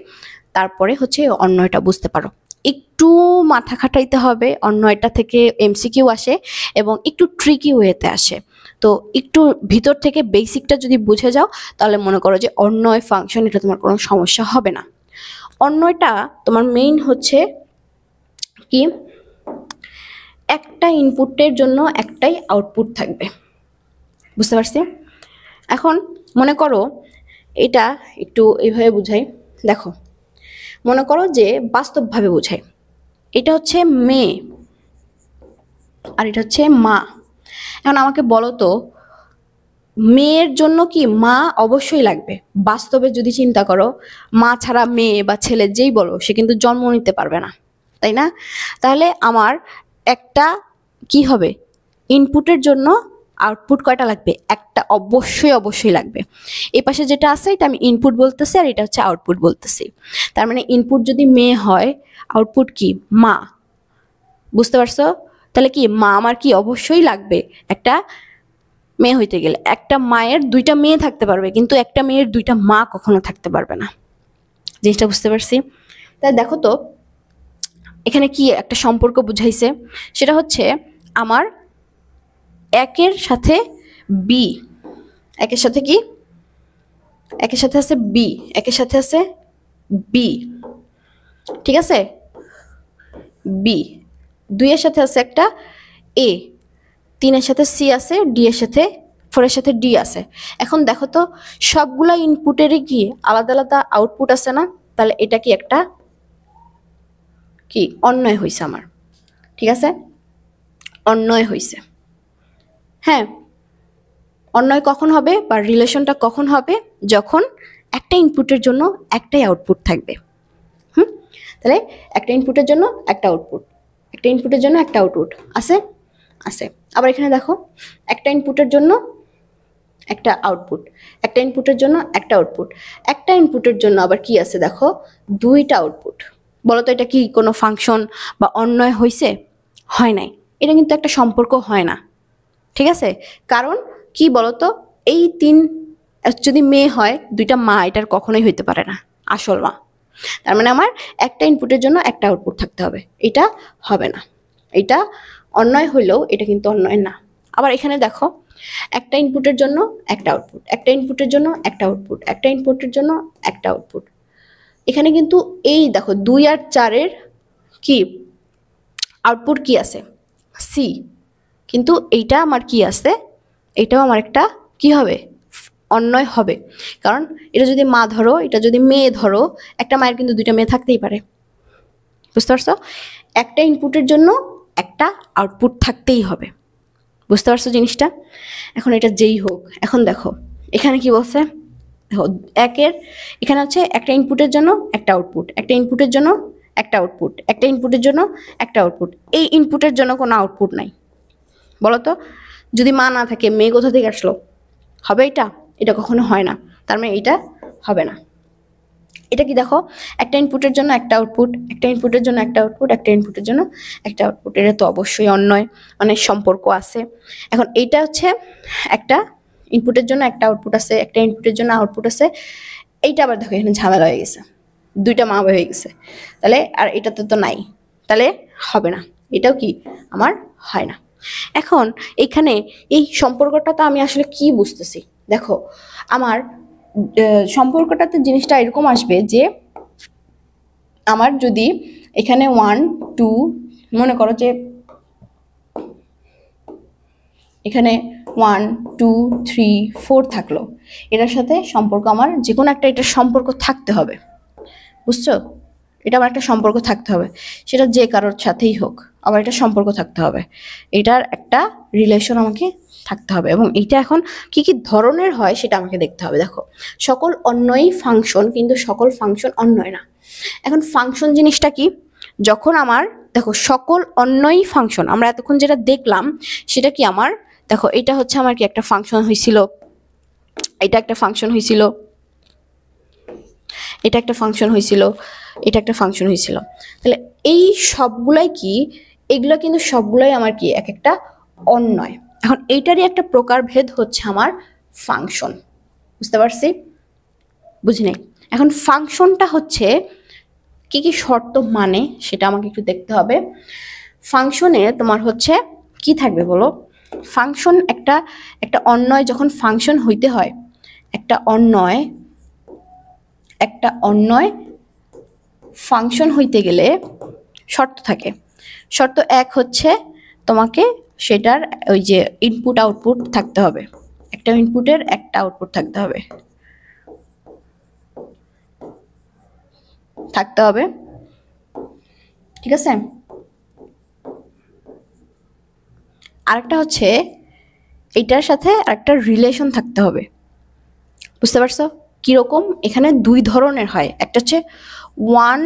তারপরে হচ্ছে অন্যয়টা বুঝতে পারো। একটু মাথা খাটাইতে হবে, অন্যয়টা থেকে এমসিকিউ আসে এবং একটু ট্রিকি ওয়েতে আসে। তো একটু ভিতর থেকে বেসিকটা যদি বুঝে যাও তাহলে মনে করো যে অন্যয় ফাংশন, এটা তোমার কোনো সমস্যা হবে না। অন্যয়টা তোমার মেইন হচ্ছে কি, একটা ইনপুটের জন্য একটাই আউটপুট থাকবে। বুঝতে পারছি? এখন মনে করো এটা একটু এইভাবে বুঝাই, দেখো মনে করো যে বাস্তবভাবে বুঝাই, এটা হচ্ছে মেয়ে আর এটা হচ্ছে মা। এখন আমাকে বলো তো মেয়ের জন্য কি মা অবশ্যই লাগবে। বাস্তবে যদি চিন্তা করো, মা ছাড়া মেয়ে বা ছেলে যেই বলো সে কিন্তু জন্ম নিতে পারবে না, তাই না? তাহলে আমার একটা কি হবে, ইনপুটের জন্য আউটপুট কয়টা লাগবে, একটা অবশ্যই অবশ্যই লাগবে। এই পাশে যেটা আছে এটা আমি ইনপুট বলতেছি আর এটা হচ্ছে আউটপুট বলতেছি। তার মানে ইনপুট যদি মেয়ে হয়, আউটপুট কি মা। বুঝতে পারছো? তাহলে কি মা আমার কি অবশ্যই লাগবে একটা মেয়ে হইতে গেলে। একটা মায়ের 2টা মেয়ে থাকতে পারবে কিন্তু একটা মেয়ের 2টা মা কখনো থাকতে পারবে না। জিনিসটা বুঝতে পারছি? তাই দেখো তো এখানে কি একটা সম্পর্ক বুঝাইছে, সেটা হচ্ছে আমার একের সাথে বি, একের সাথে কি, একের সাথে আছে বি, একের সাথে আছে বি, ঠিক আছে, বি 2 এর সাথে আছে একটা এ, 3 এর সাথে সি আছে, ডি এর সাথে 4 এর সাথে ডি আছে। এখন দেখো তো সবগুলা ইনপুটেরই কি আলাদা আলাদা আউটপুট আছে না? তাহলে এটা কি একটা কি অন্যয় হইছে আমার, ঠিক আছে, অন্যয় হইছে। হ্যাঁ, অন্যয় কখন হবে বা রিলেশনটা কখন হবে, যখন একটা ইনপুটের জন্য একটাই আউটপুট থাকবে। তাহলে একটা ইনপুটের জন্য একটা আউটপুট, একটা ইনপুটের জন্য একটা আউটপুট আছে আছে। আবার এখানে দেখো একটা ইনপুটের জন্য একটা আউটপুট, একটা ইনপুটের জন্য একটা আউটপুট, একটা ইনপুটের জন্য আবার কি আছে দেখো 2টা আউটপুট। বলো তো এটা কি কোনো ফাংশন বা অন্যয় হয়েছে? হয় নাই। এটা কিন্তু একটা সম্পর্ক হয় না, ঠিক আছে? কারণ কি বলতো, এই তিন যদি মেয়ে হয়, দুইটা মা এটার কখনোই হইতে পারে না আসল মা। তার মানে আমার একটা ইনপুটের জন্য একটা আউটপুট থাকতে হবে, এটা হবে না। এটা অন্যায় হইলেও এটা কিন্তু অন্যায় না। আবার এখানে দেখো, একটা ইনপুটের জন্য একটা আউটপুট, একটা ইনপুটের জন্য একটা আউটপুট, একটা ইনপুটের জন্য একটা আউটপুট। এখানে কিন্তু এই দেখো 2 আর 4-এর কি আউটপুট কি আছে, সি। কিন্তু এইটা আমার কি আছে, এটাও আমার একটা কি হবে, অন্যায় হবে। কারণ এটা যদি মা ধরো, এটা যদি মেয়ে ধরো, একটা মায়ের কিন্তু দুইটা মেয়ে থাকতেই পারে, বুঝতে পারছো? একটা ইনপুটের জন্য একটা আউটপুট থাকতেই হবে, বুঝতে পারছো জিনিসটা? এখন এটা যেই হোক, এখন দেখো এখানে কি বলছে, দেখো এখানে হচ্ছে একটা ইনপুটের জন্য একটা আউটপুট, একটা ইনপুটের জন্য একটা আউটপুট, একটা ইনপুটের জন্য একটা আউটপুট। এই ইনপুটের জন্য কোনো আউটপুট নাই, বলো তো? যদি মা না থাকে, মেয়ে কোথা থেকে আসলো? হবে এটা? এটা কখনো হয় না। তার মানে এটা হবে না। এটা কি দেখো, একটা ইনপুটের জন্য একটা আউটপুট, একটা ইনপুটের জন্য একটা আউটপুট, একটা ইনপুটের জন্য একটা আউটপুট। এটা তো অবশ্যই অন্যায়, মানে সম্পর্ক আছে। এখন এইটা হচ্ছে একটা ইনপুটের জন্য একটা আউটপুট আছে, একটা ইনপুটের জন্য আউটপুট আছে। এইটা আবার দেখো এখানে ঝামেলা হয়ে গেছে, দুইটা মা হয়ে গেছে। তাহলে আর এটাতে তো নাই, তাহলে হবে না। এটাও কি আমার হয় না। এখন এখানে এই সম্পর্কটা তো আমি আসলে কি বুঝতেছি, দেখো আমার সম্পর্কটাতে জিনিসটা এরকম আসবে যে আমার যদি এখানে 1 2 মনে করো যে এখানে 1 2 3 4 থাকলো, এটার সাথে সম্পর্ক আমার যে কোনো একটা এটার সম্পর্ক থাকতে হবে, বুঝছো? এটা আমার একটা সম্পর্ক থাকতে হবে, সেটা যে কারোর সাথেই হোক, আবার এটা সম্পর্ক থাকতে হবে, এটার একটা রিলেশন আমাকে থাকতে হবে। এবং এইটা এখন কি কি ধরনের হয় সেটা আমাকে দেখতে হবে। দেখো, সকল অন্যই ফাংশন, কিন্তু সকল ফাংশন অন্যয় না। এখন ফাংশন জিনিসটা কি, যখন আমার দেখো সকল অন্যই ফাংশন, আমরা এতক্ষণ যেটা দেখলাম সেটা কি আমার, দেখো এটা হচ্ছে আমার কি একটা ফাংশন হয়েছিল, এটা একটা ফাংশন হয়েছিল, এটা একটা ফাংশন হয়েছিল, এটা একটা ফাংশন হয়েছিল। তাহলে এই সবগুলাই কি, এগুলো কিন্তু সবগুলাই আমার কি এক একটা অন্যয়। এখন এইটারই একটা প্রকারভেদ হচ্ছে আমার ফাংশন, বুঝতে পারছি? বুঝি নাই? এখন ফাংশনটা হচ্ছে কি কি শর্ত মানে সেটা আমাকে একটু দেখতে হবে। ফাংশনে তোমার হচ্ছে কি থাকবে বলো? ফাংশন একটা অন্যয় যখন ফাংশন হইতে হয়, একটা অন্যয় ফাংশন হইতে গেলে শর্ত থাকে। শর্ত 1 হচ্ছে তোমাকে সেটার ওই যে ইনপুট আউটপুট থাকতে হবে, একটা ইনপুটের একটা আউটপুট থাকতে হবে, ঠিক আছে? আরেকটা হচ্ছে এটার সাথে আরেকটা রিলেশন থাকতে হবে, বুঝতে পারছো? কিরকম? এখানে 2 ধরনের হয়, একটা হচ্ছে ওয়ান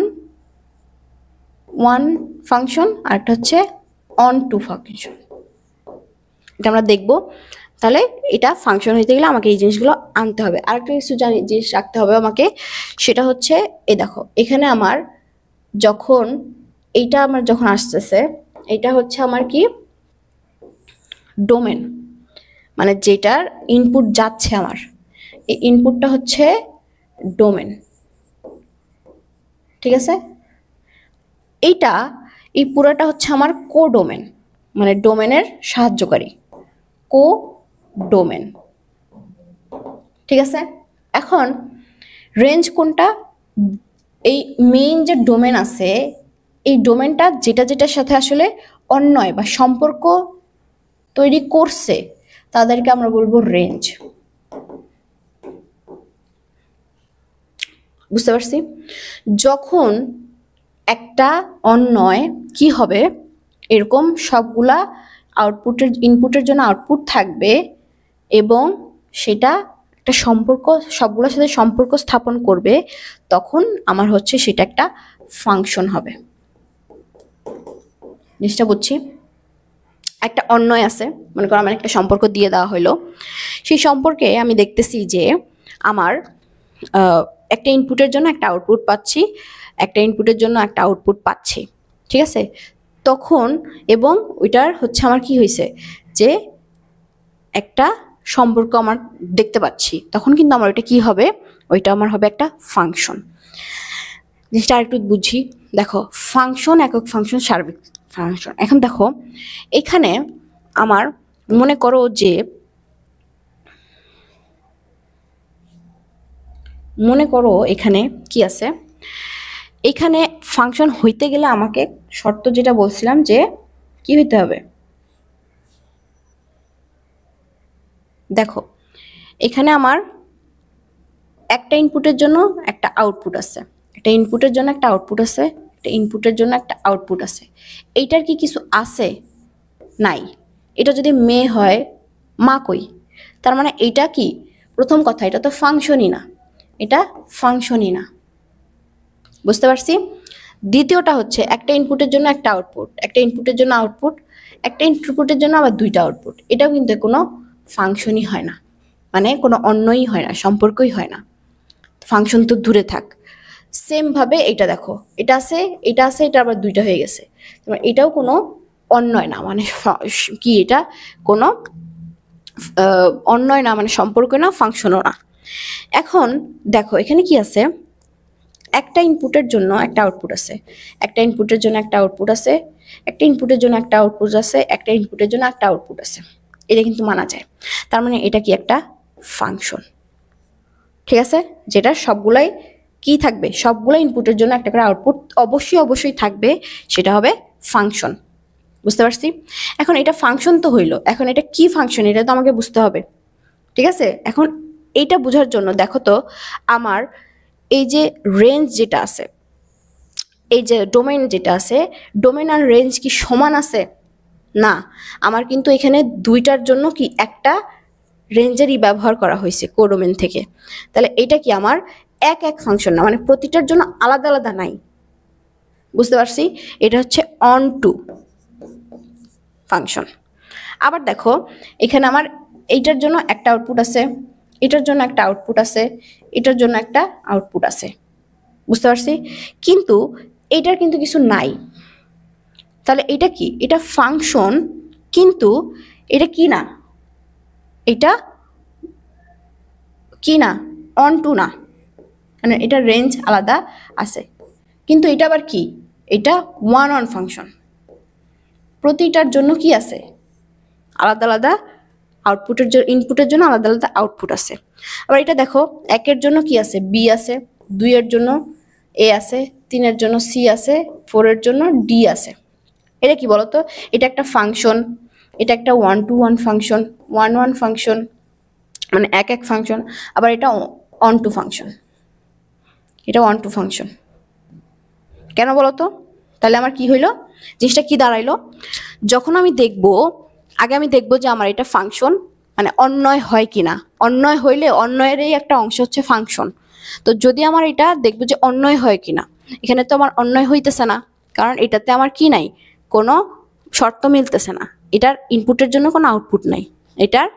ফাংশন, আর একটা হচ্ছে অন টু ফাংশন। এটা আমরা দেখবো। তাহলে এটা ফাংশন হইতে গেলে আমাকে এই জিনিসগুলো আনতে হবে। আরেকটা কিছু জিনিস রাখতে হবে আমাকে, সেটা হচ্ছে এই দেখো এখানে আমার যখন এইটা আমার যখন আসতেছে, এটা হচ্ছে আমার কি ডোমেন, মানে যেটার ইনপুট যাচ্ছে আমার, এই ইনপুটটা হচ্ছে ডোমেন, ঠিক আছে? এইটা এই পুরাটা হচ্ছে আমার কোডোমেন, মানে ডোমেনের সাহায্যকারী, কোডোমেন, ঠিক আছে? এখন রেঞ্জ কোনটা? এই মেইন যে ডোমেন আছে, এই ডোমেনটা যেটার সাথে আসলে অন্যয় বা সম্পর্ক তৈরি করছে তাদেরকে আমরা বলবো রেঞ্জ, বুঝতে পারছি? যখন একটা অন্যয় কি হবে, এরকম সবগুলা ইনপুটের জন্য আউটপুট থাকবে এবং সেটা একটা সম্পর্ক সবগুলোর সাথে সম্পর্ক স্থাপন করবে, তখন আমার হচ্ছে সেটা একটা ফাংশন হবে। জিনিসটা বুঝছি? একটা অন্যয় আছে, মনে করো আমার একটা সম্পর্ক দিয়ে দেওয়া হলো, সেই সম্পর্কে আমি দেখতেছি যে আমার একটা ইনপুটের জন্য একটা আউটপুট পাচ্ছি, একটা ইনপুটের জন্য একটা আউটপুট পাচ্ছি, ঠিক আছে? তখন এবং ওইটার হচ্ছে আমার কি হয়েছে যে একটা সম্পর্ক আমার দেখতে পাচ্ছি, তখন কিন্তু আমার ওইটা কি হবে, ওইটা আমার হবে একটা ফাংশন। জিনিসটা আরেকটু বুঝি। দেখো ফাংশন, একক ফাংশন, সার্বিক ফাংশন। এখন দেখো এখানে আমার মনে করো যে এখানে কি আছে, এখানে ফাংশন হইতে গেলে আমাকে শর্ত যেটা বলছিলাম যে কি হইতে হবে, দেখো এখানে আমার একটা ইনপুটের জন্য একটা আউটপুট আছে, একটা ইনপুটের জন্য একটা আউটপুট আছে, একটা ইনপুটের জন্য একটা আউটপুট আছে। এইটার কি কিছু আছে? নাই। এটা যদি মেয়ে হয়, মা কই? তার মানে এইটা কি, প্রথম কথা এটা তো ফাংশনই না, এটা ফাংশনই না, বুঝতে পারছি। দ্বিতীয়টা হচ্ছে একটা ইনপুটের জন্য একটা আউটপুট, একটা ইনপুটের জন্য আউটপুট, একটা ইনপুটের জন্য আবার দুইটা আউটপুট, এটাও কিন্তু কোনো ফাংশনই হয় না, মানে কোনো অন্যই হয় না, সম্পর্কই হয় না। ফাংশন তো দূরে থাক। সেম ভাবে এটা দেখো, এটা আছে, এটা আছে, এটা আবার দুইটা হয়ে গেছে, এটাও কোনো অন্যয় না, মানে কি এটা কোনো অন্যয় না, মানে সম্পর্ক না, ফাংশনও না। এখন দেখো এখানে কি আছে, একটা ইনপুটের জন্য একটা আউটপুট আছে, একটা ইনপুটের জন্য একটা আউটপুট আছে, একটা ইনপুটের জন্য একটা আউটপুট আছে, একটা ইনপুটের জন্য একটা আউটপুট আছে, এটা কিন্তু মানা যায়। তার মানে এটা কি একটা ফাংশন, ঠিক আছে, যেটা সবগুলাই কি থাকবে, সবগুলো ইনপুটের জন্য একটা করে আউটপুট অবশ্যই থাকবে, সেটা হবে ফাংশন। বুঝতে পারছি। এখন এটা ফাংশন তো হইলো, এখন এটা কি ফাংশন এটা তো আমাকে বুঝতে হবে, ঠিক আছে। এখন এইটা বোঝার জন্য দেখো তো আমার এই যে রেঞ্জ যেটা আছে, এই যে ডোমেইন যেটা আছে, ডোমেইন আর রেঞ্জ কি সমান আছে? না, আমার কিন্তু এখানে দুইটার জন্য কি একটা রেঞ্জেরই ব্যবহার করা হয়েছে কোডোমেন থেকে। তাহলে এটা কি আমার এক ফাংশন না, মানে প্রতিটার জন্য আলাদা আলাদা নাই, বুঝতে পারছি। এটা হচ্ছে অন টু ফাংশন। আবার দেখো এখানে আমার এইটার জন্য একটা আউটপুট আছে, এটার জন্য একটা আউটপুট আছে, এটার জন্য একটা আউটপুট আছে, বুঝতে পারছি। কিন্তু এটার কিন্তু কিছু নাই, তাহলে এটা কি, এটা ফাংশন, কিন্তু এটা কি না, এটা কি না, অন টু না, মানে এটা রেঞ্জ আলাদা আছে। কিন্তু এটা আবার কি, এটা ওয়ান অন ফাংশন, প্রতিটার জন্য কি আছে, আলাদা আলাদা আউটপুটের জন্য, ইনপুটের জন্য আলাদা আলাদা আউটপুট আছে। আবার এটা দেখো একের জন্য কি আছে, বি আছে, দুইয়ের জন্য এ আছে, তিনের জন্য সি আছে, ফোরের জন্য ডি আছে। এটা কি বলতো, এটা একটা ফাংশন, এটা একটা one to one function, one function, মানে এক ফাংশন। আবার এটা অন টু ফাংশন, এটা ওয়ান টু ফাংশন। কেন বলতো, তাহলে আমার কি হইলো, জিনিসটা কি দাঁড়াইলো, যখন আমি দেখব, আগে আমি দেখবো যে আমার এটা ফাংশন, মানে অন্যয় হয় কিনা, অন্যয় হইলে অন্যয়েরই একটা অংশ হচ্ছে ফাংশন। তো যদি আমার এটা দেখবো যে অন্যয় হয় কিনা, এখানে তো আমার অন্যয় হইতেছে না, কারণ এটাতে আমার কি নাই, কোনো শর্ত মিলতেছে না, এটার ইনপুটের জন্য কোনো আউটপুট নাই, এটার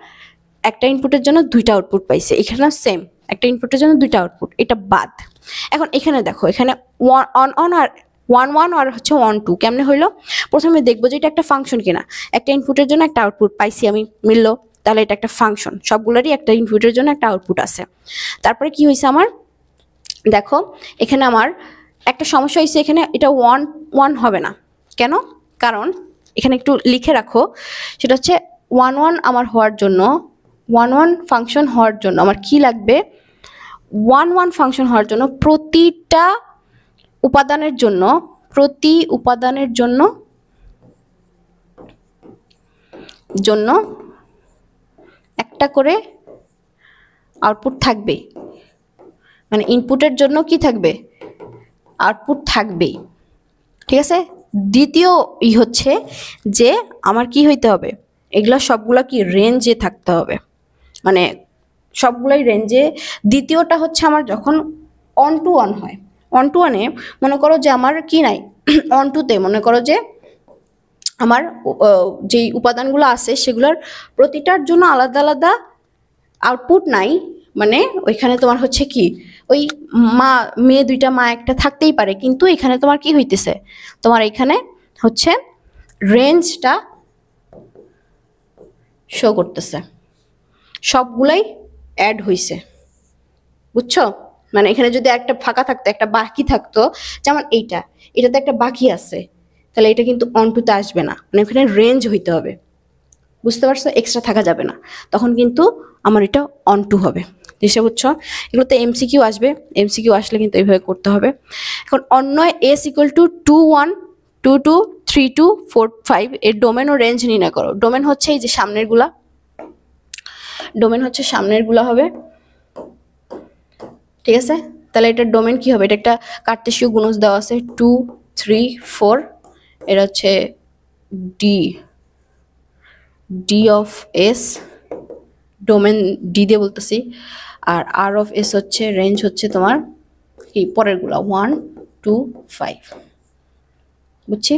একটা ইনপুটের জন্য দুইটা আউটপুট পাইছে, এখানে সেম একটা ইনপুটের জন্য দুইটা আউটপুট, এটা বাদ। এখন এখানে দেখো, এখানে অন আর ওয়ান আর হচ্ছে ওয়ান টু কেমনে হইলো, প্রথমে দেখবো যে এটা একটা ফাংশন কিনা, একটা ইনপুটের জন্য একটা আউটপুট পাইছি আমি, মিললো, তাহলে এটা একটা ফাংশন, সবগুলোরই একটা ইনপুটের জন্য একটা আউটপুট আছে। তারপরে কি হয়েছে আমার, দেখো এখানে আমার একটা সমস্যা হয়েছে, এখানে এটা ওয়ান হবে না, কেন, কারণ এখানে একটু লিখে রাখো, সেটা হচ্ছে ওয়ান আমার হওয়ার জন্য, ওয়ান ফাংশন হওয়ার জন্য আমার কি লাগবে, ওয়ান ফাংশন হওয়ার জন্য প্রতিটা উপাদানের জন্য, প্রতি উপাদানের জন্য একটা করে আউটপুট থাকবে, মানে ইনপুটের জন্য কি থাকবে, আউটপুট থাকবে, ঠিক আছে। দ্বিতীয় হচ্ছে যে আমার কি হইতে হবে, এগুলা সবগুলা কি রেঞ্জে থাকতে হবে, মানে সবগুলাই রেঞ্জে। দ্বিতীয়টা হচ্ছে আমার যখন অন টু ওয়ান হয়, অন টু ওয়ানে মনে করো যে আমার কি নাই, অন টুতে মনে করো যে আমার যেই উপাদানগুলো আছে সেগুলোর প্রতিটার জন্য আলাদা আলাদা আউটপুট নাই, মানে ওইখানে তোমার হচ্ছে কি, ওই মেয়ে দুইটা মা একটা থাকতেই পারে, কিন্তু এখানে তোমার কি হইতেছে, তোমার এখানে হচ্ছে রেঞ্জটা শো করতেছে, সবগুলাই অ্যাড হইছে, বুঝছো? মানে এখানে যদি একটা ফাঁকা থাকতো, একটা বাকি থাকতো, যেমন এটাতে একটা বাকি আছে, তাহলে এটা কিন্তু অনটুতে আসবে না, মানে এখানে রেঞ্জ হইতে হবে, বুঝতে পারছো? এক্সট্রা থাকা যাবে না, তখন কিন্তু আমার এটা অনটু হবে। জিনিসটা বুঝছো? এগুলোতে এমসিকিউ আসবে, এমসিকিউ আসলে কিন্তু এইভাবে করতে হবে। এখন অন্যয় এস ইকুয়াল টু 2 1 2 2 3 2 4 5 এর ডোমেন ও রেঞ্জ নির্ণয় করো। ডোমেন হচ্ছে এই যে সামনেরগুলা, ডোমেন হচ্ছে সামনেরগুলা হবে, ঠিক আছে? তাহলে এটার ডোমেন কি হবে? এটা একটা কার্টেসীয় গুণজ দেওয়া আছে 2 3 4, এটা হচ্ছে D of S, domain D দিয়ে বলতেছি, আর আর অফ এস হচ্ছে রেঞ্জ হচ্ছে তোমার কি পরেরগুলা 1 2 5, বুঝছি?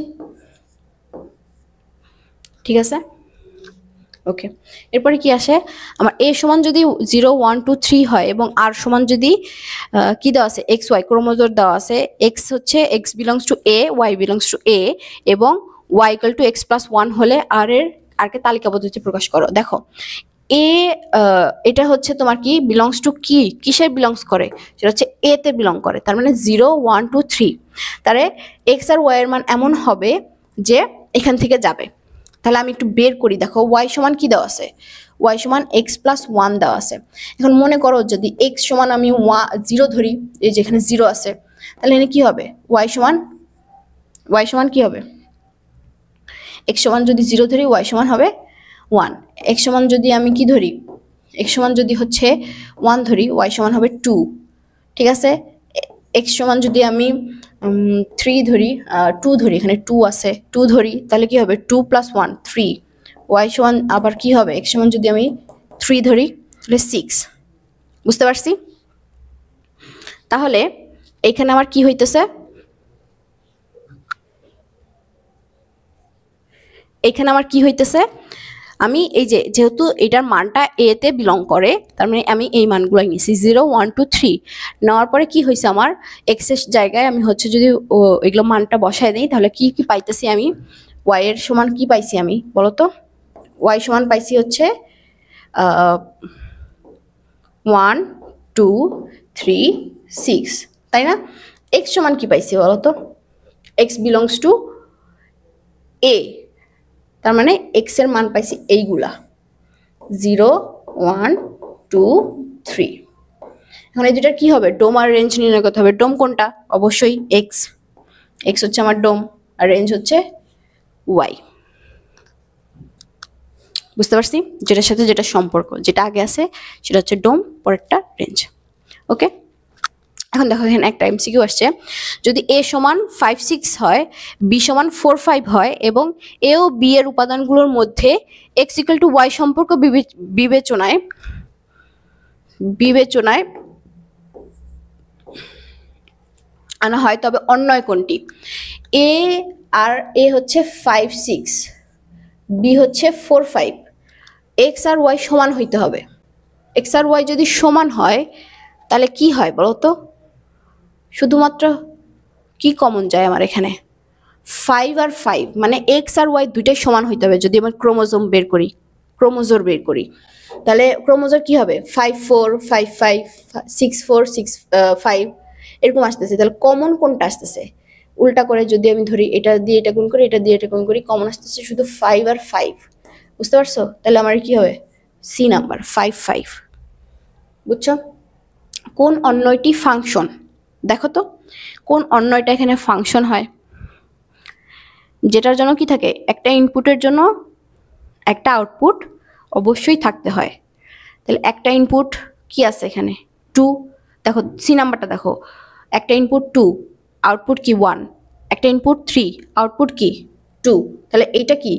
ঠিক আছে, ওকে। এরপরে কি আসে আমার এ সমান যদি 0 1 2 3 হয় এবং আর সমান যদি কি দেওয়া আছে এক্স ওয়াই ক্রোমোজোর দেওয়া আছে, এক্স হচ্ছে X belongs to A, Y belongs to A, এবং Y equal to X plus 1 হলে আরকে তালিকা পদ্ধতিতে প্রকাশ করো। দেখো এ এটা হচ্ছে তোমার কি বিলংস টু কি, কিসের বিলংস করে? সেটা হচ্ছে এ তে বিলং করে, তার মানে 0 1 2 3, তাহলে এক্স আর ওয়াই এর মান এমন হবে যে এখান থেকে যাবে। তাহলে আমি একটু বের করি, দেখো ওয়াই সমান কি দেওয়া আছে? ওয়াই সমান এক্স প্লাস 1 দেওয়া আছে। এখন মনে করো যদি এক্স সমান আমি 0 ধরি, এই যেখানে 0 আছে, তাহলে এখানে কি হবে? ওয়াই সমান কি হবে? এক্স সমান যদি 0 ধরি, ওয়াই সমান হবে 1। এক্স সমান যদি আমি কি ধরি, এক্স সমান যদি হচ্ছে 1 ধরি, ওয়াই সমান হবে 2, ঠিক আছে? এক্স সমান যদি আমি 3 ধরি, 2 ধরি, এখানে 2 আছে, 2 ধরি, তাহলে কি হবে? 2 প্লাস 1 3, ওয়াই সমান আবার কি হবে? এক্স সমান যদি আমি 3 ধরি, তাহলে 6, বুঝতে পারছি? তাহলে এখানে আমার কি হইতেছে? এখানে আমার কি হইতেছে? আমি এই যে যেহেতু এটার মানটা এ তে বিলং করে, তার মানে আমি এই মানগুলোই নিছি 0 1 2 3 নেওয়ার পরে কি হয়েছে আমার এক্স এর জায়গায় আমি হচ্ছে যদি এগুলো মানটা বসায় দিই, তাহলে কি কি পাইতেছি আমি? ওয়াই এর সমান কি পাইছি আমি বলো তো? ওয়াই সমান পাইছি হচ্ছে 1 2 3 6, তাই না? এক্স সমান কি পাইছি বলো তো? এক্স বিলংস টু এ, তার মানে এক্স এর মান পাইছি এইগুলা 0 1 2 3। এখন এই দুটার কি হবে? ডোম আর রেঞ্জ নির্ণয় করতে হবে। ডোম কোনটা? অবশ্যই এক্স, এক্স হচ্ছে আমার ডোম, আর রেঞ্জ হচ্ছে ওয়াই। বুঝতে পারছি? যেটার সাথে যেটা সম্পর্ক, যেটা আগে আছে সেটা হচ্ছে ডোম, পরেরটা রেঞ্জ। ওকে, এখন দেখো এখানে একটা এমসিকিউ আসছে, যদি এ সমান 5 6 হয়, বি সমান 4 5 হয় এবং এ ও বি এর উপাদানগুলোর মধ্যে এক্স ইকুয়াল টু ওয়াই সম্পর্ক বিবেচনায় আনা হয়, তবে অন্যয় কোনটি? এ আর এ হচ্ছে 5 6, বি হচ্ছে 4 5, এক্স আর ওয়াই সমান হইতে হবে। এক্স আর ওয়াই যদি সমান হয় তাহলে কি হয় বলো তো? শুধুমাত্র কি কমন যায় আমার এখানে? 5 আর 5, মানে এক্স আর ওয়াই দুইটাই সমান হইতে হবে। যদি আমার ক্রোমোজোর বের করি, তাহলে ক্রোমোজোর কি হবে? 5 4 5 5 6 4 6 5 এরকম আসতেছে। তাহলে কমন কোনটা আসতেছে? উল্টা করে যদি আমি ধরি, এটা দিয়ে এটা গুণ করি, এটা দিয়ে এটা গুণ করি, কমন আসতেছে শুধু 5 আর 5, বুঝতে পারছো? তাহলে আমার কি হবে? সি নাম্বার 5 5, বুঝছো? কোন অন্যয়টি ফাংশন? দেখো তো কোন অন্যয়টা এখানে ফাংশন হয়, যেটার জন্য কি থাকে? একটা ইনপুটের জন্য একটা আউটপুট অবশ্যই থাকতে হয়। তাহলে একটা ইনপুট কি আছে এখানে? 2, দেখো সি নাম্বারটা দেখো, একটা ইনপুট 2, আউটপুট কি 1, একটা ইনপুট 3, আউটপুট কি 2, তাহলে এইটা কি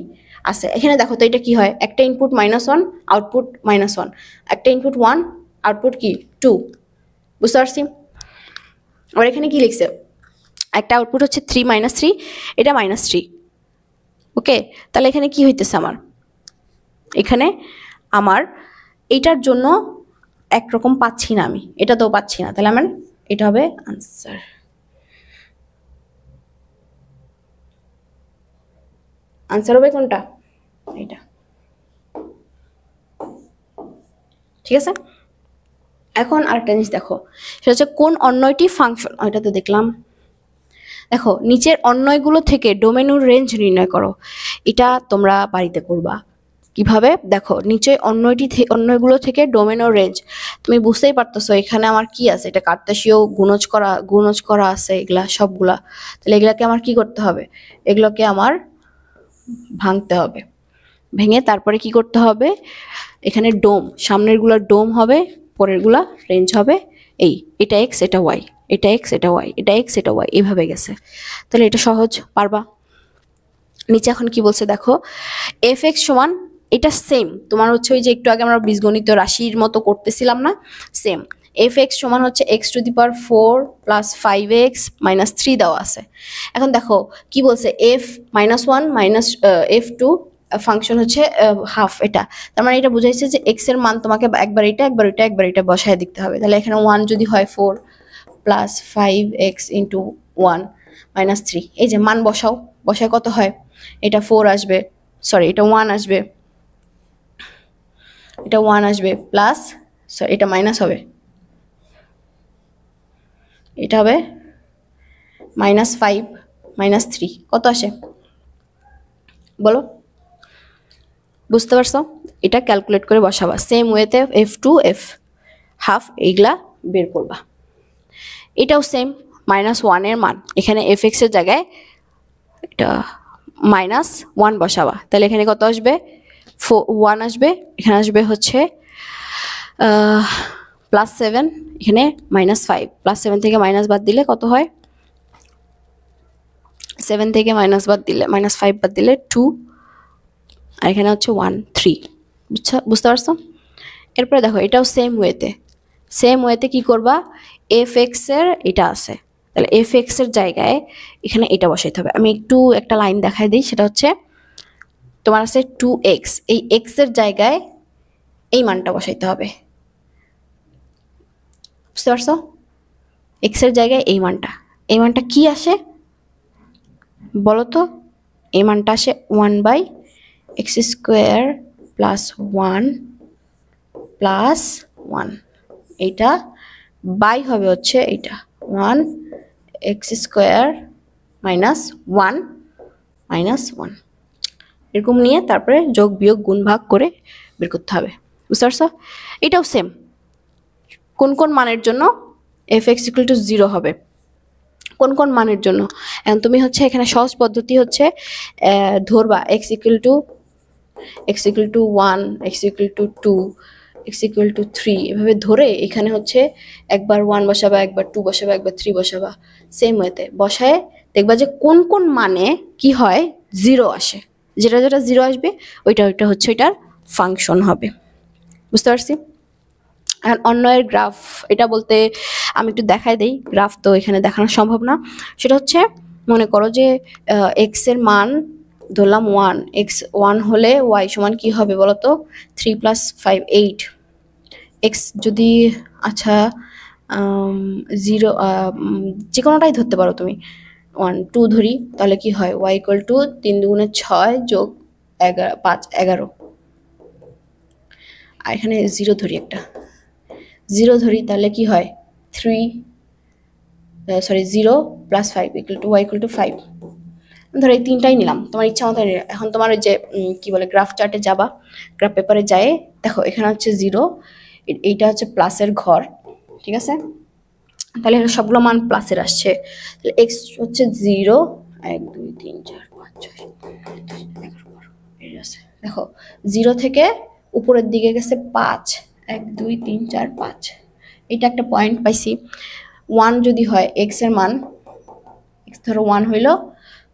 আছে এখানে? দেখো তো এটা কি হয়? একটা ইনপুট -1, আউটপুট -1, একটা ইনপুট 1, আউটপুট কি 2, বুঝতে পারছি? আর এখানে কি লিখছে? একটা আউটপুট হচ্ছে 3 -3, এটা -3। ওকে, তাহলে এখানে কি হইতেছে আমার? এখানে আমার এইটার জন্য একরকম পাচ্ছি না, আমি এটাতেও পাচ্ছি না, তাহলে আমার এটা হবে আনসার। আনসার হবে কোনটা? এটা, ঠিক আছে। এখন আরেকটা জিনিস দেখো, সেটা হচ্ছে কোন অন্যয়টি ফাংশন, ওইটা তো দেখলাম। দেখো নিচের অন্যয়গুলো থেকে ডোমেনুর রেঞ্জ নির্ণয় করো। এটা তোমরা বাড়িতে করবা কিভাবে, দেখো নিচে অন্যগুলো থেকে ডোমেনোর রেঞ্জ, তুমি বুঝতেই পারতেছো এখানে আমার কি আছে, এটা কার্তেশীয় গুণজ করা আছে এগুলা সবগুলা। তাহলে এগুলাকে আমার কি করতে হবে, এগুলোকে আমার ভাঙতে হবে। ভেঙে তারপরে কি করতে হবে, এখানে ডোম, সামনের গুলা ডোম হবে, পরের গুলা রেঞ্জ হবে। এটা এক্স, এটা ওয়াই, এটা এক্স, এটা ওয়াই, এটা এক্স, এটা ওয়াই, এভাবে গেছে। তাহলে এটা সহজ, পারবা। নিচে এখন কি বলছে দেখো, এফ এক্স সমান, এটা সেম তোমার হচ্ছে ওই যে একটু আগে আমরা বীজগণিত রাশির মতো করতেছিলাম না, সেম। এফ এক্স সমান হচ্ছে X to the power 4 plus 5x minus 3 দেওয়া আছে। এখন দেখো কি বলছে, F minus 1 minus F to function হচ্ছে হাফ, এটা তার মানে এটা বুঝাইছে যে এক্স এর মান তোমাকে একবার এটা একবার এটা একবার এটা বসায় দিতে হবে। তাহলে এখানে 1 যদি হয় 4 প্লাস 5x ইন্টু 1 মাইনাস 3, এই যে মান বসাও, বসায় কত হয়, এটা 4 আসবে, সরি এটা 1 আসবে, এটা 1 আসবে প্লাস, সরি এটা মাইনাস হবে, এটা হবে মাইনাস 5 মাইনাস 3, কত আসে বলো, বুঝতে পারছো? এটা ক্যালকুলেট করে বসাবা, সেম ওয়েতে এফ টু এফ হাফ এইগুলা বের করবা। এটাও সেম, মাইনাস 1 এর মান এখানে এফ এক্স এর জায়গায় এটা মাইনাস 1 বসাবা, তাহলে এখানে কত আসবে, 1 আসবে, এখানে আসবে হচ্ছে প্লাস 7, এখানে মাইনাস 5, প্লাস 7 থেকে মাইনাস বাদ দিলে কত হয়, 7 থেকে মাইনাস বাদ দিলে মাইনাস 5 বাদ দিলে 2, আর এখানে হচ্ছে 1 3, বুঝতে পারছো? এরপরে দেখো এটাও সেম ওয়েতে কি করবা, এফ এক্স এর এটা আছে, তাহলে এফ এক্স এর জায়গায় এখানে এটা বসাইতে হবে। আমি একটু একটা লাইন দেখাই দিই, সেটা হচ্ছে তোমার আছে 2x, এই এক্স এর জায়গায় এই মানটা বসাইতে হবে, বুঝতে পারছো? এক্স এর জায়গায় এই মানটা কি আসে বলো তো, এই মানটা আসে 1/x² প্লাস 1 প্লাস 1, এইটা বাই হবে হচ্ছে এইটা 1x² মাইনাস 1 মাইনাস 1, এরকম নিয়ে তারপরে যোগ বিয়োগ গুণ ভাগ করে বের করতে হবে, বুঝতে পারছো? এটাও সেম, কোন কোন মানের জন্য এফ এক্স ইকুয়াল টু 0 হবে, কোন কোন মানের জন্য। এখন তুমি হচ্ছে এখানে সহজ পদ্ধতি হচ্ছে ধরবা x equal two 1, x equal two 2, x equal two 3, এভাবে ধরে এখানে হচ্ছে একবার 1 বসাবা, একবার 2 বসাবা, একবার 3 বসাবা, সেম ওয়েতে বসায় দেখবা যে কোন কোন মানে কি হয় 0 আসে, যেটা যেটা 0 আসবে ওইটা হচ্ছে এটার ফাংশন হবে, বুঝতে পারছি? আর অন্যয়ের গ্রাফ, এটা বলতে আমি একটু দেখাই দেই, গ্রাফ তো এখানে দেখানো সম্ভব না। সেটা হচ্ছে মনে করো যে এক্স এর মান ধরলাম 1, এক্স 1 হলে ওয়াই সমান কি হবে বলো তো, 3 + 5 8, এক্স যদি আচ্ছা 0 যে কোনোটাই ধরতে পারো তুমি, 1 2 ধরি, তাহলে কি হয়, ওয়াই ইকুয়াল টু 3 × 6 যোগ 5 11, আর এখানে 0 ধরি, একটা 0 ধরি, তাহলে কি হয় 0 + 5 = y = 5, ধরো এই তিনটাই নিলাম, তোমার ইচ্ছা মতো। এখন তোমার ওই যে কি বলে গ্রাফ চার্টে যাবা, গ্রাফ পেপারে যায়, দেখো এখানে হচ্ছে 0, এইটা হচ্ছে প্লাসের ঘর, ঠিক আছে? তাহলে সবগুলো মান প্লাসের আসছে, তাহলে এক্স হচ্ছে 0 1 2 3 4 5 6 11 দেখো 0 থেকে উপরের দিকে গেছে 5, 1 2 3 4 5, এটা একটা পয়েন্ট পাইছি। 1 যদি হয় এক্স এর মান, এক্স ধরো 1 হইল,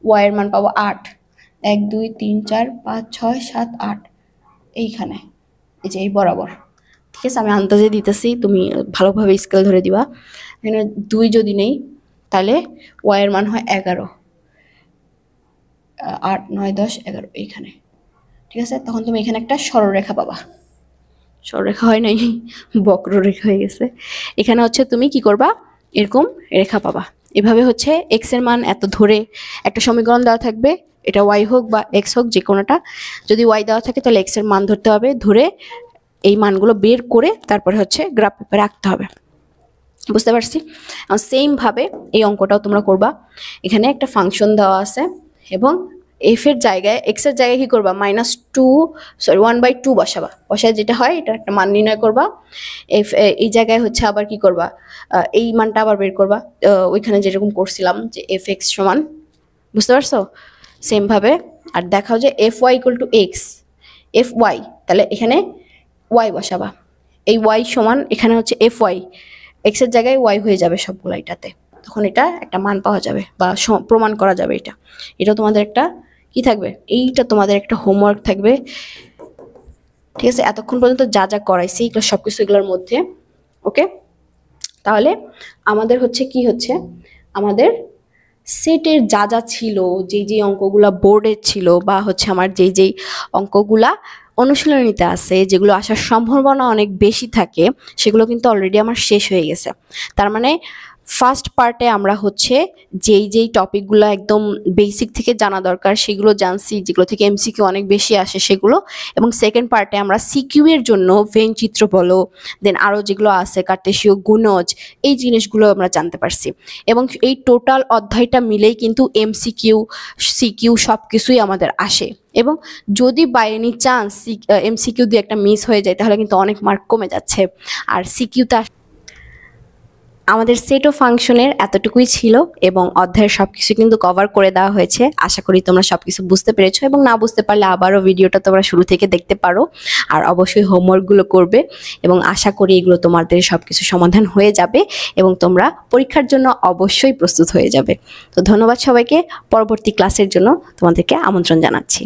ওয়াই এর মান পাবো 8, 1 2 3 4 5 6 7 8, এইখানে এই যে এই বরাবর, ঠিক আছে? আমি আন্দাজে দিতেছি, তুমি ভালোভাবে স্কেল ধরে দিবা। এখানে 2 যদি নেই তাহলে ওয়াই এর মান হয় 11, 8 9 10 11 এইখানে, ঠিক আছে? তখন তুমি এখানে একটা সরলরেখা পাবা, সরলরেখা হয় নাই, বক্ররেখা হয়ে গেছে। এখানে হচ্ছে তুমি কি করবা, এরকম রেখা পাবা, এভাবে হচ্ছে এক্স এর মান এত ধরে একটা সমীকরণ দেওয়া থাকবে, এটা ওয়াই হোক বা এক্স হোক যে কোনোটা, যদি ওয়াই দেওয়া থাকে তাহলে এক্স এর মান ধরতে হবে, ধরে এই মানগুলো বের করে তারপরে হচ্ছে গ্রাফ পেপারে আঁকতে হবে। বুঝতে পারছি? সেমভাবে এই অঙ্কটাও তোমরা করবা। এখানে একটা ফাংশন দেওয়া আছে এবং এফ এর জায়গায় এক্স এর জায়গায় কি করবা, -1/2 বসাবা। বসায় যেটা হয় এটা একটা মান নির্ণয় করবা। এফ এই জায়গায় হচ্ছে আবার কি করবা, এই মানটা আবার বের করবা, ওইখানে যেরকম করছিলাম যে এফ এক্স সমান। বুঝতে পারছো? সেমভাবে আর দেখাও যে F Y equal to X, F Y, তাহলে এখানে ওয়াই বসাবা। এই ওয়াই সমান এখানে হচ্ছে এফ ওয়াই, এক্স এর জায়গায় ওয়াই হয়ে যাবে সবগুলো এটাতে, তখন এটা একটা মান পাওয়া যাবে বা প্রমাণ করা যাবে। এটা তোমাদের একটা কি থাকবে, এইটা তোমাদের একটা হোমওয়ার্ক থাকবে। ঠিক আছে, এতক্ষণ পর্যন্ত যা যা করাইছি এগুলো সবকিছু এগুলোর মধ্যে। ওকে, তাহলে আমাদের হচ্ছে কি হচ্ছে, আমাদের সেটের যা যা ছিল, যেই অঙ্কগুলা বোর্ডে ছিল বা হচ্ছে আমার যেই অঙ্কগুলা অনুশীলনীতে আছে, যেগুলো আসার সম্ভাবনা অনেক বেশি থাকে, সেগুলো কিন্তু অলরেডি আমার শেষ হয়ে গেছে। তার মানে ফার্স্ট পার্টে আমরা হচ্ছে যেই টপিকগুলো একদম বেসিক থেকে জানা দরকার সেগুলো জানছি, যেগুলো থেকে এমসিকিউ অনেক বেশি আসে সেগুলো, এবং সেকেন্ড পার্টে আমরা সিকিউ এর জন্য ভেন চিত্র বলো, দেন আরও যেগুলো আছে কার্টেসীয় গুণজ, এই জিনিসগুলো আমরা জানতে পারছি। এবং এই টোটাল অধ্যায়টা মিলেই কিন্তু এমসিকিউ সিকিউ সব কিছুই আমাদের আসে। এবং যদি বাই এনি চান্স এমসিকিউ দিয়ে একটা মিস হয়ে যায় তাহলে কিন্তু অনেক মার্ক কমে যাচ্ছে। আর সিকিউতে আমাদের সেট ও ফাংশনের এতটুকুই ছিল এবং অধ্যায়ের সবকিছু কিন্তু কভার করে দেওয়া হয়েছে। আশা করি তোমরা সবকিছু বুঝতে পেরেছো, এবং না বুঝতে পারলে আবারও ভিডিওটা তোমরা শুরু থেকে দেখতে পারো। আর অবশ্যই হোমওয়ার্কগুলো করবে এবং আশা করি এগুলো তোমাদের সবকিছু সমাধান হয়ে যাবে এবং তোমরা পরীক্ষার জন্য অবশ্যই প্রস্তুত হয়ে যাবে। তো ধন্যবাদ সবাইকে। পরবর্তী ক্লাসের জন্য তোমাদেরকে আমন্ত্রণ জানাচ্ছি।